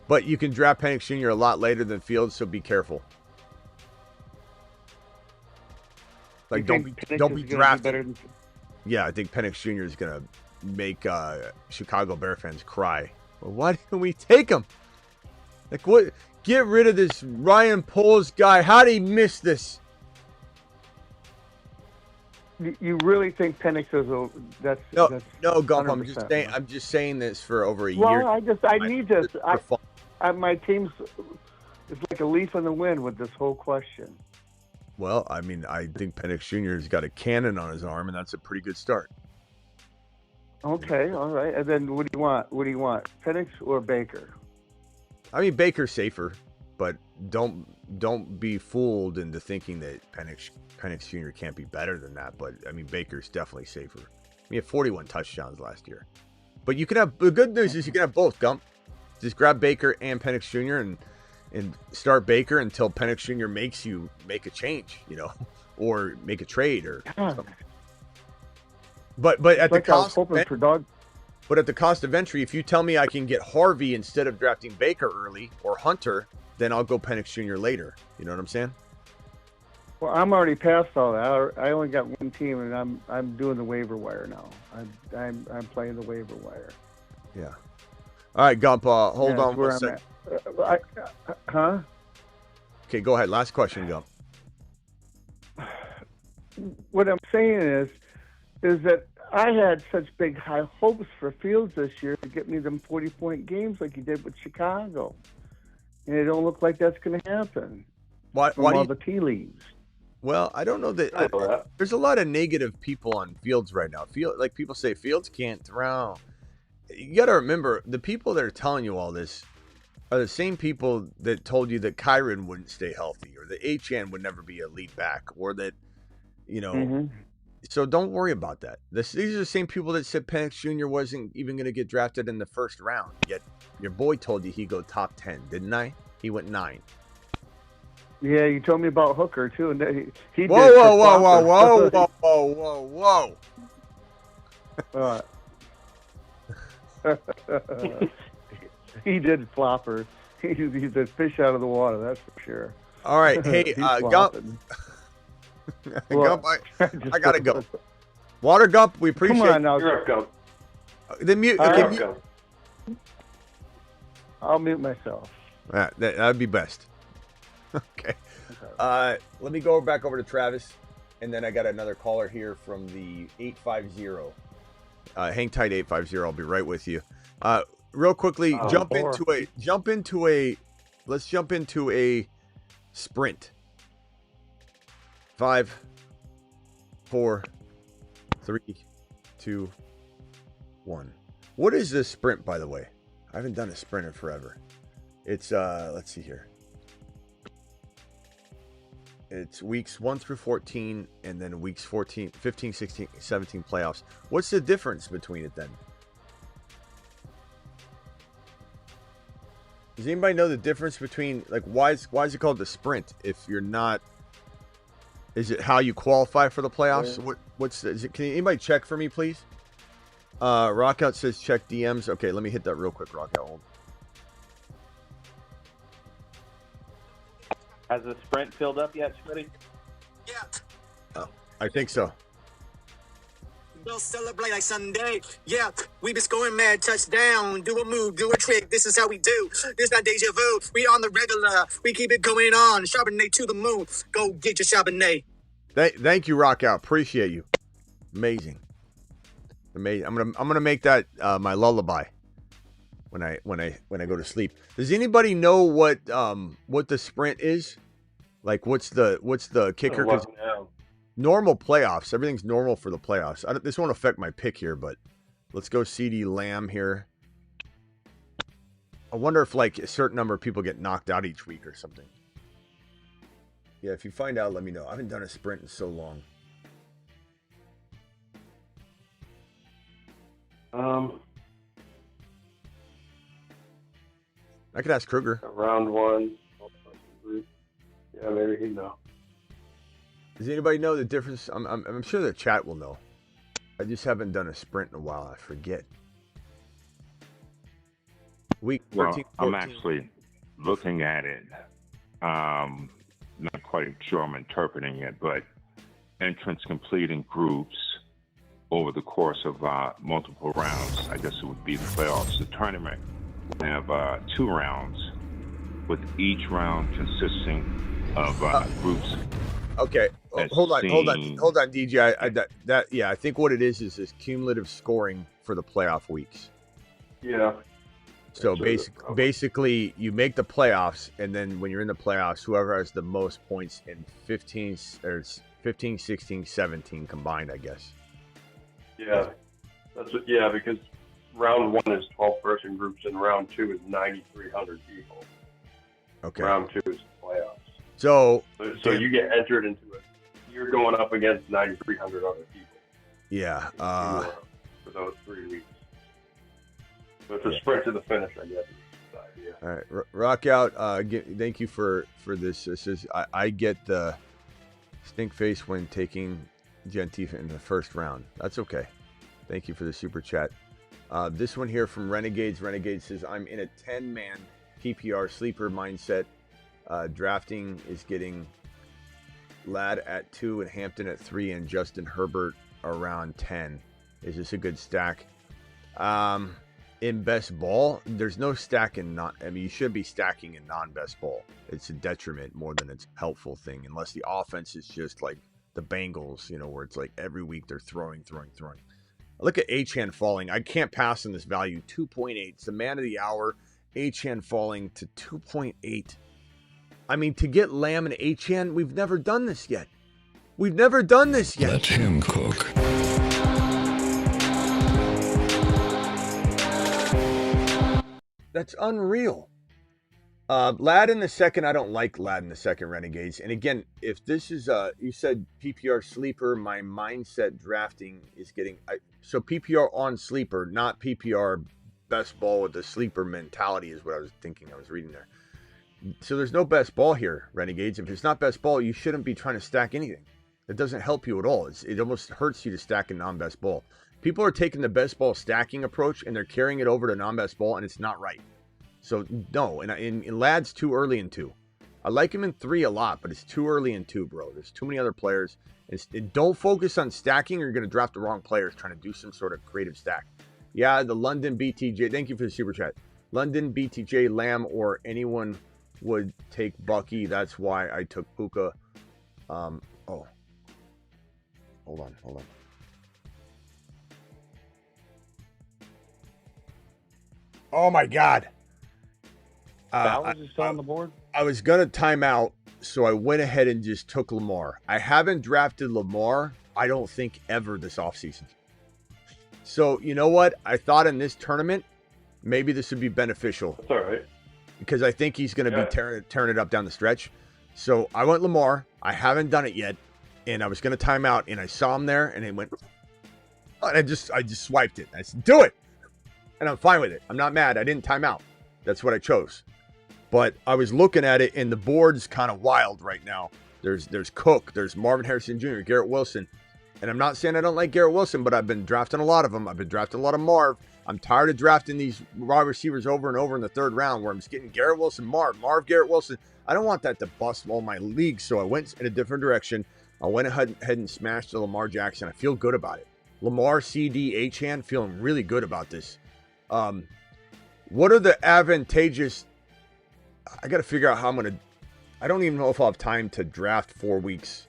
But you can draft Penix Jr. a lot later than Fields, so be careful. Like, don't be drafting. Yeah, I think Penix Jr. is going to make Chicago Bear fans cry. Well, why didn't we take him? Like, what? Get rid of this Ryan Poles guy. How did he miss this? You really think Penix is that's no, Gump. 100%. I'm just saying this for over a year. Well, I need this. My team's it's like a leaf in the wind with this whole question. Well, I mean, I think Penix Jr. has got a cannon on his arm, and that's a pretty good start. Okay, all right. And then what do you want? Penix or Baker? I mean, Baker's safer, but don't be fooled into thinking that Penix Jr. can't be better than that. But I mean, Baker's definitely safer. He had 41 touchdowns last year. But you can have the good news is you can have both, Gump. Just grab Baker and Penix Jr. and start Baker until Penix Jr. makes you make a change, or make a trade or something. But at the cost but at the cost of entry, if you tell me I can get Harvey instead of drafting Baker early or Hunter, then I'll go Penix Jr. later. You know what I'm saying? Well, I'm already past all that. I only got one team, and I'm doing the waiver wire now. I'm playing the waiver wire. Yeah. All right, Gump. Hold on where one I'm second. at. Huh? Okay, go ahead. Last question, Gump. What I'm saying is that I had such big high hopes for Fields this year to get me them 40-point games like he did with Chicago, and it don't look like that's going to happen. Why all the tea leaves? Well, I don't know that. There's a lot of negative people on Fields right now. Like people say Fields can't throw. You got to remember, the people that are telling you all this are the same people that told you that Kyron wouldn't stay healthy, or that Achane would never be a lead back, or that, So don't worry about that. These are the same people that said Penix Jr. wasn't even going to get drafted in the first round. Yet your boy told you he'd go top 10, didn't I? He went 9. Yeah, you told me about Hooker too, and he did. Whoa! He did flopper. He's a fish out of the water, that's for sure. All right, hey, Gump. Gump, I gotta go. Water Gump, we appreciate. Come on now, You're up, Gump. The mute. Okay, Gump. I'll mute myself. That'd be best. Okay. Let me go back over to Travis, and then I got another caller here from the 850. Hang tight, 850. I'll be right with you. Real quickly, let's jump into a sprint. 5, 4, 3, 2, 1. What is this sprint, by the way? I haven't done a sprint in forever. It's let's see here. It's weeks 1 through 14, and then weeks 14, 15, 16, 17 playoffs. What's the difference between it then? Does anybody know the difference between, like, why is it called the sprint if you're not? Is it how you qualify for the playoffs? Yeah. Can anybody check for me, please? Rockout says check DMs. Okay, let me hit that real quick, Rockout. Hold. Has the sprint filled up yet, Smitty? Yeah. I think so. We'll celebrate like Sunday. Yeah, we been scoring mad touchdown. Do a move, do a trick. This is how we do. This not deja vu. We on the regular. We keep it going on. Charbonnet to the moon. Go get your Charbonnet. Thank you, Rockout. Appreciate you. Amazing. I'm gonna make that my lullaby when I go to sleep. Does anybody know what the sprint is? Like, what's the kicker? 'Cause normal playoffs, everything's normal for the playoffs. This won't affect my pick here, but let's go CeeDee Lamb here. I wonder if like a certain number of people get knocked out each week or something. Yeah, if you find out, let me know. I haven't done a sprint in so long. I could ask Kruger. Round 1. Yeah, maybe he'd know. Does anybody know the difference? I'm sure the chat will know. I just haven't done a sprint in a while. I forget. Week 13, well, I'm actually looking at it. Not quite sure I'm interpreting it, but entrants completing groups over the course of multiple rounds. I guess it would be the playoffs. The tournament will have 2 rounds, with each round consisting of groups. Okay, hold on, DJ. I think what it is this cumulative scoring for the playoff weeks. Yeah. So basically, you make the playoffs, and then when you're in the playoffs, whoever has the most points in 15, 16, 17 combined, I guess. Yeah, because round 1 is 12-person groups, and round 2 is 9,300 people. Okay. Round 2 is playoffs. So you get entered into it. You're going up against 9,300 other people. Yeah. For those 3 weeks. So it's a sprint to the finish, I guess. Yeah. All right, rock out. Thank you for this. This is I get the stink face when taking Gentifa in the first round. That's okay. Thank you for the super chat. This one here from Renegades. Renegade says, I'm in a 10-man PPR sleeper mindset. Drafting is getting Ladd at 2 and Hampton at 3 and Justin Herbert around 10. Is this a good stack? In best ball, there's no stack in you should be stacking in non-best ball. It's a detriment more than it's a helpful thing, unless the offense is just like the Bengals, where it's like every week they're throwing. Look at Achane falling. I can't pass on this value. 2.8. It's the man of the hour. Achane falling to 2.8. I mean, to get Lamb and Achane, we've never done this yet. Let him cook. That's unreal. Ladd in the second, I don't like Ladd in the second, Renegades. And again, if this is, you said PPR sleeper, my mindset drafting is getting, so PPR on sleeper, not PPR best ball with the sleeper mentality is what I was thinking. I was reading there. So there's no best ball here, Renegades. If it's not best ball, you shouldn't be trying to stack anything. It doesn't help you at all. It almost hurts you to stack a non-best ball. People are taking the best ball stacking approach and they're carrying it over to non-best ball, and it's not right. So no, and in Ladd's too early in 2. I like him in 3 a lot, but it's too early in 2, bro. There's too many other players. Don't focus on stacking or you're going to draft the wrong players trying to do some sort of creative stack. Yeah, the London BTJ. Thank you for the super chat. London BTJ, Lamb, or anyone would take Bucky. That's why I took Puka. Hold on. Oh my God. Bowers is still on the board? I was going to time out, so I went ahead and just took Lamar. I haven't drafted Lamar, I don't think, ever this offseason. So, you know what? I thought in this tournament, maybe this would be beneficial. That's all right. Because I think he's going to be tearing it up down the stretch. So I went Lamar. I haven't done it yet. And I was going to time out, and I saw him there, and it went, and I just swiped it. I said, do it. And I'm fine with it. I'm not mad. I didn't time out. That's what I chose. But I was looking at it, and the board's kind of wild right now. There's Cook. There's Marvin Harrison Jr., Garrett Wilson. And I'm not saying I don't like Garrett Wilson, but I've been drafting a lot of them. I've been drafting a lot of Marv. I'm tired of drafting these wide receivers over and over in the third round where I'm just getting Garrett Wilson, Marv, Garrett Wilson. I don't want that to bust all my leagues, so I went in a different direction. I went ahead and smashed the Lamar Jackson. I feel good about it. Lamar, CD, Achane, feeling really good about this. What are the advantageous... I got to figure out how I'm going to... I don't even know if I'll have time to draft 4 weeks.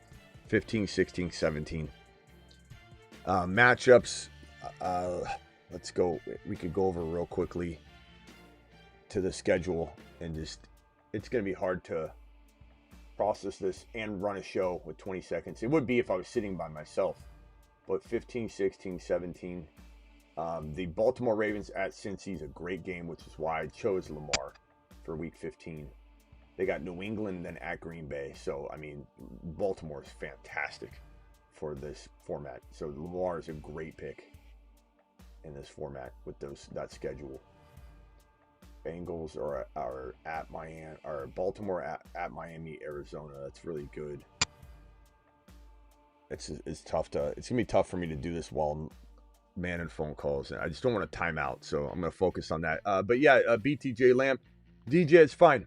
15, 16, 17. Matchups. Let's go. We could go over real quickly to the schedule and just... It's going to be hard to process this and run a show with 20 seconds. It would be if I was sitting by myself. But 15, 16, 17... the Baltimore Ravens at Cincy is a great game, which is why I chose Lamar for week 15. They got New England, then at Green Bay. So, I mean, Baltimore is fantastic for this format. So, Lamar is a great pick in this format with that schedule. Bengals are at Miami, or Baltimore at Miami, Arizona. That's really good. It's tough to. It's gonna be tough for me to do this while I'm manning phone calls. I just don't want to time out, so I'm gonna focus on that. But yeah, BTJ Lamb, DJ, it's fine.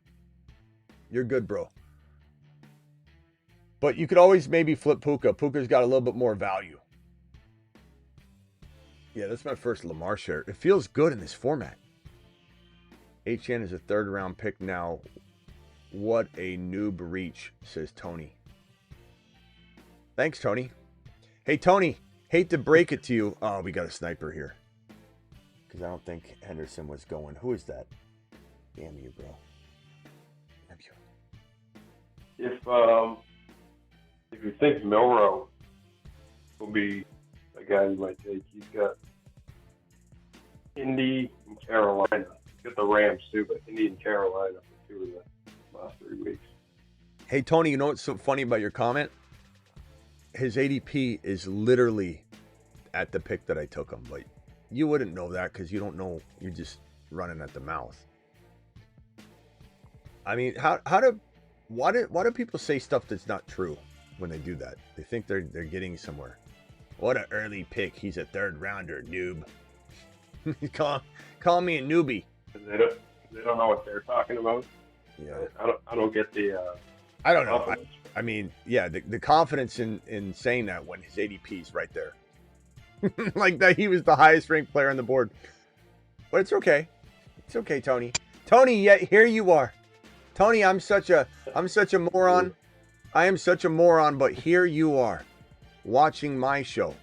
You're good, bro. But you could always maybe flip Puka. Puka's got a little bit more value. Yeah, that's my first Lamar share. It feels good in this format. Achane is a third round pick now. What a noob reach, says Tony. Thanks, Tony. Hey, Tony, hate to break it to you. Oh, we got a sniper here. Because I don't think Henderson was going. Who is that? Damn you, bro. Damn you. If you think Milrow will be a guy you might take, he's got Indy and Carolina. He's got the Rams too, but Indy and Carolina for 2 of the last 3 weeks. Hey, Tony, you know what's so funny about your comment? His ADP is literally at the pick that I took him, but you wouldn't know that because you don't know. You're just running at the mouth. I mean, why do people say stuff that's not true when they do that? They think they're getting somewhere. What an early pick. He's a third rounder, noob. call me a newbie. They don't know what they're talking about. Yeah. I don't get the. I don't know. I mean, yeah, the confidence in saying that when his ADP is right there, like that he was the highest ranked player on the board. But it's okay. It's okay, Tony. Tony, yet here you are. Tony, I'm such a moron. I am such a moron, but here you are, watching my show.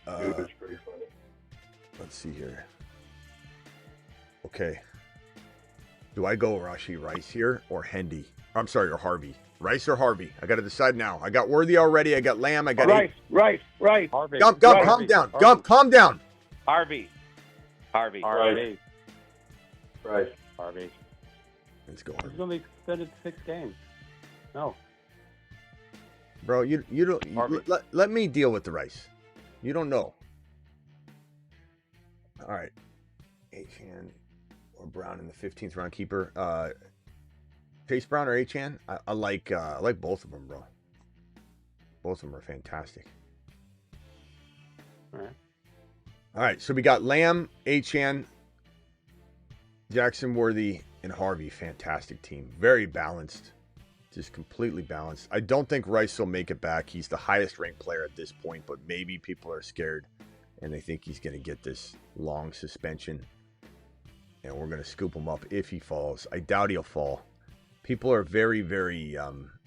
It was pretty funny. Let's see here. Okay. Do I go Rashi Rice here or Hendy? I'm sorry, or Harvey. Rice or Harvey? I got to decide now. I got Worthy already. I got Lamb. I got Rice. Harvey. Gump, calm down. Harvey. Gump, calm down. Harvey. Right. Harvey. Let's go. He's going to be suspended 6 games. No. Bro, you don't. Let me deal with the Rice. You don't know. All right. Achane or Brown in the 15th round keeper. Chase Brown or Achane? I like both of them, bro. Both of them are fantastic. All right. So we got Lamb, Achane, Jackson Worthy, and Harvey. Fantastic team. Very balanced. Just completely balanced. I don't think Rice will make it back. He's the highest ranked player at this point, but maybe people are scared and they think he's going to get this long suspension. And we're going to scoop him up if he falls. I doubt he'll fall. People are very, very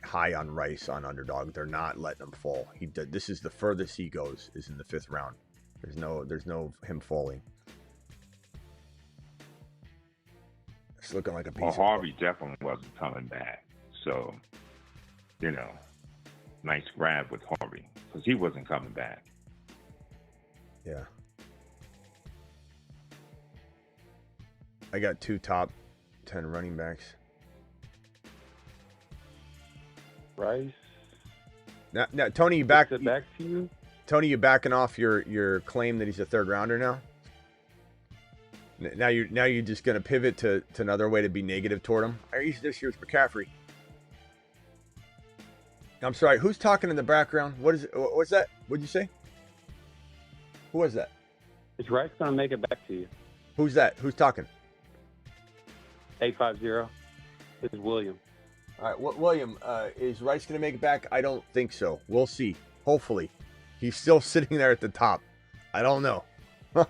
high on Rice on underdog. They're not letting him fall. This is the furthest he goes is in the 5th round. There's no him falling. It's looking like a piece. Well, Harvey definitely wasn't coming back. So, nice grab with Harvey because he wasn't coming back. Yeah. I got 2 top 10 running backs. Rice. Now, Tony, back to you. Tony, you backing off your claim that he's a 3rd rounder now? Now you're just gonna pivot to another way to be negative toward him. This year's McCaffrey. I'm sorry. Who's talking in the background? What's that? What'd you say? Who was that? Is Rice going to make it back to you? Who's that? Who's talking? 850. This is William. All right, William, is Rice going to make it back? I don't think so. We'll see. Hopefully. He's still sitting there at the top. I don't know.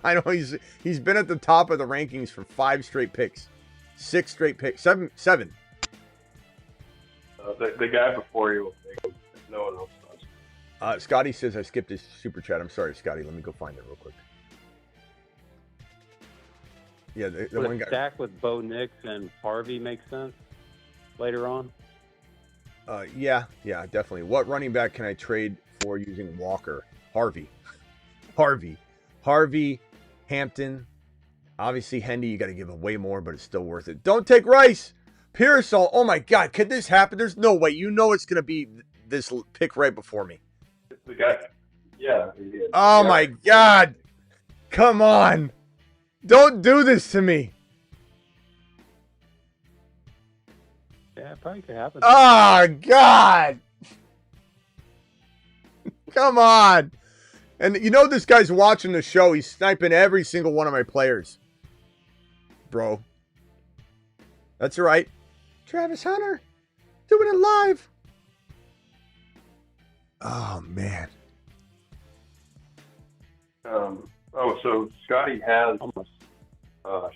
I know he's been at the top of the rankings for 5 straight picks. 6 straight picks. 7. The guy before you will take him if no one else does. Scotty says I skipped his super chat. I'm sorry, Scotty. Let me go find it real quick. Yeah, the one guy. Stack with Bo Nix and Harvey makes sense later on. Yeah, definitely. What running back can I trade for using Walker? Harvey, Hampton. Obviously, Hendy, you got to give away more, but it's still worth it. Don't take Rice. Pearsall. Oh my God, could this happen? There's no way. You know it's gonna be this pick right before me. The guy. Yeah. Oh my God! Come on! Don't do this to me. Yeah, it probably could happen. Oh God! Come on! And this guy's watching the show. He's sniping every single one of my players, bro. That's all right. Travis Hunter, doing it live. Oh man. So Scotty has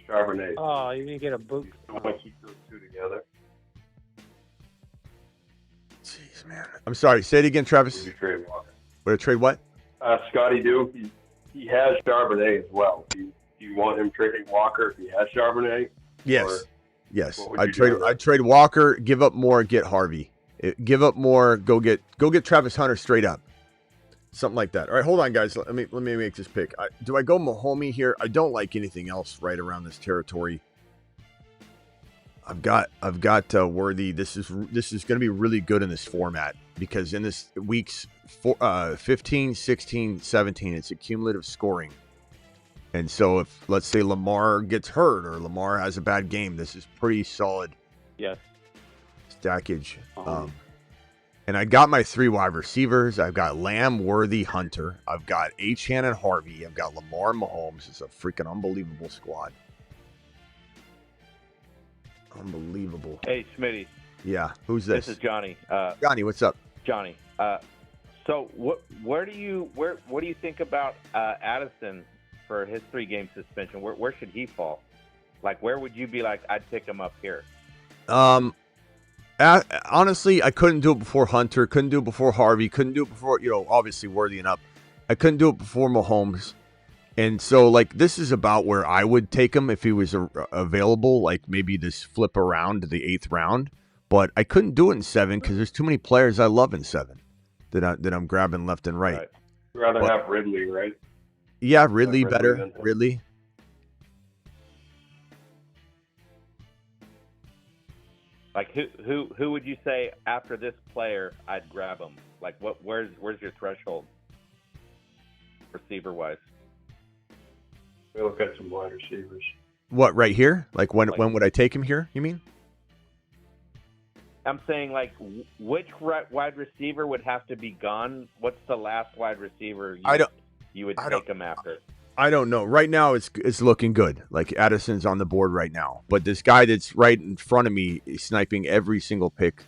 Charbonnet. Oh, you didn't get a boot. I want to keep those 2 together. Jeez, man. I'm sorry. Say it again, Travis. Would you trade Walker? Would I trade what? Scotty do. He has Charbonnet as well. Do you want him trading Walker if he has Charbonnet? Yes. Yes. I'd trade Walker, give up more, get Harvey. Give up more, go get Travis Hunter straight up. Something like that. All right, hold on, guys. Let me make this pick. Do I go Mahomey here? I don't like anything else right around this territory. I've got Worthy. This is going to be really good in this format because in this weeks 15, 16, 17, it's a cumulative scoring. And so if, let's say, Lamar gets hurt or Lamar has a bad game, this is pretty solid yes. stackage. And I got my 3 wide receivers. I've got Lamb, Worthy, Hunter. I've got Achane and Harvey. I've got Lamar and Mahomes. It's a freaking unbelievable squad. Unbelievable. Hey, Smitty. Yeah, who's this? This is Johnny. Johnny, what's up? Johnny. So what do you think about Addison for his 3-game suspension? Where should he fall? Like, where would you be like, I'd pick him up here? Honestly, I couldn't do it before Hunter. Couldn't do it before Harvey. Couldn't do it before, obviously Worthy and up. I couldn't do it before Mahomes. And so, like, this is about where I would take him if he was available, like maybe this flip around to the 8th round. But I couldn't do it in 7 because there's too many players I love in 7 that I'm grabbing left and right. You'd rather have Ridley, right? Yeah, Ridley better. Ridley. Like, who would you say after this player I'd grab him? Like, where's your threshold, receiver wise? We look at some wide receivers. What, right here? Like when would I take him here? You mean? I'm saying, like, which wide receiver would have to be gone? What's the last wide receiver you would take him after? I don't know. Right now, it's looking good. Like, Addison's on the board right now. But this guy that's right in front of me is sniping every single pick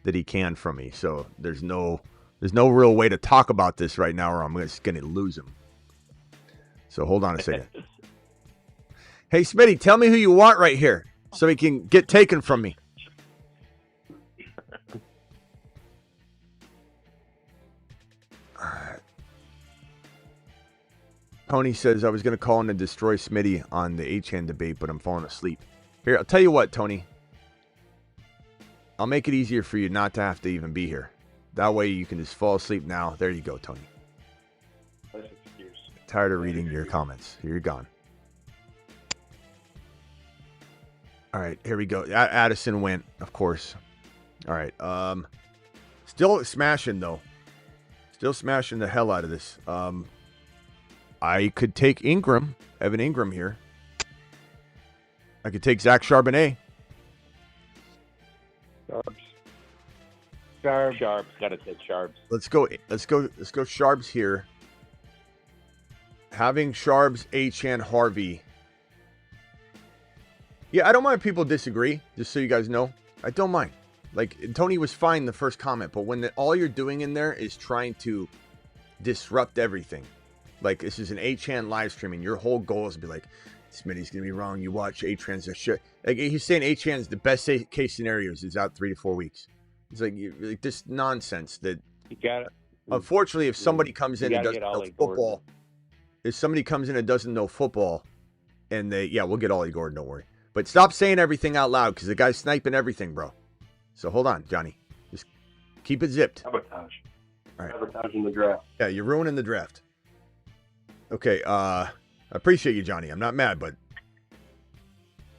that he can from me. So there's no real way to talk about this right now, or I'm just going to lose him. So hold on a second. Hey, Smitty, tell me who you want right here so he can get taken from me. Tony says, I was going to call in and destroy Smitty on the Achane debate, but I'm falling asleep. Here, I'll tell you what, Tony. I'll make it easier for you not to have to even be here. That way you can just fall asleep now. There you go, Tony. Tired of reading your comments. Here, you're gone. All right, here we go. Addison went, of course. All right. Still smashing, though. Still smashing the hell out of this. I could take Evan Ingram here. I could take Zach Charbonnet. Sharps. Got to take Sharps. Let's go Sharps here. Having Sharps, Achane, Harvey. Yeah, I don't mind if people disagree, just so you guys know. I don't mind. Like, Tony was fine the first comment, but when all you're doing in there is trying to disrupt everything. Like, this is an Achane live stream, and your whole goal is to be like, Smitty's going to be wrong. You watch Achane's shit. Like, he's saying Achane's the best case scenarios is out 3 to 4 weeks. It's like this nonsense that... You got it. Unfortunately, if somebody comes in and doesn't know football... If somebody comes in and doesn't know football, and we'll get Ollie Gordon, don't worry. But stop saying everything out loud, because the guy's sniping everything, bro. So hold on, Johnny. Just keep it zipped. Sabotage. All right. Sabotaging the draft. Yeah, you're ruining the draft. Okay, I appreciate you, Johnny. I'm not mad, but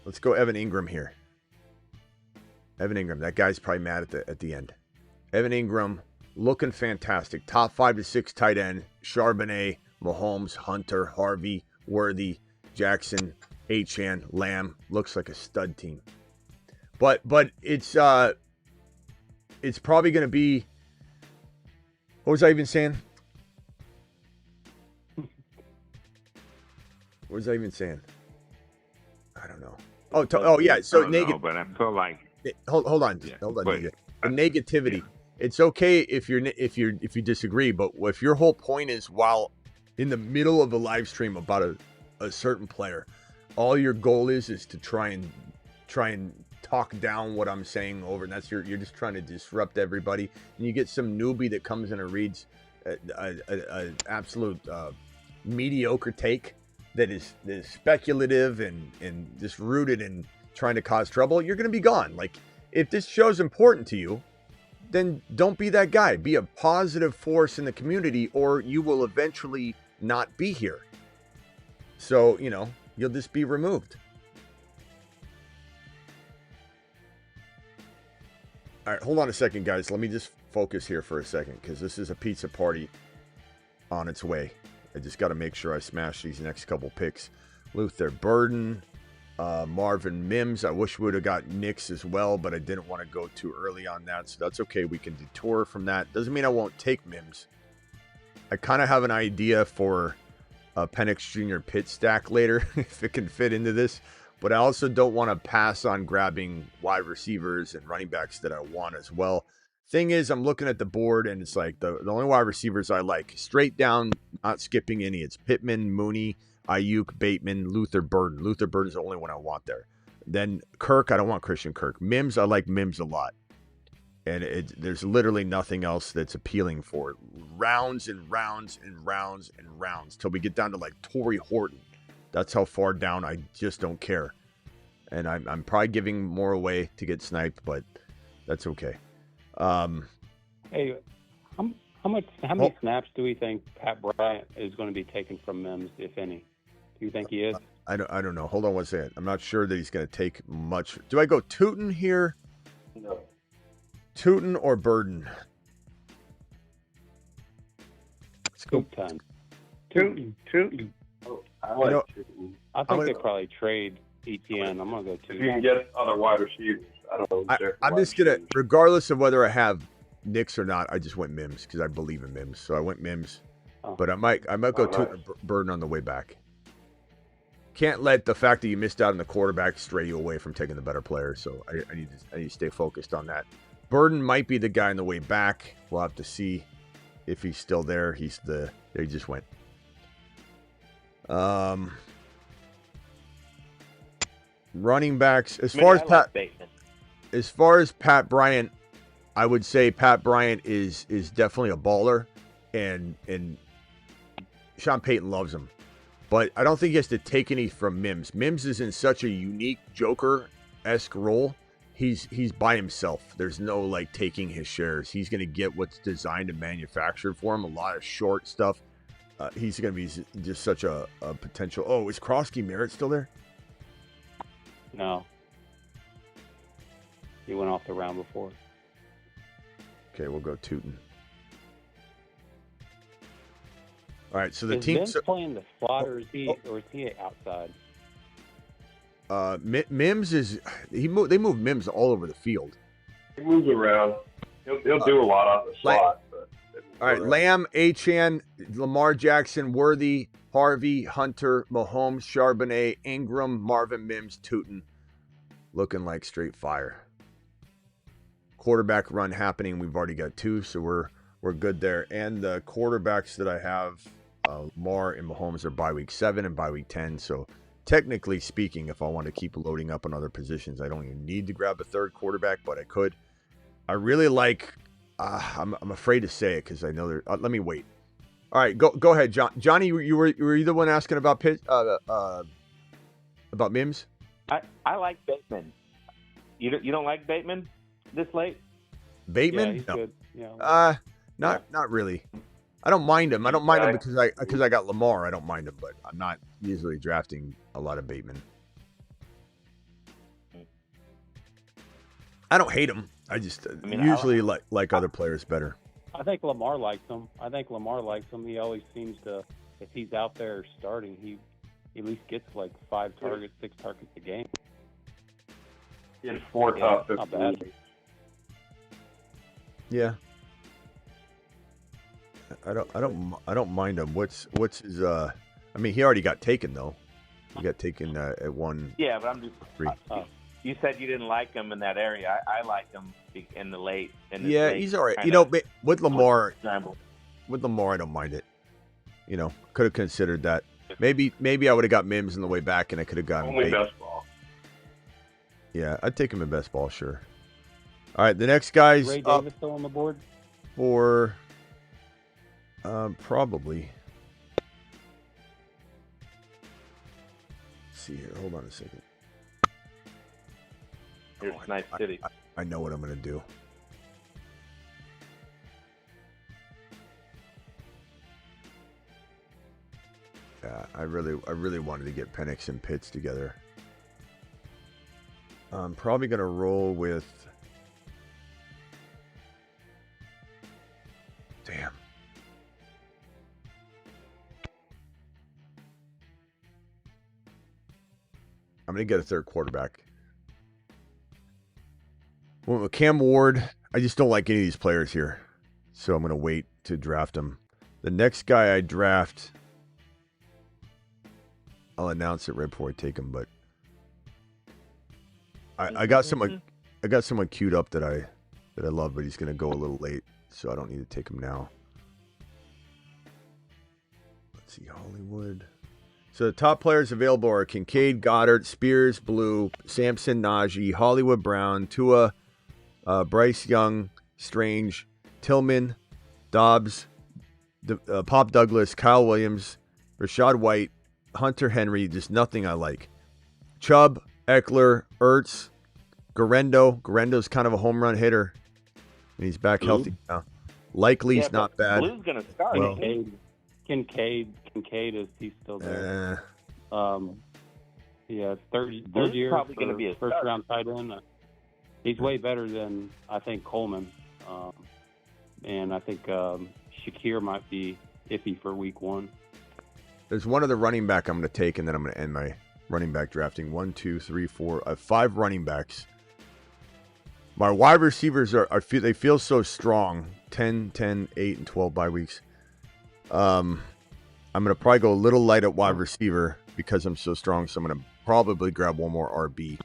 let's go Evan Ingram here. Evan Ingram, that guy's probably mad at the end. Evan Ingram, looking fantastic. Top 5 to 6 tight end. Charbonnet, Mahomes, Hunter, Harvey, Worthy, Jackson, Achane, Lamb. Looks like a stud team. But it's probably going to be... What was I even saying? What was I even saying? I don't know. Oh yeah. So negative. But I feel like hold on. The negativity. Yeah. It's okay if you disagree, but if your whole point is while in the middle of a live stream about a certain player, all your goal is to try and talk down what I'm saying over, and that's you're just trying to disrupt everybody, and you get some newbie that comes in and reads an absolute mediocre take. That is speculative and just rooted in trying to cause trouble, you're going to be gone. Like, if this show's important to you, then don't be that guy. Be a positive force in the community, or you will eventually not be here. So, you'll just be removed. All right, hold on a second, guys. Let me just focus here for a second, because this is a pizza party on its way. I just got to make sure I smash these next couple picks. Luther Burden, Marvin Mims. I wish we would have got Knicks as well, but I didn't want to go too early on that, so that's okay. We can detour from that. Doesn't mean I won't take Mims. I kind of have an idea for a Penix Jr. pit stack later, if it can fit into this, but I also don't want to pass on grabbing wide receivers and running backs that I want as well. Thing is, I'm looking at the board, and it's like the only wide receivers I like, straight down, not skipping any. It's Pittman, Mooney, Ayuk, Bateman, Luther Burden. Luther Burden's the only one I want there. Then Kirk, I don't want Christian Kirk. Mims, I like Mims a lot. And there's literally nothing else that's appealing for it. Rounds and rounds and rounds and rounds till we get down to like Torrey Horton. That's how far down I just don't care. And I'm probably giving more away to get sniped, but that's okay. Hey, how many snaps do we think Pat Bryant is going to be taking from Mims, if any? Do you think he is? I don't know. Hold on one second. I'm not sure that he's going to take much. Do I go Tootin here? No. Tootin or Burden? Scoop time. Tootin. Oh, I like Tootin. I think they probably trade ETN. I'm going to go If you can Tootin. get other wide receivers, I don't know. I'm just going to, regardless of whether I have Knicks or not, I just went Mims because I believe in Mims. So I went Mims. But I might go Tootin or Burden on the way back. Can't let the fact that you missed out on the quarterback stray you away from taking the better player. So I need to stay focused on that. Burden might be the guy on the way back. We'll have to see if he's still there. He just went. Running backs as far as Pat Bryant, I would say Pat Bryant is definitely a baller, and Sean Payton loves him. But I don't think he has to take any from Mims. Mims is in such a unique Joker-esque role. He's by himself. There's no like taking his shares. He's going to get what's designed and manufactured for him. A lot of short stuff. He's going to be just such a potential. Oh, is Krosky Merritt still there? No. He went off the round before. Okay, we'll go Tootin. All right, so the is team Mims playing the slot, or is he outside? Mims is they move Mims all over the field. He moves around. He'll do a lot on the slot. All right, Lamb, Achane, Lamar Jackson, Worthy, Harvey, Hunter, Mahomes, Charbonnet, Ingram, Marvin Mims, Tootin. Looking like straight fire. Quarterback run happening. We've already got 2, so we're good there. And the quarterbacks that I have, Lamar and Mahomes, are by week 7 and by week 10. So technically speaking, if I want to keep loading up on other positions, I don't even need to grab a third quarterback, but I could. I really like. I'm afraid to say it because I know there. Let me wait. All right, go ahead, John. Johnny. You were the one asking about Mims? I like Bateman. You don't like Bateman this late? Bateman? Yeah, he's no. good. Yeah. Not really. I don't mind him. I don't mind him because I got Lamar. I don't mind him, but I'm not usually drafting a lot of Bateman. I don't hate him. I just usually like other players better. I think Lamar likes him. He always seems to, if he's out there starting, he at least gets like 5 targets, 6 targets a game. He had 4 top 15. Not bad. Yeah. I don't mind him. What's his I mean, he already got taken though. He got taken at 1. Yeah, but I'm just 3. You said you didn't like him in that area. I like him in the late. He's all right. You know, with Lamar, I don't mind it. You know, could have considered that. Maybe I would have got Mims on the way back, and I could have gotten only best ball. Yeah, I'd take him in best ball, sure. All right, the next guy's Ray Davis still on the board? For probably. Let's see here. Hold on a second. Here's Nice City. I know what I'm going to do. Yeah, I really wanted to get Penix and Pitts together. I'm probably going to roll with. Damn. I'm going to get a third quarterback. Well, with Cam Ward, I just don't like any of these players here. So I'm going to wait to draft them. The next guy I draft, I'll announce it right before I take him. But I got someone queued up that I love, but he's going to go a little late, so I don't need to take him now. Let's see, Hollywood. So the top players available are Kincaid, Goddard, Spears, Blue, Sampson, Najee, Hollywood Brown, Tua, Bryce Young, Strange, Tillman, Dobbs, Pop Douglas, Kyle Williams, Rashad White, Hunter Henry. Just nothing I like. Chubb, Eckler, Ertz, Garendo. Garendo's kind of a home run hitter, and he's back healthy now. Likely's not bad. Blue's going to start. Well, Kincaid is he's still there? Yeah, third year probably going to be a first round tight end. He's way better than I think Coleman, and I think Shakir might be iffy for week 1. There's one other running back I'm going to take, and then I'm going to end my running back drafting. 1, 2, 3, 4. I have 5 running backs. My wide receivers they feel so strong. 10, 8, and 12 bye weeks. I'm going to probably go a little light at wide receiver because I'm so strong. So I'm going to probably grab one more RB.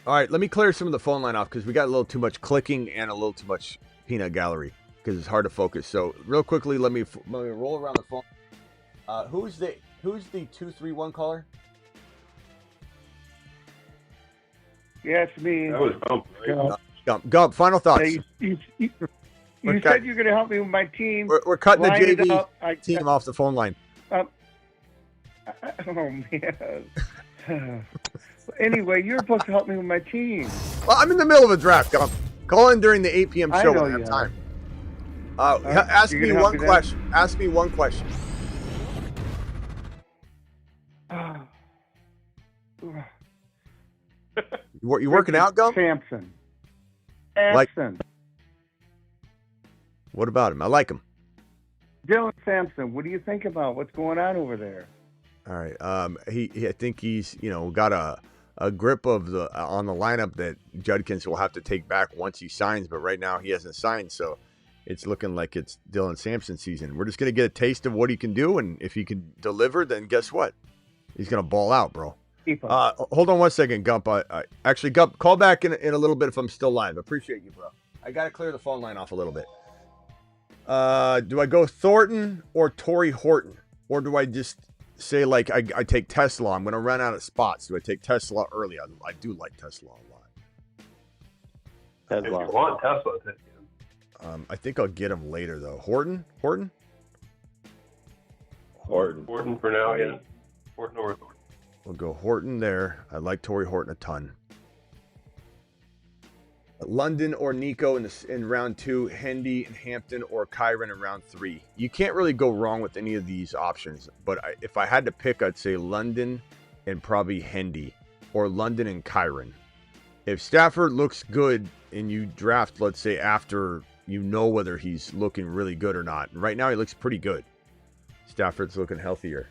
All right, let me clear some of the phone line off because we got a little too much clicking and a little too much peanut gallery because it's hard to focus. So real quickly, let me roll around the phone. Who's the 231 caller? Yeah, it's me. That was Gump, right? Gump, final thoughts. You said you're going to help me with my team. We're cutting the Line it JV up. team off the phone line. Oh, man. Anyway, you're supposed to help me with my team. Well, I'm in the middle of a draft, Gump. Call in during the 8 p.m. I show know when I have you time. Ask me one question. Ask me one question. You working out, Gump? Sampson. What about him? I like him. Dylan Sampson. What do you think about what's going on over there? All right. I think he's got a grip of on the lineup that Judkins will have to take back once he signs. But right now he hasn't signed, so it's looking like it's Dylan Sampson season. We're just gonna get a taste of what he can do, and if he can deliver, then guess what? He's gonna ball out, bro. Hold on one second, Gump. Actually, Gump, call back in a little bit if I'm still live. Appreciate you, bro. I gotta clear the phone line off a little bit. Do I go Thornton or Torrey Horton, or do I just say like I take Tesla? I'm gonna run out of spots. Do I take Tesla early? I do like Tesla a lot. If you want Tesla, take him. I think I'll get him later though. Horton for now, yeah. Horton over Thornton. We'll go Horton there. I like Torrey Horton a ton. London or Nico in round 2, Hendy and Hampton or Kyron in round 3. You can't really go wrong with any of these options, but if I had to pick, I'd say London and probably Hendy, or London and Kyron. If Stafford looks good and you draft, let's say, after you know whether he's looking really good or not, and right now he looks pretty good. Stafford's looking healthier.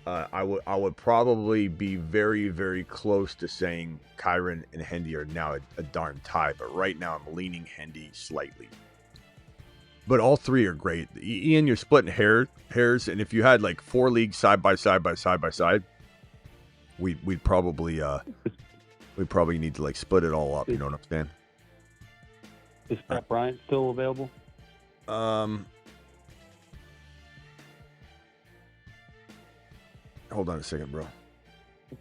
I would probably be very, very close to saying Kyron and Hendy are now a darn tie, but right now I'm leaning Hendy slightly. But all three are great. Ian, you're splitting hairs, and if you had like 4 leagues side by side, we'd probably need to like split it all up. You know what I'm saying? Is Pat Bryant still available? Hold on a second, bro. I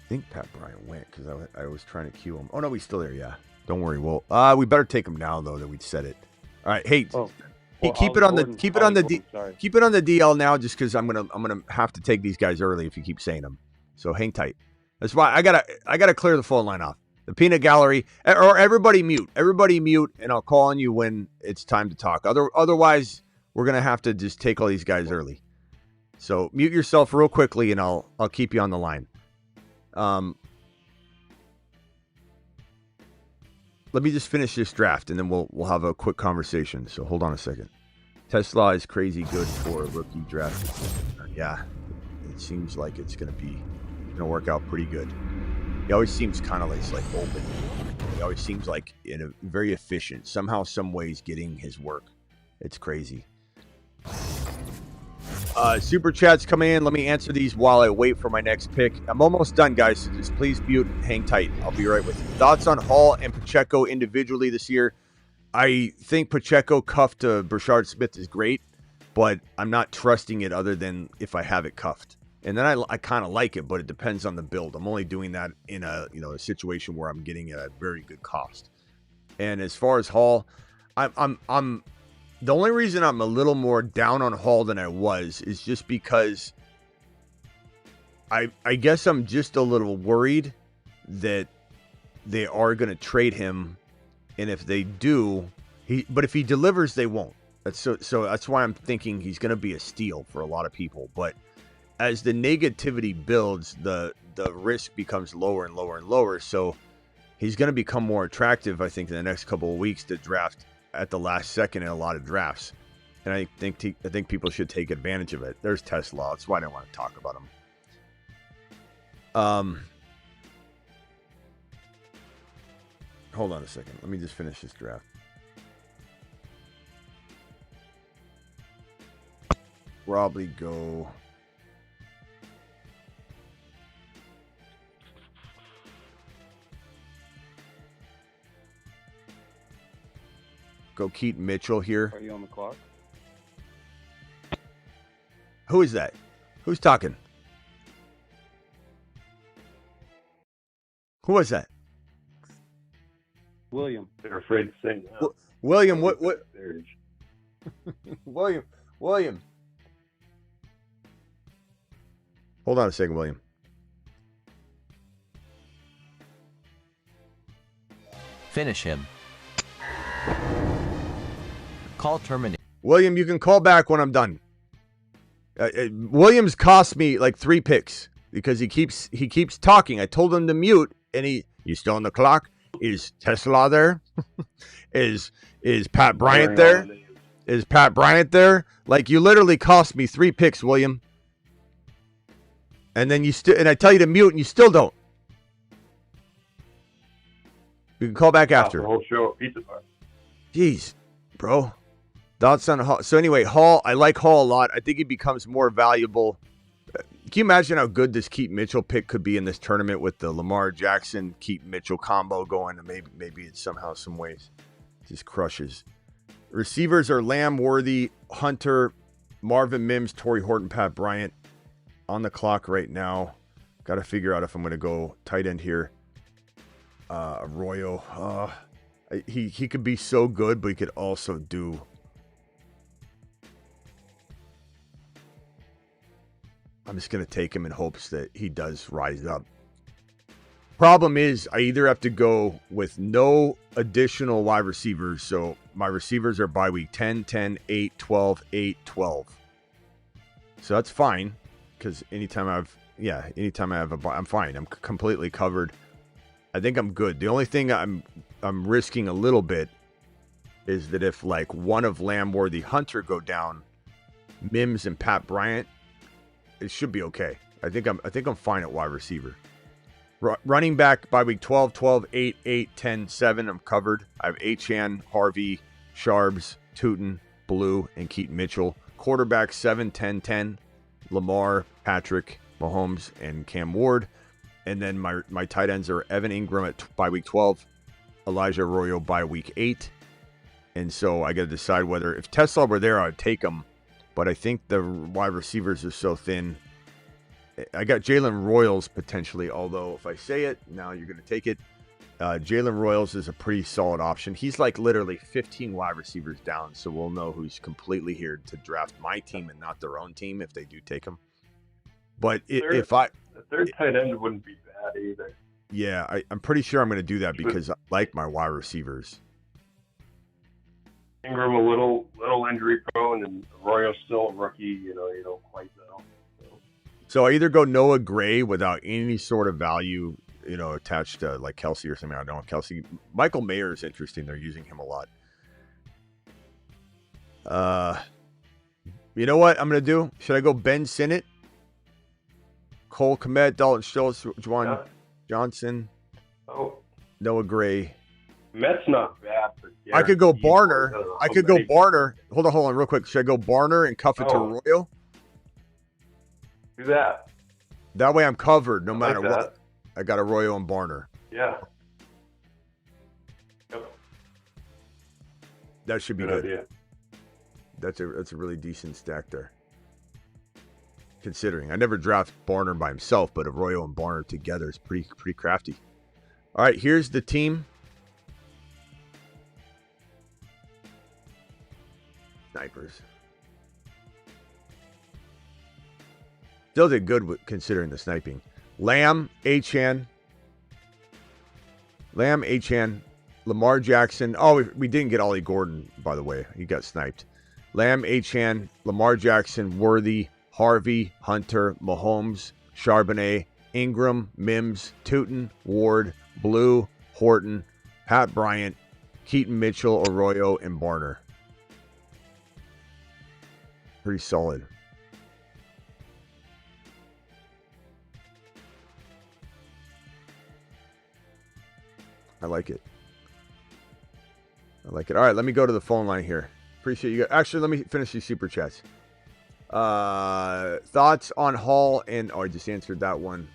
think Pat Bryant went because I was trying to cue him. Oh no, he's still there. Yeah, don't worry. Well, we better take him now though that we said it. All right, hey, keep it on the DL now, just because I'm gonna have to take these guys early if you keep saying them. So hang tight. That's why I gotta clear the phone line off. The peanut gallery, or everybody mute, and I'll call on you when it's time to talk. Otherwise, we're gonna have to just take all these guys early. So mute yourself real quickly, and I'll keep you on the line. Let me just finish this draft, and then we'll have a quick conversation. So hold on a second. Tesla is crazy good for a rookie draft. Yeah, It seems like it's going to work out pretty good. He always seems kind of like open. He always seems like very efficient. Somehow, some ways getting his work. It's crazy. Super chats coming in. Let me answer these while I wait for my next pick. I'm almost done, guys. So just please mute and hang tight. I'll be right with you. Thoughts on Hall and Pacheco individually this year? I think Pacheco cuffed to Brashard Smith is great, but I'm not trusting it other than if I have it cuffed. And then I kind of like it, but it depends on the build. I'm only doing that in a situation where I'm getting it at a very good cost. And as far as Hall, I'm the only reason I'm a little more down on Hall than I was is just because I guess I'm just a little worried that they are going to trade him, and if they do, but if he delivers, they won't. So that's why I'm thinking he's going to be a steal for a lot of people. But as the negativity builds, the risk becomes lower and lower and lower. So he's going to become more attractive, I think, in the next couple of weeks to draft at the last second in a lot of drafts. And I think people should take advantage of it. There's Tesla. That's why I don't want to talk about him. Hold on a second. Let me just finish this draft. Probably go. Go Keaton Mitchell here. Are you on the clock? Who is that? Who's talking? Who was that? William. They're afraid to say no. William, what? William. Hold on a second, William. Finish him. Call terminate. William, you can call back when I'm done. Williams cost me like 3 picks because he keeps talking. I told him to mute, and you still on the clock? Is Tesla there? Is Pat Bryant there? Is Pat Bryant there? Like, you literally cost me 3 picks, William. And then and I tell you to mute, and you still don't. You can call back after. The whole show at Pizza Bar. Jeez, bro. Thoughts on Hall? So anyway, Hall, I like Hall a lot. I think he becomes more valuable. Can you imagine how good this Keaton Mitchell pick could be in this tournament with the Lamar Jackson Keaton Mitchell combo going? And maybe it's somehow some ways just crushes. Receivers are Lamb, Worthy, Hunter, Marvin Mims, Torrey Horton, Pat Bryant. On the clock right now. Got to figure out if I'm going to go tight end here. Arroyo. He could be so good, but he could also do. I'm just going to take him in hopes that he does rise up. Problem is, I either have to go with no additional wide receivers. So my receivers are by week 10, 10, 8, 12, 8, 12. So that's fine. Because anytime I have I'm fine. I'm completely covered. I think I'm good. The only thing I'm risking a little bit is that if like one of Lamb, Worthy, Hunter go down, Mims and Pat Bryant, it should be okay. I think I'm fine at wide receiver. Running back by week 12, 12, 8, 8, 10, 7. I'm covered. I have Achane, Harvey, Sharbs, Tootin, Blue, and Keaton Mitchell. Quarterback 7, 10, 10. Lamar, Patrick, Mahomes, and Cam Ward. And then my tight ends are Evan Ingram by week 12, Elijah Arroyo by week 8. And so I got to decide whether, if Tesla were there, I would take him. But I think the wide receivers are so thin. I got Jalen Royals potentially, although if I say it, now you're going to take it. Jalen Royals is a pretty solid option. He's like literally 15 wide receivers down, so we'll know who's completely here to draft my team and not their own team if they do take him. But the third tight end wouldn't be bad either. Yeah, I'm pretty sure I'm going to do that because I like my wide receivers. Ingram a little injury prone, and Arroyo's still a rookie. You don't quite know. So I either go Noah Gray without any sort of value, attached to like Kelsey or something. I don't know. Kelsey. Michael Mayer is interesting. They're using him a lot. You know what I'm going to do? Should I go Ben Sinnott? Cole Kmet, Dalton Schultz, Juwan Johnson, Noah Gray. Met's not bad. I could go Barner. Hold on, real quick. Should I go Barner and cuff it to Arroyo? Do that. That way I'm covered no matter that. what. I got Arroyo and Barner. Yeah. Yep. That should be Good good. idea. That's a really decent stack there. Considering I never draft Barner by himself, but Arroyo and Barner together is pretty crafty. All right, here's the team. Snipers. Still did good considering the sniping. Lamb, Achane, Lamar Jackson. Oh, we didn't get Ollie Gordon, by the way. He got sniped. Lamb, Achane, Lamar Jackson, Worthy, Harvey, Hunter, Mahomes, Charbonnet, Ingram, Mims, Tootin, Ward, Blue, Horton, Pat Bryant, Keaton Mitchell, Arroyo, and Barner. Pretty solid. I like it. All right, let me go to the phone line here. Appreciate you guys. Actually, let me finish these super chats. Thoughts on Hall and I just answered that one.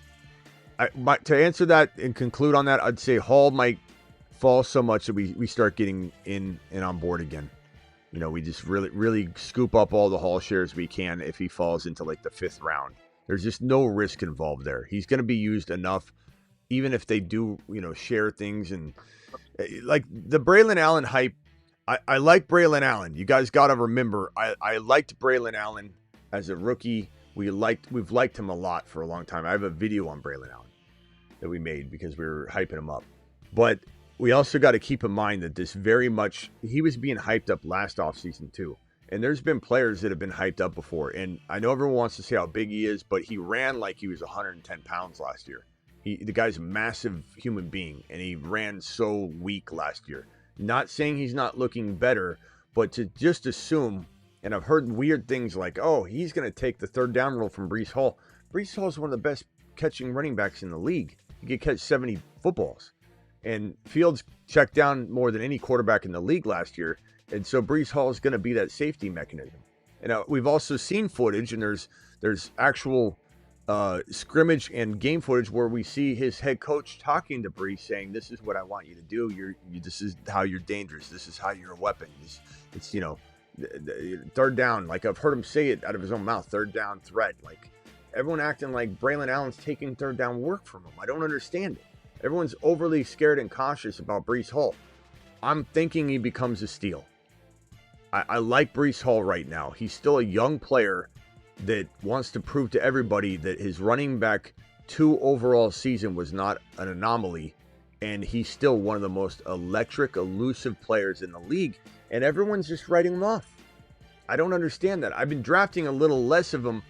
To answer that and conclude on that, I'd say Hall might fall so much that we start getting in and on board again. You know, we just really scoop up all the Hall shares we can if he falls into like the 5th round. There's just no risk involved there. He's going to be used enough, even if they do, share things. And like the Braylon Allen hype, I like Braylon Allen. You guys got to remember, I liked Braylon Allen as a rookie. We've liked him a lot for a long time. I have a video on Braylon Allen that we made because we were hyping him up. But we also got to keep in mind that he was being hyped up last offseason too. And there's been players that have been hyped up before. And I know everyone wants to say how big he is, but he ran like he was 110 pounds last year. The guy's a massive human being, and he ran so weak last year. Not saying he's not looking better, but to just assume, and I've heard weird things like, oh, he's going to take the 3rd down role from Breece Hall. Breece Hall is one of the best catching running backs in the league. He could catch 70 footballs. And Fields checked down more than any quarterback in the league last year. And so Breece Hall is going to be that safety mechanism. And we've also seen footage, and there's actual scrimmage and game footage where we see his head coach talking to Breece saying, this is what I want you to do. This is how you're dangerous. This is how you're a weapon. It's 3rd down. Like I've heard him say it out of his own mouth, 3rd down threat. Like everyone acting like Braylon Allen's taking 3rd down work from him. I don't understand it. Everyone's overly scared and cautious about Breece Hall. I'm thinking he becomes a steal. I like Breece Hall right now. He's still a young player that wants to prove to everybody that his running back 2 overall season was not an anomaly, and he's still one of the most electric, elusive players in the league, and everyone's just writing him off. I don't understand that. I've been drafting a little less of him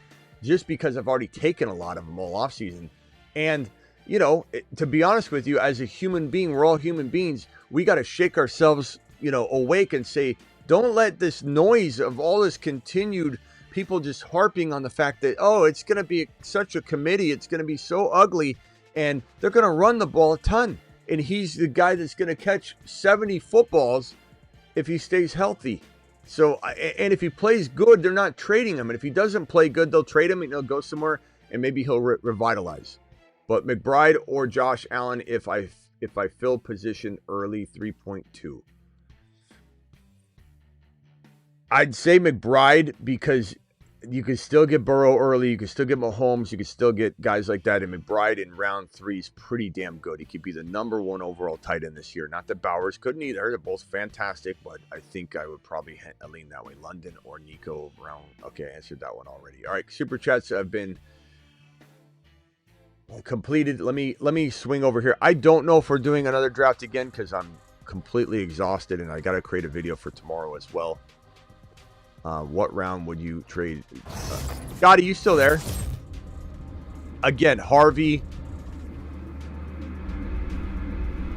just because I've already taken a lot of them all offseason. And, to be honest with you, as a human being, we're all human beings, we got to shake ourselves, awake and say, don't let this noise of all this continued people just harping on the fact that, oh, it's going to be such a committee. It's going to be so ugly. And they're going to run the ball a ton. And he's the guy that's going to catch 70 footballs if he stays healthy. So, and if he plays good, they're not trading him. And if he doesn't play good, they'll trade him and he'll go somewhere and maybe he'll revitalize. But McBride or Josh Allen, if I fill position early, 3.2. I'd say McBride because you can still get Burrow early. You can still get Mahomes. You can still get guys like that. And McBride in round 3 is pretty damn good. He could be the number 1 overall tight end this year. Not that Bowers couldn't either. They're both fantastic, but I think I would probably lean that way. London or Nico Brown. Okay, I answered that one already. All right, super chats have been completed. Let me swing over here. I don't know if we're doing another draft again because I'm completely exhausted and I got to create a video for tomorrow as well. What round would you trade? Scotty, you still there? Again, Harvey.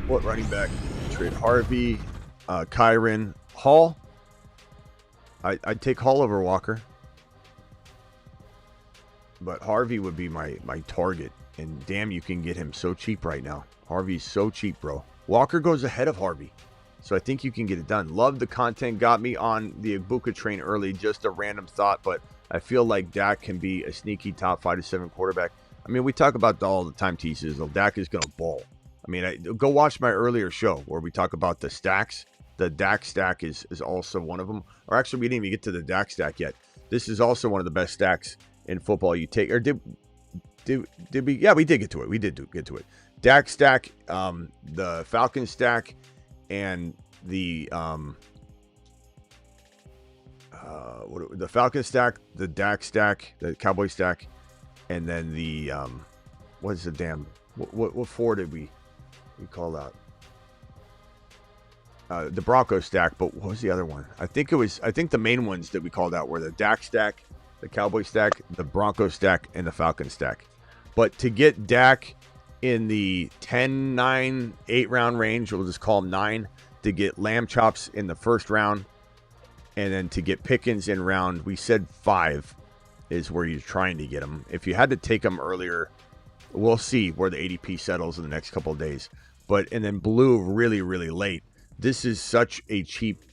What running back would you trade? Harvey, Kyron, Hall. I'd take Hall over Walker. But Harvey would be my target. And damn, you can get him so cheap right now. Harvey's so cheap, bro. Walker goes ahead of Harvey. So I think you can get it done. Love the content. Got me on the Ibuka train early. Just a random thought, but I feel like Dak can be a sneaky top 5 to 7 quarterback. I mean, we talk about all the time, T Sizzle. Dak is going to ball. I mean, go watch my earlier show where we talk about the stacks. The Dak stack is also one of them. Or actually, we didn't even get to the Dak stack yet. This is also one of the best stacks in football. You take, or did we? Yeah, we did get to it. We did get to it. Dak stack, the Falcon stack, and the the Falcon stack, the Dak stack, the Cowboy stack, and then the what is the damn what four did we call out? The Bronco stack, but what was the other one? I think the main ones that we called out were the Dak stack, the Cowboy stack, the Bronco stack, and the Falcon stack. But to get Dak in the 10, 9, 8 round range, we'll just call them 9, to get lamb chops in the first round, and then to get Pickens in round, we said 5 is where you're trying to get them. If you had to take them earlier, we'll see where the ADP settles in the next couple of days. And then Blue really, really late. This is such a cheap.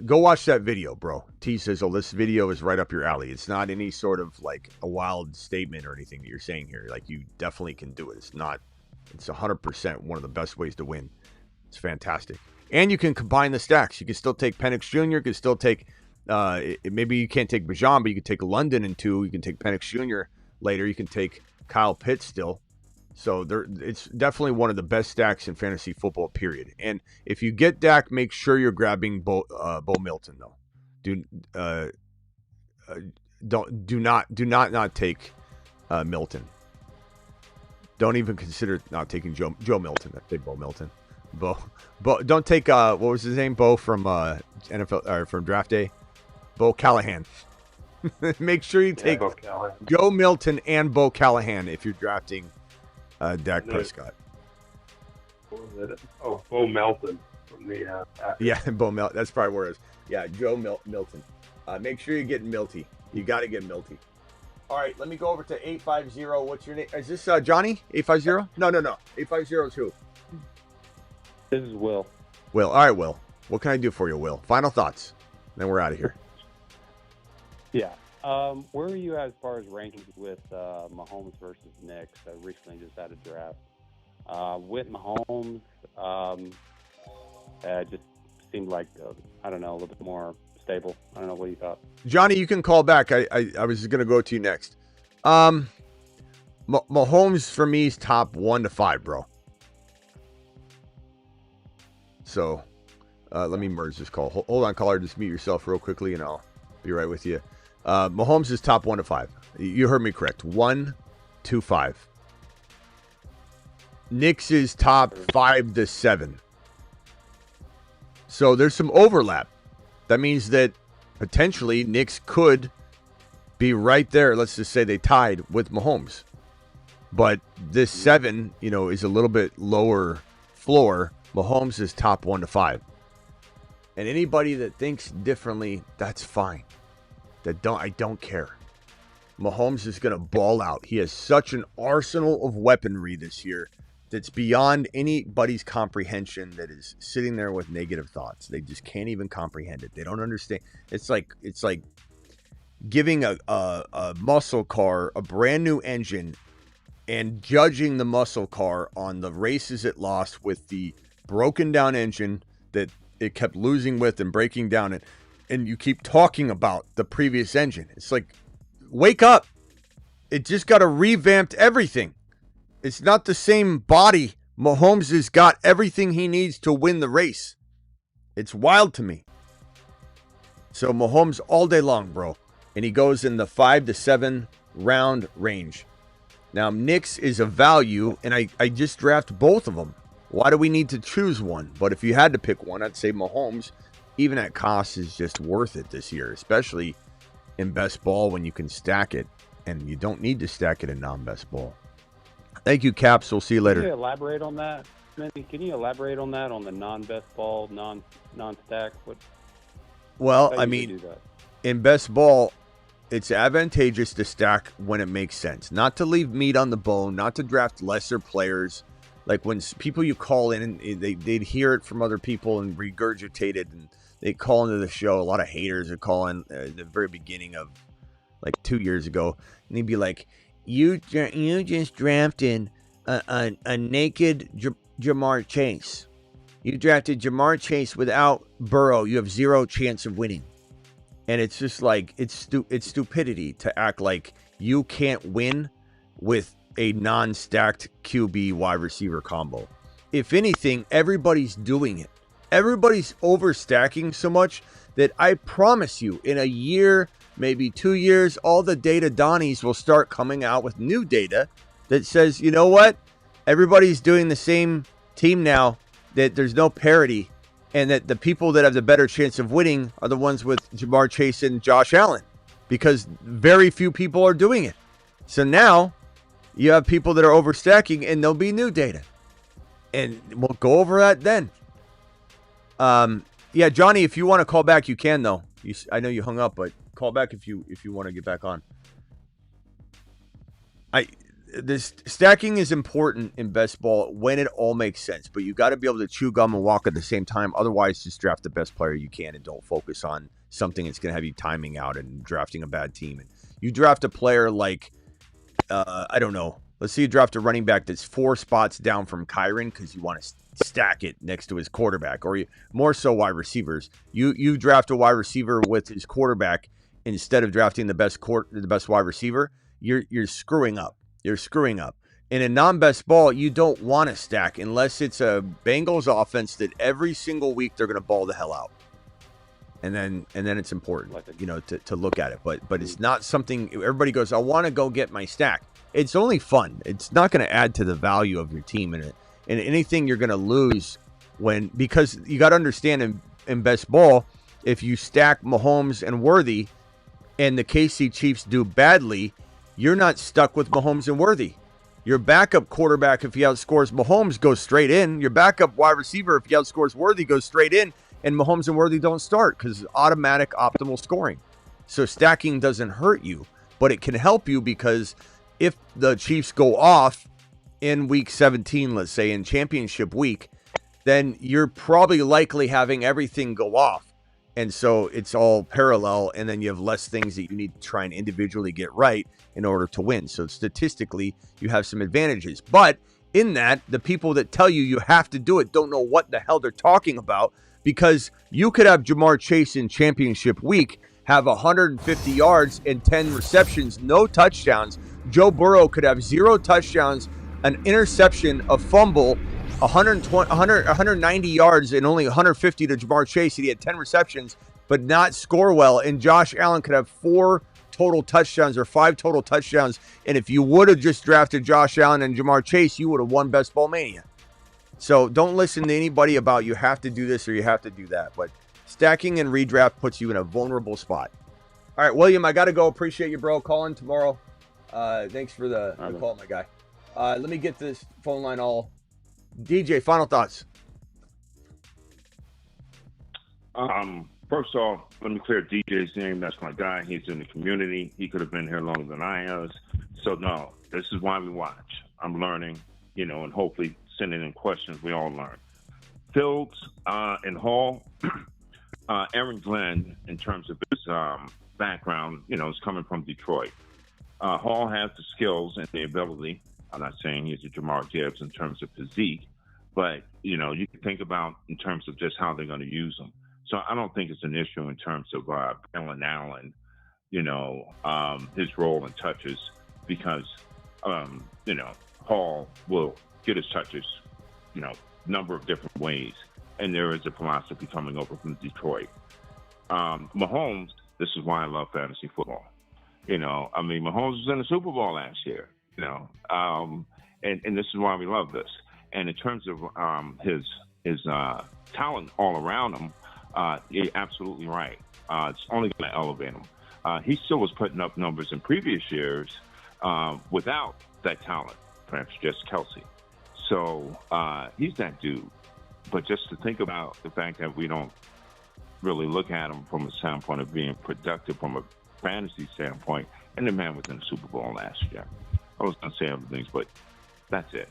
Go watch that video, bro. T says, "Oh, this video is right up your alley." It's not any sort of like a wild statement or anything that you're saying here. Like, you definitely can do it. It's 100% one of the best ways to win. It's fantastic. And you can combine the stacks. You can still take Penix Jr. You can still take, maybe you can't take Bijan, but you can take London in 2. You can take Penix Jr. later. You can take Kyle Pitts still. So it's definitely one of the best stacks in fantasy football, period. And if you get Dak, make sure you're grabbing Bo Milton, though. Do not take Milton. Don't even consider not taking Joe Milton. I take Bo Milton. Bo. Don't take what was his name? Bo from NFL or from Draft Day. Bo Callahan. Make sure you take Joe Milton and Bo Callahan if you're drafting Dak Prescott. What was it? Oh, Bo Melton from the yeah, Bo Melton. That's probably where it is. Yeah, Joe Milton. Make sure you get Milty. You got to get Milty. All right, let me go over to 850. What's your name? Is this Johnny? 850? No. 850 is who? This is Will. Will. All right, Will. What can I do for you, Will? Final thoughts. Then we're out of here. Yeah. Where are you as far as rankings with Mahomes versus Knicks? I recently just had a draft. With Mahomes, just seemed like, I don't know, a little bit more stable. I don't know what you thought. Johnny, you can call back. I was going to go to you next. Mahomes, for me, is top 1 to 5, bro. So, let me merge this call. Hold on, caller. Just mute yourself real quickly, and I'll be right with you. Mahomes is top 1 to 5. You heard me correct. 1 to 5. Knicks is top 5 to 7. So there's some overlap. That means that potentially Knicks could be right there. Let's just say they tied with Mahomes. But this 7, is a little bit lower floor. Mahomes is top 1 to 5. And anybody that thinks differently, that's fine. I don't care. Mahomes is going to ball out. He has such an arsenal of weaponry this year that's beyond anybody's comprehension, that is sitting there with negative thoughts. They just can't even comprehend it. They don't understand. It's like giving a muscle car a brand new engine and judging the muscle car on the races it lost with the broken down engine that it kept losing with and breaking down it. And you keep talking about the previous engine. It's like, wake up. It just got to revamped everything. It's not the same body. Mahomes has got everything he needs to win the race. It's wild to me. So Mahomes all day long, bro. And he goes in the 5 to 7 round range. Now, Knicks is a value, and I just draft both of them. Why do we need to choose one? But if you had to pick one, I'd say Mahomes, even at cost, is just worth it this year, especially in best ball when you can stack it, and you don't need to stack it in non-best ball. Thank you, Caps. We'll see you later. Can you elaborate on that? Smitty, can you elaborate on that, on the non-best ball, non-stack? Well, I mean, in best ball, it's advantageous to stack when it makes sense, not to leave meat on the bone, not to draft lesser players. Like when people you call in and they'd hear it from other people and regurgitate it, and they call into the show. A lot of haters would call in at the very beginning of like 2 years ago, and they'd be like, "You just drafted a naked Jamar Chase. You drafted Jamar Chase without Burrow. You have zero chance of winning." And it's just like it's stupidity to act like you can't win with a non-stacked QB wide receiver combo. If anything, everybody's doing it. Everybody's overstacking so much that I promise you, in a year, maybe 2 years, all the data Donnies will start coming out with new data that says, you know what? Everybody's doing the same team now, that there's no parity, and that the people that have the better chance of winning are the ones with Jamar Chase and Josh Allen, because very few people are doing it. So now you have people that are overstacking, and there'll be new data. And we'll go over that then. Yeah, Johnny, if you want to call back, you can, though. I know you hung up, but call back if you want to get back on. This stacking is important in best ball when it all makes sense, but you got to be able to chew gum and walk at the same time. Otherwise, just draft the best player you can and don't focus on something that's going to have you timing out and drafting a bad team. And you draft a player like, I don't know. Let's say you draft a running back that's 4 spots down from Kyron because you want to stack it next to his quarterback, or more so wide receivers. You draft a wide receiver with his quarterback instead of drafting the best wide receiver. You're screwing up. You're screwing up. In a non-best ball, you don't want to stack unless it's a Bengals offense that every single week they're going to ball the hell out. And then it's important, to look at it. But it's not something everybody goes, I want to go get my stack. It's only fun. It's not going to add to the value of your team and anything you're going to lose because you got to understand in best ball, if you stack Mahomes and Worthy and the KC Chiefs do badly, you're not stuck with Mahomes and Worthy. Your backup quarterback, if he outscores Mahomes, goes straight in. Your backup wide receiver, if he outscores Worthy, goes straight in. And Mahomes and Worthy don't start because it's automatic optimal scoring. So stacking doesn't hurt you, but it can help you because if the Chiefs go off in week 17, let's say in championship week, then you're probably likely having everything go off. And so it's all parallel, and then you have less things that you need to try and individually get right in order to win. So statistically, you have some advantages. But in that, the people that tell you have to do it don't know what the hell they're talking about, because you could have Jamar Chase in championship week, have 150 yards and 10 receptions, no touchdowns. Joe Burrow could have 0 touchdowns, an interception, a fumble, 190 yards and only 150 to Jamar Chase, and he had 10 receptions, but not score well. And Josh Allen could have 4 total touchdowns or 5 total touchdowns. And if you would have just drafted Josh Allen and Jamar Chase, you would have won Best Ball Mania. So don't listen to anybody about you have to do this or you have to do that. But stacking and redraft puts you in a vulnerable spot. All right, William, I got to go. Appreciate you, bro. Call in tomorrow. Thanks for the call, my guy. Let me get this phone line all. DJ, final thoughts. First off, let me clear DJ's name. That's my guy. He's in the community. He could have been here longer than I was. So, no, this is why we watch. I'm learning, and hopefully sending in questions. We all learn. Fields and Hall, Aaron Glenn, in terms of his background, is coming from Detroit. Hall has the skills and the ability. I'm not saying he's a Jamar Gibbs in terms of physique, but, you can think about in terms of just how they're going to use him. So I don't think it's an issue in terms of Alan Allen, his role and touches, because, Hall will get his touches, number of different ways. And there is a philosophy coming over from Detroit. Mahomes, this is why I love fantasy football. Mahomes was in the Super Bowl last year. And this is why we love this. And in terms of his talent all around him, you're absolutely right. It's only going to elevate him. He still was putting up numbers in previous years without that talent, perhaps just Kelsey. So he's that dude. But just to think about the fact that we don't really look at him from a standpoint of being productive from a fantasy standpoint, and the man was in the Super Bowl last year. I was going to say other things, but that's it.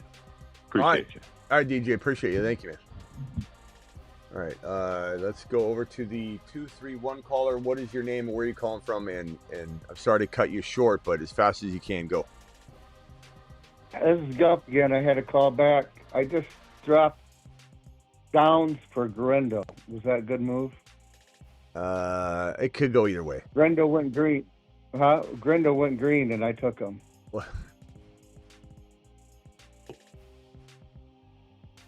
Appreciate you. All right, DJ. Appreciate you. Thank you, man. All right. Let's go over to the 231 caller. What is your name and where are you calling from? And I'm sorry to cut you short, but as fast as you can, go. This is Gump again. I had to call back. I just dropped Downs for Grendo. Was that a good move? It could go either way. Grendo went green. Huh? Grendo went green, and I took him. What?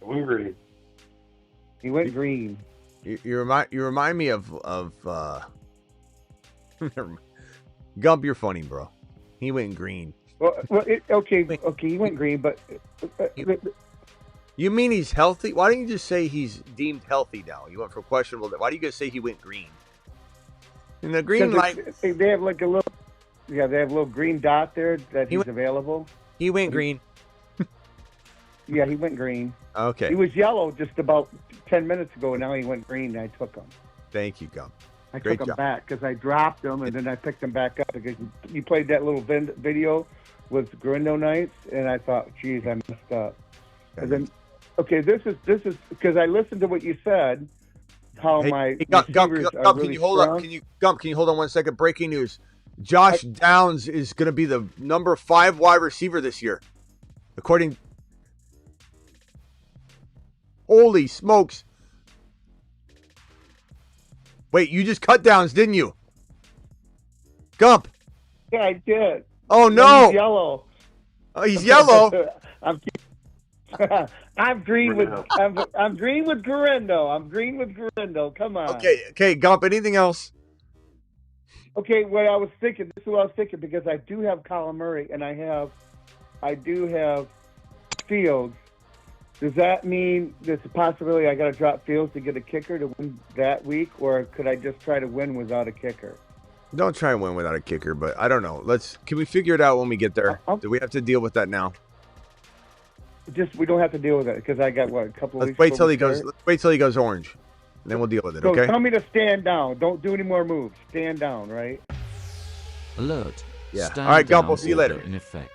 Green. He went green. You remind me of Gump. You're funny, bro. He went green. Okay, he went green, but you mean he's healthy? Why don't you just say he's deemed healthy now? You went for questionable. Why do you guys say he went green? In the green light, they have like a little, they have a little green dot there that he's available. He went green. Yeah, he went green. Okay. He was yellow just about 10 minutes ago, and now he went green, and I took him. Thank you, Gump. I Great took him job. back because I dropped him, and then I picked him back up because you played that little video with Grendo Nights, and I thought, geez, I messed up. And then, okay, this is because I listened to what you said. How my Gump, receivers are Gump, really can you hold strong. on? Can you hold on 1 second? Breaking news: Josh Downs is going to be the number 5 wide receiver this year, according. Holy smokes! Wait, you just cut Downs, didn't you? Gump. Yeah, I did. Oh no! He's yellow. Oh, he's yellow. I'm green with I'm green with Grendo. I'm green with Grendo. Come on. Okay, Gump. Anything else? Okay, what I was thinking. This is what I was thinking because I do have Colin Murray and I do have Fields. Does that mean there's a possibility I got to drop Fields to get a kicker to win that week, or could I just try to win without a kicker? Don't try and win without a kicker, but I don't know. Can we figure it out when we get there? Do we have to deal with that now? We don't have to deal with it because I got a couple of Let's weeks. wait till he goes. Let's wait till he goes orange, and then we'll deal with it. So Okay. tell me to stand down. Don't do any more moves. Stand down, right? Alert. Yeah. Stand All right, Gump. down We'll see you order later. In effect.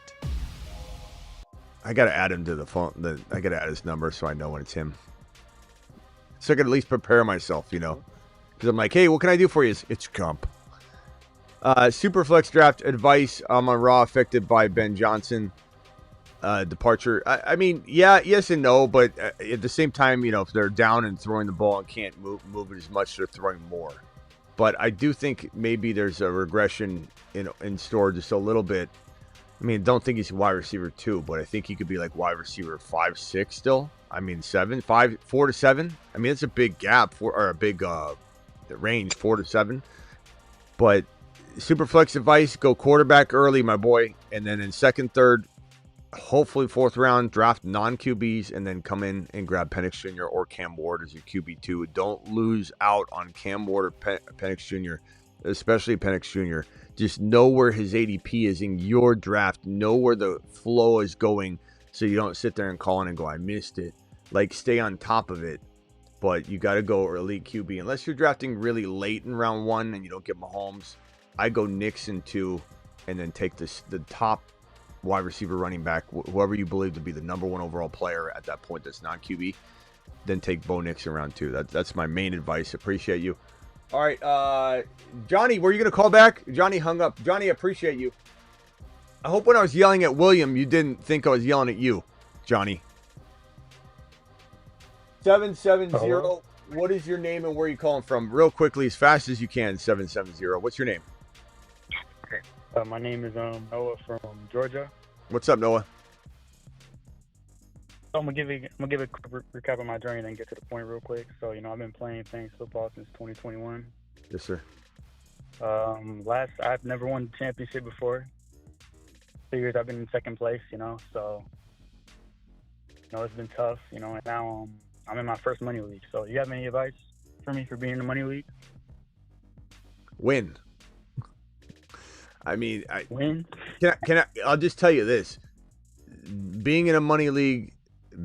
I gotta add him to the phone. I gotta add his number so I know when it's him. So I can at least prepare myself, because I'm like, hey, what can I do for you? It's Gump. Superflex draft advice. I'm on Raw, affected by Ben Johnson departure. I mean, yeah, yes and no, but at the same time, if they're down and throwing the ball and can't move it as much, they're throwing more. But I do think maybe there's a regression in store just a little bit. I mean, don't think he's wide receiver 2, but I think he could be like wide receiver 5, 6 still. I mean, 7, 5, 4 to 7. I mean, it's a big gap or a big range, 4 to 7. But Superflex advice: go quarterback early, my boy, and then in second, third, hopefully fourth round, draft non-QBs, and then come in and grab Penix Jr. or Cam Ward as your QB2. Don't lose out on Cam Ward or Penix Jr., especially Penix Jr. Just know where his ADP is in your draft. Know where the flow is going so you don't sit there and call in and go, I missed it. Like, stay on top of it. But you got to go elite QB. Unless you're drafting really late in round 1 and you don't get Mahomes, I go Nixon 2 and then take the top wide receiver running back, whoever you believe to be the number 1 overall player at that point that's non-QB, then take Bo Nix in round 2. That's my main advice. Appreciate you. All right, Johnny, were you going to call back? Johnny hung up. Johnny, appreciate you. I hope when I was yelling at William, you didn't think I was yelling at you, Johnny. 770. Hello? What is your name and where are you calling from? Real quickly, as fast as you can, 770. What's your name? My name is Noah from Georgia. What's up, Noah? So I'm gonna give a quick recap of my journey and then get to the point real quick. So I've been playing fantasy football since 2021. Yes, sir. I've never won the championship before. 2 years I've been in second place. So it's been tough. And now I'm in my first money league. So you have any advice for me for being in the money league? Win. I mean, win. I'll just tell you this: being in a money league,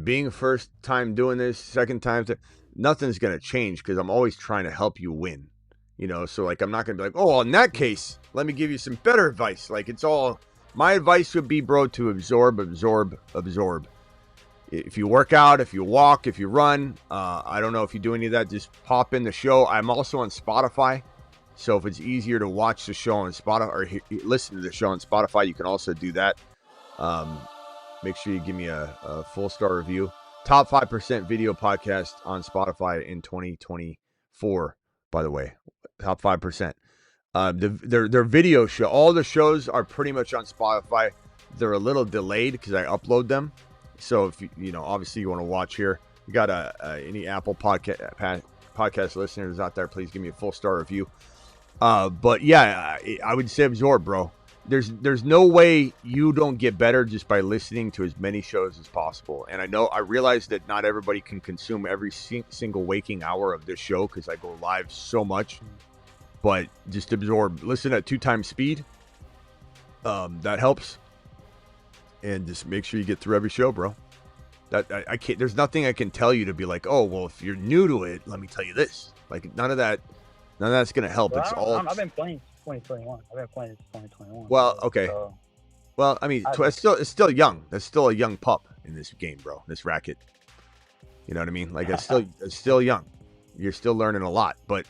being first time doing this, second time, nothing's gonna change because I'm always trying to help you win. So like I'm not gonna be like, oh, in that case, let me give you some better advice. Like it's all my advice would be, bro, to absorb. If you work out, if you walk, if you run, I don't know if you do any of that, just pop in the show. I'm also on Spotify. So if it's easier to watch the show on Spotify or listen to the show on Spotify, you can also do that. Make sure you give me a 4-star review. Top 5% video podcast on Spotify in 2024, by the way. Top 5%. Their video show, all the shows are pretty much on Spotify. They're a little delayed because I upload them. So if obviously you want to watch here, you got any Apple podcast listeners out there, please give me a 4-star review. But yeah, I would say absorb, bro. There's no way you don't get better just by listening to as many shows as possible. And I realize that not everybody can consume every single waking hour of this show because I go live so much. But just absorb. Listen at 2 times speed. That helps. And just make sure you get through every show, bro. That I can't. There's nothing I can tell you to be like, oh, well, if you're new to it, let me tell you this. Like none of that's gonna help. Well, it's all. I've been playing 2021. I've been playing since 2021. Well, okay. So, well, I mean, it's still young. That's still a young pup in this game, bro. This racket. You know what I mean? Like it's still young. You're still learning a lot. But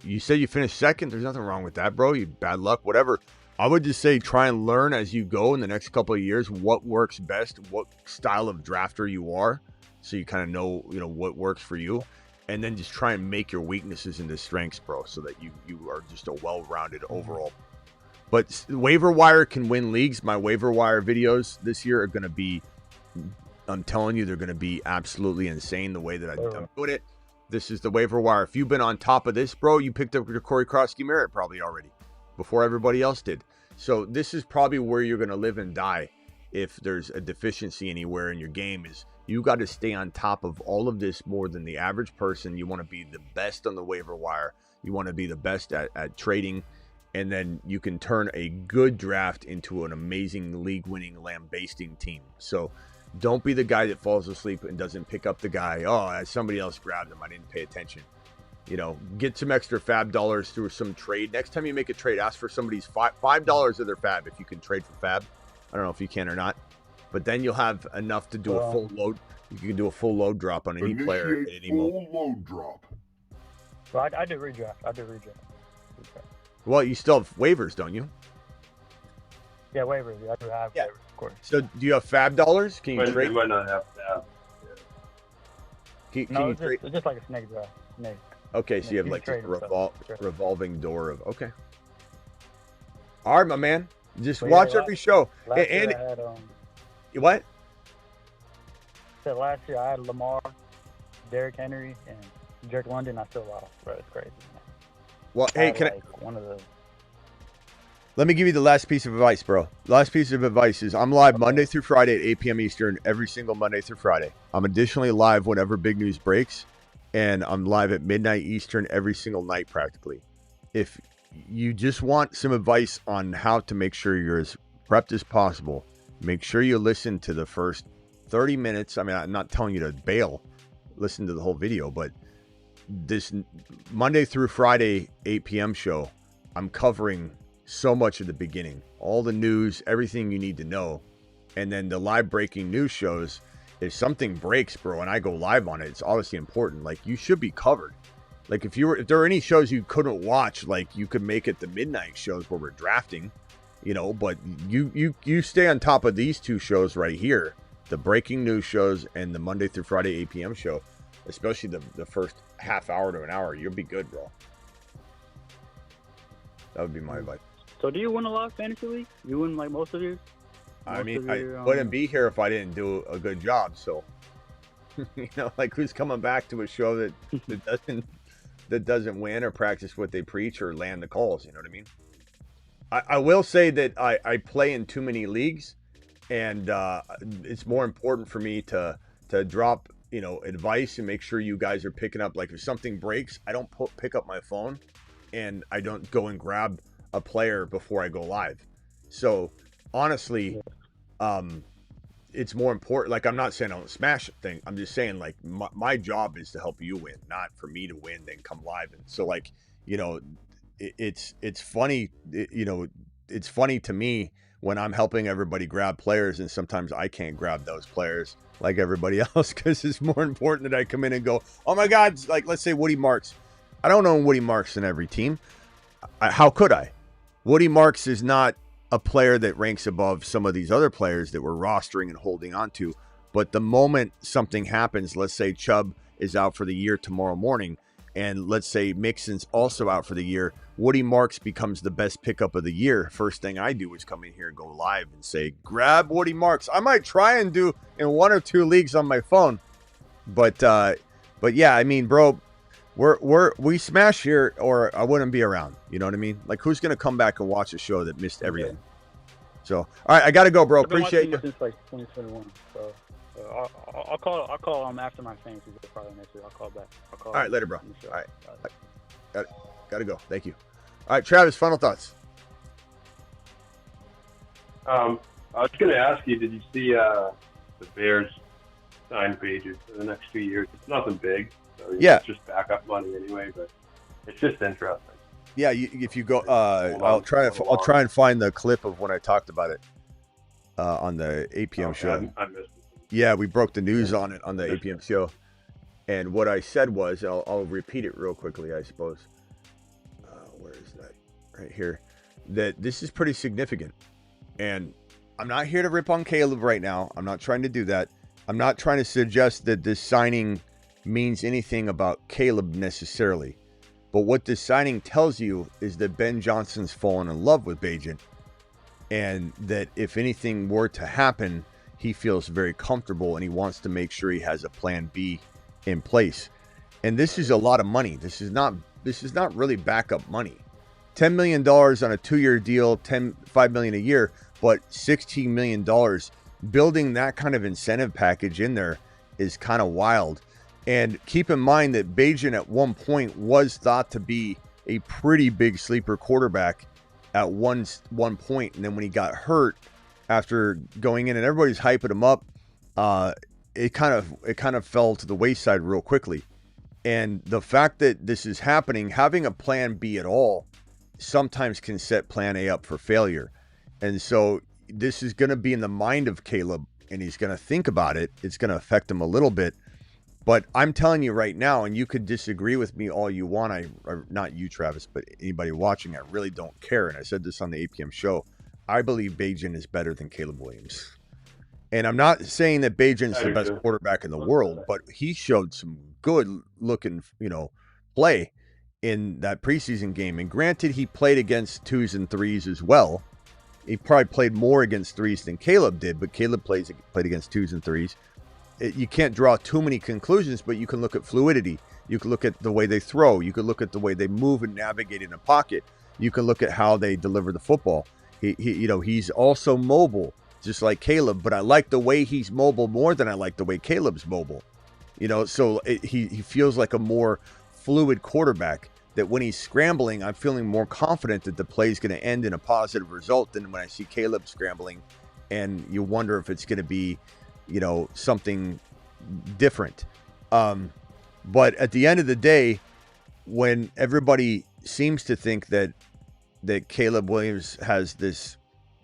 you said you finished second. There's nothing wrong with that, bro. You bad luck, whatever. I would just say try and learn as you go in the next couple of years what works best, what style of drafter you are, so you kind of know what works for you, and then just try and make your weaknesses into strengths, bro, so that you are just a well-rounded overall. But waiver wire can win leagues. My waiver wire videos this year are going to be, I'm telling you, they're going to be absolutely insane the way that I'm doing it. This is the waiver wire. If you've been on top of this, bro, you picked up your Corey Krosky Merritt probably already before everybody else did. So this is probably where you're going to live and die if there's a deficiency anywhere in your game. Is you got to stay on top of all of this more than the average person. You want to be the best on the waiver wire. You want to be the best at trading. And then you can turn a good draft into an amazing league-winning, lambasting team. So don't be the guy that falls asleep and doesn't pick up the guy. Oh, somebody else grabbed him. I didn't pay attention. Get some extra fab dollars through some trade. Next time you make a trade, ask for somebody's $5 of their fab if you can trade for fab. I don't know if you can or not. But then you'll have enough to do a full load. You can do a full load drop on any player at any moment. Full load drop. well, I did redraft. Well, you still have waivers, don't you? Yeah, waivers. I do have waivers, of course. So do you have fab dollars? Can you trade? You might not have fab. Can No, you it's trade? just like a snake draft. Snake. Okay, so you have can like trade a and stuff. revolving door of okay. All right, my man. Just But watch yeah, every show. Last And year I had, what? said last year I had Lamar, Derrick Henry, and Drake London. I still lost, bro. It's crazy. Well, I hey, had, can like, one of the let me give you the last piece of advice, bro. Last piece of advice is I'm live Monday through Friday at 8 p.m. Eastern every single Monday through Friday. I'm additionally live whenever big news breaks, and I'm live at midnight Eastern every single night practically. If you just want some advice on how to make sure you're as prepped as possible, make sure you listen to the first 30 minutes. I mean, I'm not telling you to bail, listen to the whole video, but this Monday through Friday 8 p.m. show, I'm covering so much at the beginning, all the news, everything you need to know. And then the live breaking news shows, if something breaks, bro, and I go live on it, it's obviously important. Like, you should be covered. Like, if there are any shows you couldn't watch, like, you could make it the midnight shows where we're drafting, but you stay on top of these two shows right here, the breaking news shows and the Monday through Friday 8 p.m. show, especially the first half hour to an hour. You'll be good, bro. That would be my advice. So do you win a lot of fantasy leagues? You win like most of yours? I mean, I wouldn't be here if I didn't do a good job. So, like, who's coming back to a show that doesn't win or practice what they preach or land the calls? You know what I mean? I will say that I play in too many leagues, and it's more important for me to drop advice and make sure you guys are picking up. Like, if something breaks, I don't pick up my phone, and I don't go and grab a player before I go live. So honestly, it's more important. Like, I'm not saying I don't smash a thing. I'm just saying, like, my job is to help you win, not for me to win then come live. And so, like, it's funny. It's funny to me when I'm helping everybody grab players, and sometimes I can't grab those players like everybody else because it's more important that I come in and go, oh my God, like let's say Woody Marks. I don't own Woody Marks in every team. How could I? Woody Marks is not a player that ranks above some of these other players that we're rostering and holding on to. But the moment something happens, let's say Chubb is out for the year tomorrow morning, and let's say Mixon's also out for the year, Woody Marks becomes the best pickup of the year. First thing I do is come in here and go live and say, grab Woody Marks. I might try and do in 1 or 2 leagues on my phone. But yeah, I mean, bro, we smash here or I wouldn't be around. You know what I mean? Like, who's going to come back and watch a show that missed everything? So, all right, I got to go, bro. Appreciate you. Since like 2021, so I'll call after my fantasy probably next week. I'll call back. All right, later, bro. All right, got to go. Thank you. All right, Travis, final thoughts. I was going to ask you, did you see the Bears sign pages for the next 2 years? It's nothing big. So it's just backup money anyway, but it's just interesting. Yeah, if you go, I'll try and find the clip of when I talked about it on the 8 p.m. show. I missed it. Yeah, we broke the news on it on the 8 p.m. show, and what I said was, I'll repeat it real quickly, I suppose. Where is that? Right here. That this is pretty significant, and I'm not here to rip on Caleb right now. I'm not trying to do that. I'm not trying to suggest that this signing means anything about Caleb necessarily. But what this signing tells you is that Ben Johnson's fallen in love with Bagent, and that if anything were to happen, he feels very comfortable and he wants to make sure he has a plan B in place. And this is a lot of money. This is not really backup money. $10 million on a 2-year deal, $5 million a year, but $16 million. Building that kind of incentive package in there is kind of wild. And keep in mind that Bagent at one point was thought to be a pretty big sleeper quarterback at one point. And then when he got hurt after going in and everybody's hyping him up, it kind of fell to the wayside real quickly. And the fact that this is happening, having a plan B at all sometimes can set plan A up for failure. And so this is going to be in the mind of Caleb, and he's going to think about it. It's going to affect him a little bit. But I'm telling you right now, and you could disagree with me all you want. Not you, Travis, but anybody watching, I really don't care. And I said this on the 8 p.m. show. I believe Bagent is better than Caleb Williams. And I'm not saying that Bagent's the best quarterback in the world, but he showed some good looking, play in that preseason game. And granted, he played against 2s and 3s as well. He probably played more against 3s than Caleb did, but Caleb played against 2s and 3s. You can't draw too many conclusions, but you can look at fluidity. You can look at the way they throw. You can look at the way they move and navigate in a pocket. You can look at how they deliver the football. He's also mobile, just like Caleb, but I like the way he's mobile more than I like the way Caleb's mobile. So he feels like a more fluid quarterback, that when he's scrambling, I'm feeling more confident that the play is going to end in a positive result than when I see Caleb scrambling, and you wonder if it's going to be something different. But at the end of the day, when everybody seems to think that Caleb Williams has this,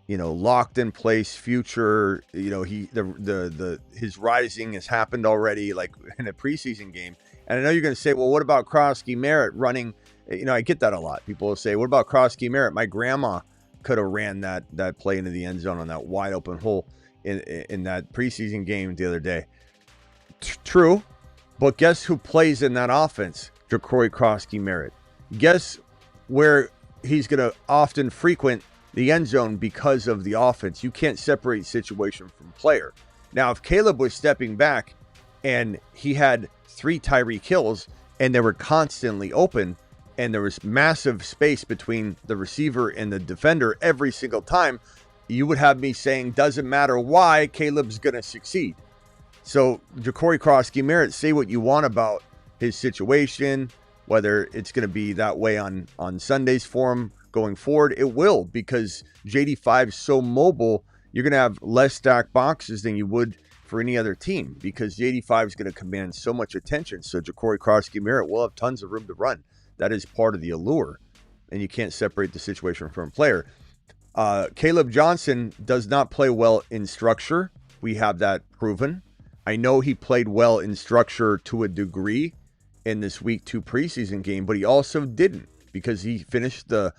locked in place future, his rising has happened already, like in a preseason game. And I know you're going to say, well, what about Krosky Merritt running? I get that a lot. People will say, what about Krosky Merritt? My grandma could have ran that play into the end zone on that wide open hole in that preseason game the other day. True, but guess who plays in that offense? Ja'Cory Krosky Merritt. Guess where he's going to often frequent the end zone because of the offense. You can't separate situation from player. Now, if Caleb was stepping back and he had 3 Tyreek Hills and they were constantly open and there was massive space between the receiver and the defender every single time, you would have me saying, doesn't matter why, Caleb's going to succeed. So Ja'Cory Krosky Merritt, say what you want about his situation, whether it's going to be that way on Sundays for him going forward. It will, because JD5 is so mobile, you're going to have less stacked boxes than you would for any other team, because JD5 is going to command so much attention. So Ja'Cory Krosky Merritt will have tons of room to run. That is part of the allure, and you can't separate the situation from a player. Caleb Johnson does not play well in structure. We have that proven. I know he played well in structure to a degree in this week 2 preseason game, but he also didn't, because he finished the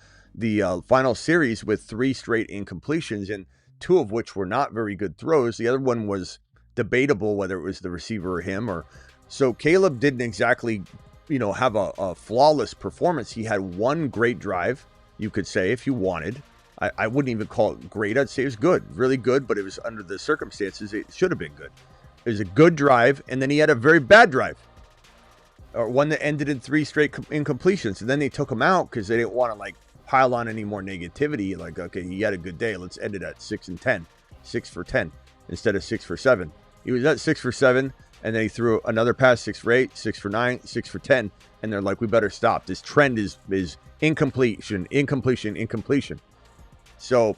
final series with 3 straight incompletions, and 2 of which were not very good throws. The other one was debatable whether it was the receiver or him. So Caleb didn't exactly, have a flawless performance. He had 1 great drive, you could say, if you wanted. I wouldn't even call it great. I'd say it was good, really good, but it was under the circumstances. It should have been good. It was a good drive, and then he had a very bad drive, or one that ended in 3 straight incompletions. And then they took him out because they didn't want to pile on any more negativity. Like, okay, he had a good day. Let's end it at 6 for 10 instead of 6 for 7. He was at 6 for 7, and then he threw another pass, 6 for 8, 6 for 9, 6 for 10. And they're like, we better stop. This trend is incompletion. So,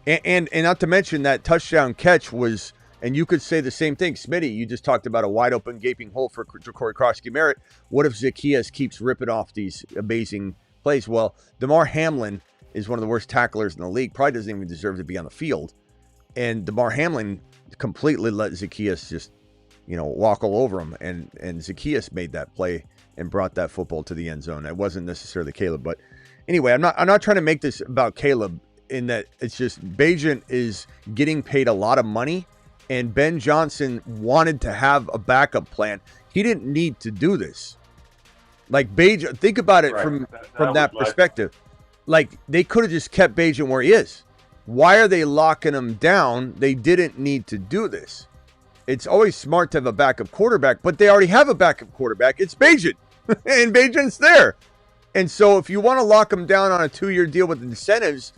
and not to mention that touchdown catch was, and you could say the same thing, Smitty, you just talked about a wide open gaping hole for Corey Krosky-Merritt. What if Zacchaeus keeps ripping off these amazing plays? Well, DeMar Hamlin is one of the worst tacklers in the league, probably doesn't even deserve to be on the field. And DeMar Hamlin completely let Zacchaeus just, walk all over him. And Zacchaeus made that play and brought that football to the end zone. It wasn't necessarily Caleb, but anyway, I'm not trying to make this about Caleb, in that it's just Bagent is getting paid a lot of money, and Ben Johnson wanted to have a backup plan. He didn't need to do this. Like, Bagent, think about it from that perspective. Like, they could have just kept Bagent where he is. Why are they locking him down? They didn't need to do this. It's always smart to have a backup quarterback, but they already have a backup quarterback. It's Bagent, and Bagent's there. And so if you want to lock him down on a 2-year deal with incentives,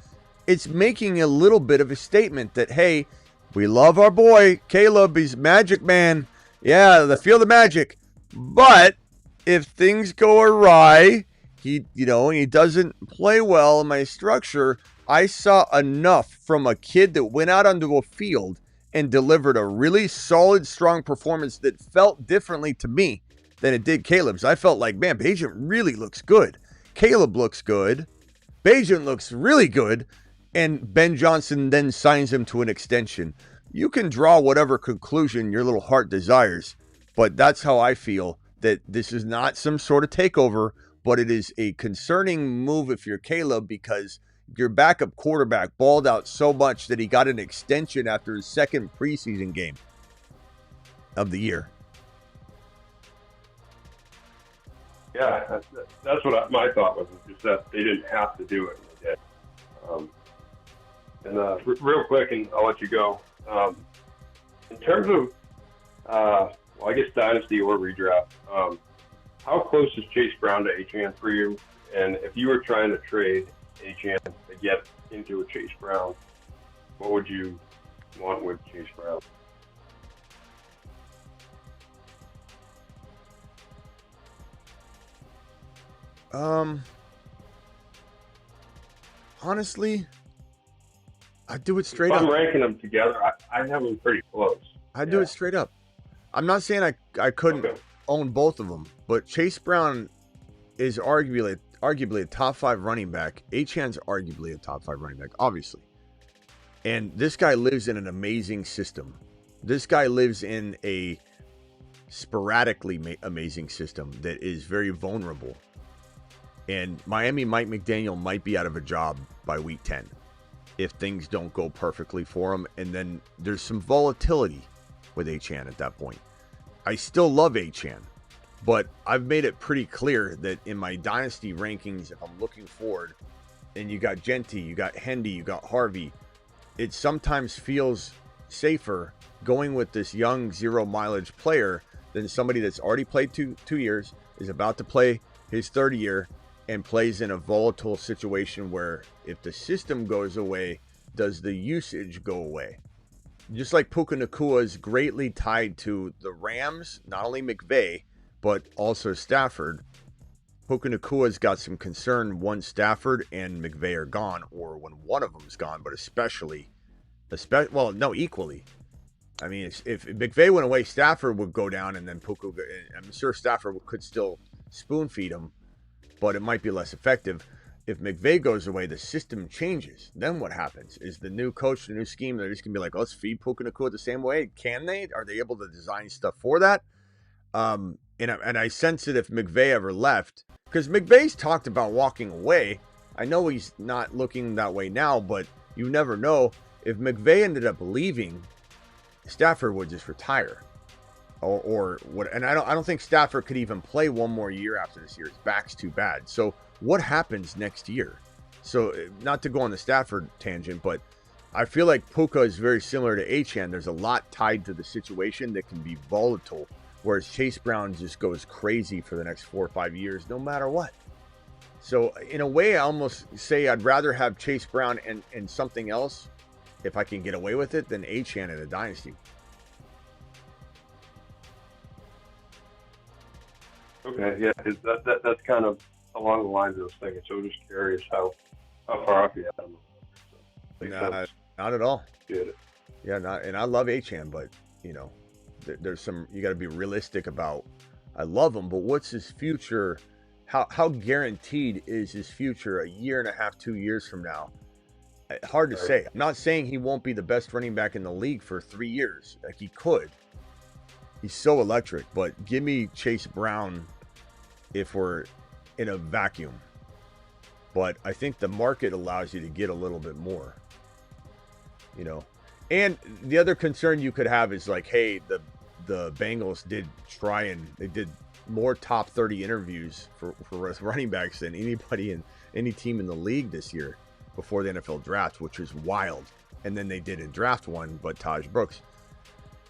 it's making a little bit of a statement that, hey, we love our boy Caleb. He's magic man. Yeah, feel the magic. But if things go awry, he doesn't play well in my structure. I saw enough from a kid that went out onto a field and delivered a really solid, strong performance that felt differently to me than it did Caleb's. I felt like, man, Bagent really looks good. Caleb looks good. Bagent looks really good. And Ben Johnson then signs him to an extension. You can draw whatever conclusion your little heart desires, but that's how I feel, that this is not some sort of takeover, but it is a concerning move if you're Caleb, because your backup quarterback balled out so much that he got an extension after his 2nd preseason game of the year. Yeah, that's what my thought was, just that they didn't have to do it. They did. And real quick, and I'll let you go. In terms of, I guess dynasty or redraft, how close is Chase Brown to Achane for you? And if you were trying to trade Achane to get into a Chase Brown, what would you want with Chase Brown? Honestly, I'd do it straight up. If I'm ranking them together, I have them pretty close. I'd do it straight up. I'm not saying I couldn't own both of them, but Chase Brown is arguably a top 5 running back. Achane's arguably a top 5 running back, obviously. And this guy lives in an amazing system. This guy lives in a sporadically amazing system that is very vulnerable. And Miami Mike McDaniel might be out of a job by week 10 if things don't go perfectly for him. And then there's some volatility with Achane at that point. I still love Achane, but I've made it pretty clear that in my dynasty rankings, if I'm looking forward, and you got Genty, you got Hendy, you got Harvey, it sometimes feels safer going with this young 0 mileage player than somebody that's already played two years, is about to play his 3rd year, and plays in a volatile situation where if the system goes away, does the usage go away? Just like Puka Nacua is greatly tied to the Rams, not only McVay, but also Stafford. Puka Nacua's got some concern once Stafford and McVay are gone, or when one of them's gone, but equally. I mean, if McVay went away, Stafford would go down, and then Puka, I'm sure Stafford could still spoon feed him. but it might be less effective. If McVay goes away, the system changes. Then what happens? Is the new coach, the new scheme, they're just going to be like, let's feed Puka Nacua the same way? Can they? Are they able to design stuff for that? And I sense it if McVay ever left, because McVay's talked about walking away. I know he's not looking that way now, but you never know. If McVay ended up leaving, Stafford would just retire. Or what? And I don't think Stafford could even play one more year after this year. His back's too bad. So what happens next year? So not to go on the Stafford tangent, but I feel like Puka is very similar to Achane. There's a lot tied to the situation that can be volatile, whereas Chase Brown just goes crazy for the next 4 or 5 years, no matter what. So in a way, I almost say I'd rather have Chase Brown and something else, if I can get away with it, than Achane in a dynasty. Okay, yeah, 'cause that's kind of along the lines of those things. So I'm just curious how far off you had him. Nah, not at all. Get it. Yeah, and I love Achane, but there's some, you got to be realistic about. I love him, but what's his future? How guaranteed is his future a year and a half, 2 years from now? Hard to say. I'm not saying he won't be the best running back in the league for 3 years. Like, he could. He's so electric, but give me Chase Brown if we're in a vacuum. But I think the market allows you to get a little bit more. And the other concern you could have is like, hey, the Bengals did try and they did more top 30 interviews for running backs than anybody in any team in the league this year before the NFL draft, which was wild. And then they didn't draft one, but Taj Brooks.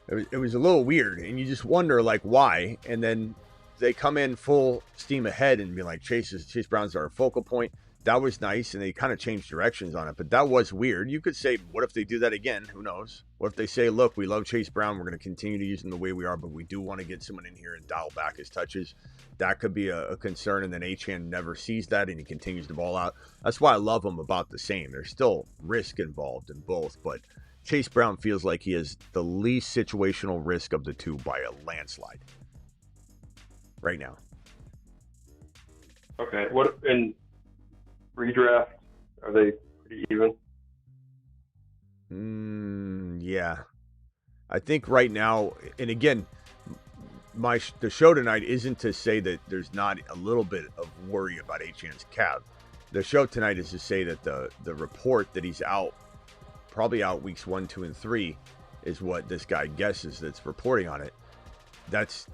It was a little weird, and you just wonder like why. And then they come in full steam ahead and be like, Chase Brown's our focal point. That was nice, and they kind of changed directions on it, but that was weird. You could say, what if they do that again? Who knows? What if they say, look, we love Chase Brown, we're going to continue to use him the way we are, but we do want to get someone in here and dial back his touches? That could be a concern, and then Achane never sees that, and he continues to ball out. That's why I love them about the same. There's still risk involved in both, but Chase Brown feels like he has the least situational risk of the two by a landslide right now. Okay, what in redraft, are they pretty even? Yeah. I think right now, and again, the show tonight isn't to say that there's not a little bit of worry about Achane's calf. The show tonight is to say that the report that he's out, probably out weeks 1, 2, and 3, is what this guy guesses that's reporting on it.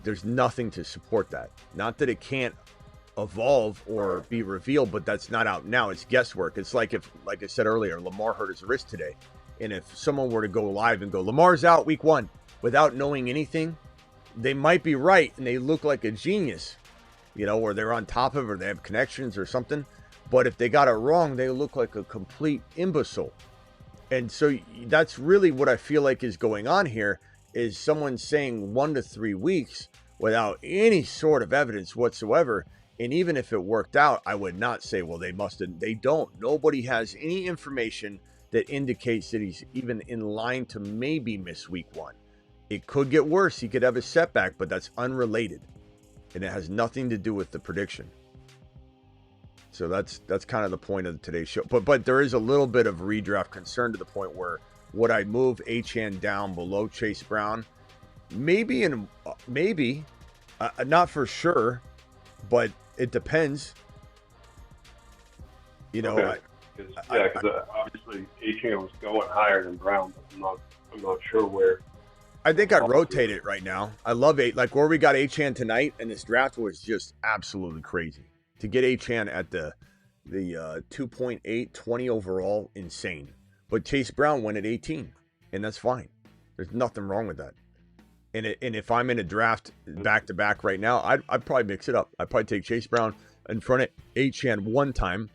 There's nothing to support that. Not that it can't evolve or be revealed, but that's not out now. It's guesswork. It's like I said earlier, Lamar hurt his wrist today, and if someone were to go live and go, Lamar's out week 1, without knowing anything, they might be right and they look like a genius, or they're on top of it, or they have connections or something. But if they got it wrong, they look like a complete imbecile. And so that's really what I feel like is going on here, is someone saying 1 to 3 weeks without any sort of evidence whatsoever. And even if it worked out, I would not say, well, they must have. They don't. Nobody has any information that indicates that he's even in line to maybe miss week 1. It could get worse. He could have a setback, but that's unrelated. And it has nothing to do with the prediction. So that's kind of the point of today's show. But there is a little bit of redraft concern to the point where, would I move Achane down below Chase Brown? Maybe, not for sure, but it depends. Okay. Because obviously Achane was going higher than Brown, but I'm not sure where. I think I'd rotate it right now. I love it. Like where we got Achane tonight, and this draft was just absolutely crazy. To get Achane at the 2.8, 20 overall, insane. But Chase Brown went at 18, and that's fine. There's nothing wrong with that. And if I'm in a draft back-to-back right now, I'd probably mix it up. I'd probably take Chase Brown in front of Achane one time.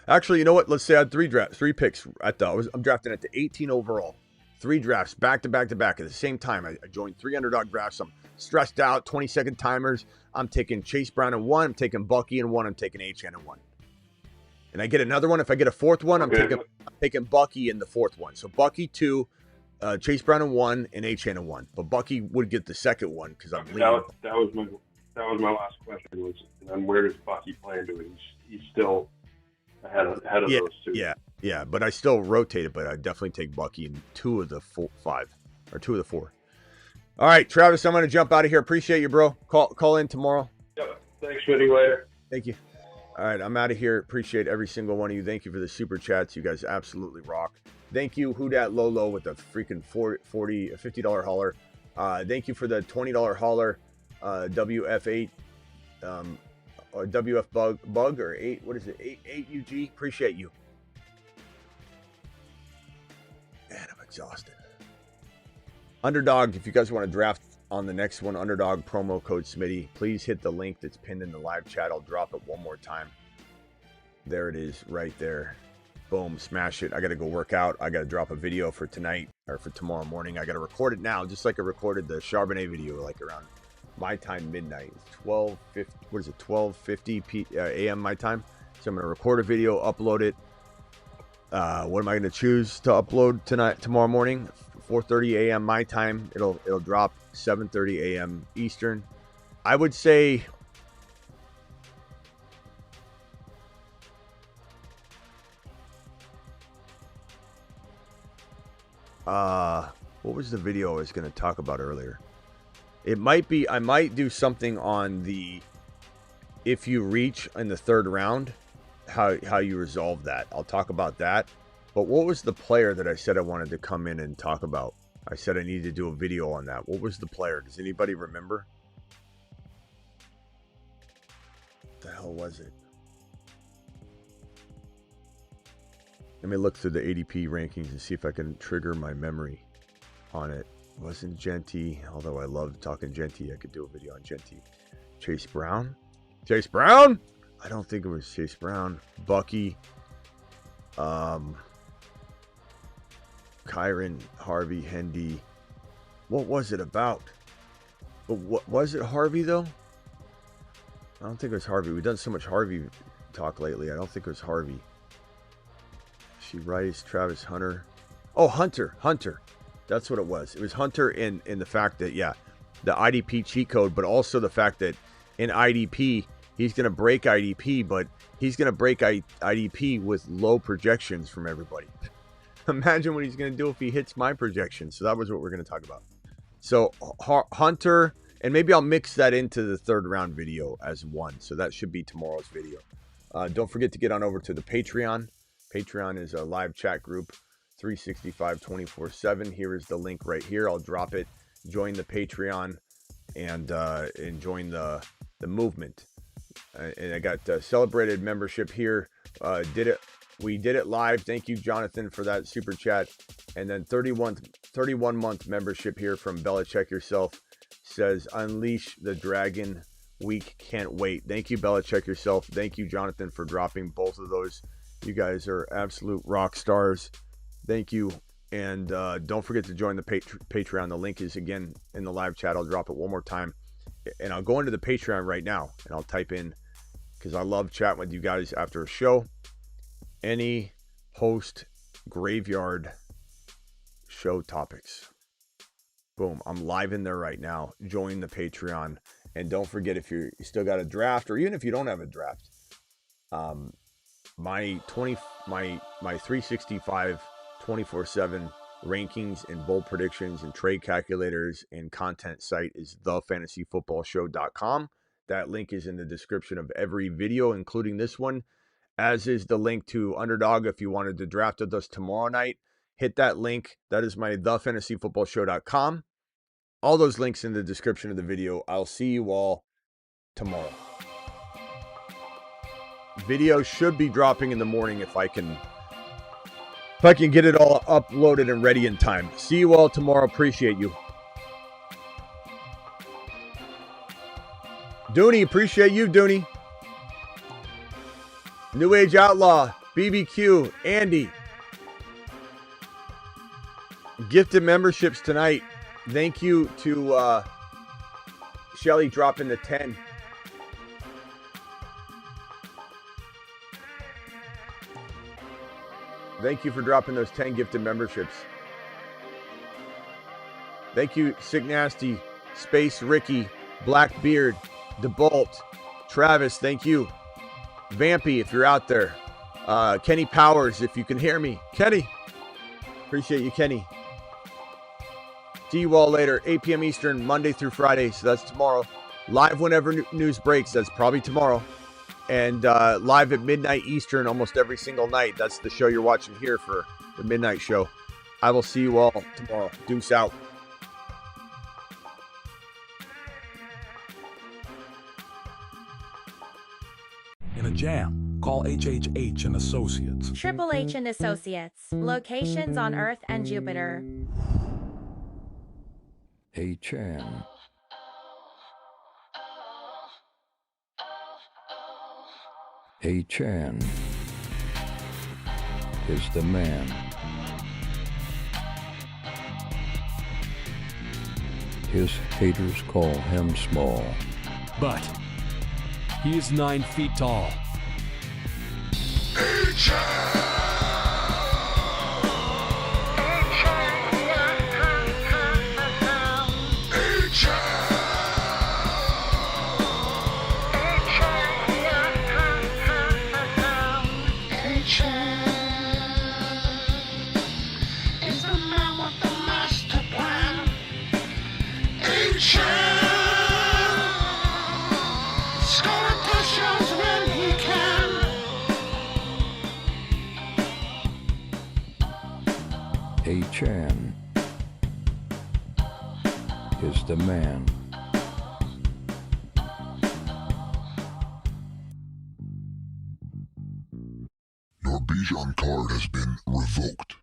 Actually, you know what? Let's say I had three picks. I'm drafting at the 18 overall. 3 drafts back-to-back at the same time. I joined 3 underdog drafts. I'm stressed out, 20-second timers. I'm taking Chase Brown in 1. I'm taking Bucky in 1. I'm taking Achane in 1. And I get another one. If I get a 4th one, I'm taking Bucky in the 4th one. So Bucky 2, Chase Brown in 1, and Achane in 1. But Bucky would get the 2nd one because I'm leaving. That was That was my last question. Was, and then where does Bucky play into it? He's still ahead of those two. Yeah. But I still rotate it. But I definitely take Bucky in 2 of the 5 or 2 of the 4. All right, Travis, I'm going to jump out of here. Appreciate you, bro. Call in tomorrow. Yep. Thanks, Smitty. Later. Thank you. All right, I'm out of here. Appreciate every single one of you. Thank you for the super chats. You guys absolutely rock. Thank you, Who Dat Lolo, with the freaking $50 hauler. Thank you for the $20 hauler, WF8, or WF bug or 8. What is it? 8 UG. Appreciate you. Man, I'm exhausted. Underdog, if you guys want to draft on the next one, Underdog promo code Smitty, please hit the link that's pinned in the live chat. I'll drop it one more time. There it is right there. Boom, smash it. I got to go work out. I got to drop a video for tonight or for tomorrow morning. I got to record it now, just like I recorded the Charbonnet video, like around my time, midnight. 12:50. What is it? 12:50 a.m. my time. So I'm going to record a video, upload it. What am I going to choose to upload tomorrow morning? 4:30 a.m. my time. It'll drop 7:30 a.m. Eastern. I would say what was the video I was going to talk about earlier? It might be, I might do something on the, if you reach in the 3rd round, how you resolve that. I'll talk about that. But what was the player that I said I wanted to come in and talk about? I said I needed to do a video on that. What was the player? Does anybody remember? What the hell was it? Let me look through the ADP rankings and see if I can trigger my memory on it. It wasn't Genty, although I love talking Genty. I could do a video on Genty. Chase Brown? Chase Brown? I don't think it was Chase Brown. Bucky. Kyron, Harvey, Hendy. What was it about? But what was it, Harvey, though? I don't think it was Harvey. We've done so much Harvey talk lately. I don't think it was Harvey. She Rice, Travis Hunter. Oh, Hunter. That's what it was. It was Hunter in the fact that, yeah, the IDP cheat code, but also the fact that in IDP, he's going to break IDP, but he's going to break IDP with low projections from everybody. Imagine what he's going to do if he hits my projection. So that was what we're going to talk about. So Hunter, and maybe I'll mix that into the 3rd round video as one. So that should be tomorrow's video. Don't forget to get on over to the Patreon. Patreon is a live chat group, 365, 24/7. Here is the link right here. I'll drop it. Join the Patreon and join the movement. And I got celebrated membership here. We did it live. Thank you, Jonathan, for that super chat. And then 31 month membership here from Belichick Yourself says, Unleash the Dragon Week. Can't wait. Thank you, Belichick Yourself. Thank you, Jonathan, for dropping both of those. You guys are absolute rock stars. Thank you. And don't forget to join the Patreon. The link is, again, in the live chat. I'll drop it one more time. And I'll go into the Patreon right now. And I'll type in, because I love chatting with you guys after a show, any post graveyard show topics. Boom. I'm live in there right now. Join the Patreon. And don't forget, if you still got a draft, or even if you don't have a draft, my 365 24/7 rankings and bold predictions and trade calculators and content site is thefantasyfootballshow.com. That link is in the description of every video, including this one, as is the link to Underdog. If you wanted to draft with us tomorrow night, hit that link. That is my thefantasyfootballshow.com. All those links in the description of the video. I'll see you all tomorrow. Video should be dropping in the morning if I can get it all uploaded and ready in time. See you all tomorrow. Appreciate you. Dooney, appreciate you, Dooney. New Age Outlaw, BBQ, Andy. Gifted memberships tonight. Thank you to Shelly dropping the 10. Thank you for dropping those 10 gifted memberships. Thank you, Sick Nasty, Space Ricky, Blackbeard, DeBolt, Travis, thank you. Vampy, if you're out there. Kenny Powers, if you can hear me. Kenny, appreciate you, Kenny. See you all later, 8 p.m. Eastern, Monday through Friday, so that's tomorrow. Live whenever news breaks, that's probably tomorrow. And live at midnight Eastern almost every single night. That's the show you're watching here for the midnight show. I will see you all tomorrow. Deuce out. In a jam, call HHH and Associates. Triple H and Associates. Locations on Earth and Jupiter. Achane. Achane is the man. His haters call him small. But he is 9 feet tall. He's the man with the master plan. He's gonna push us when he can. Achane is the man. Your Bijan card has been revoked.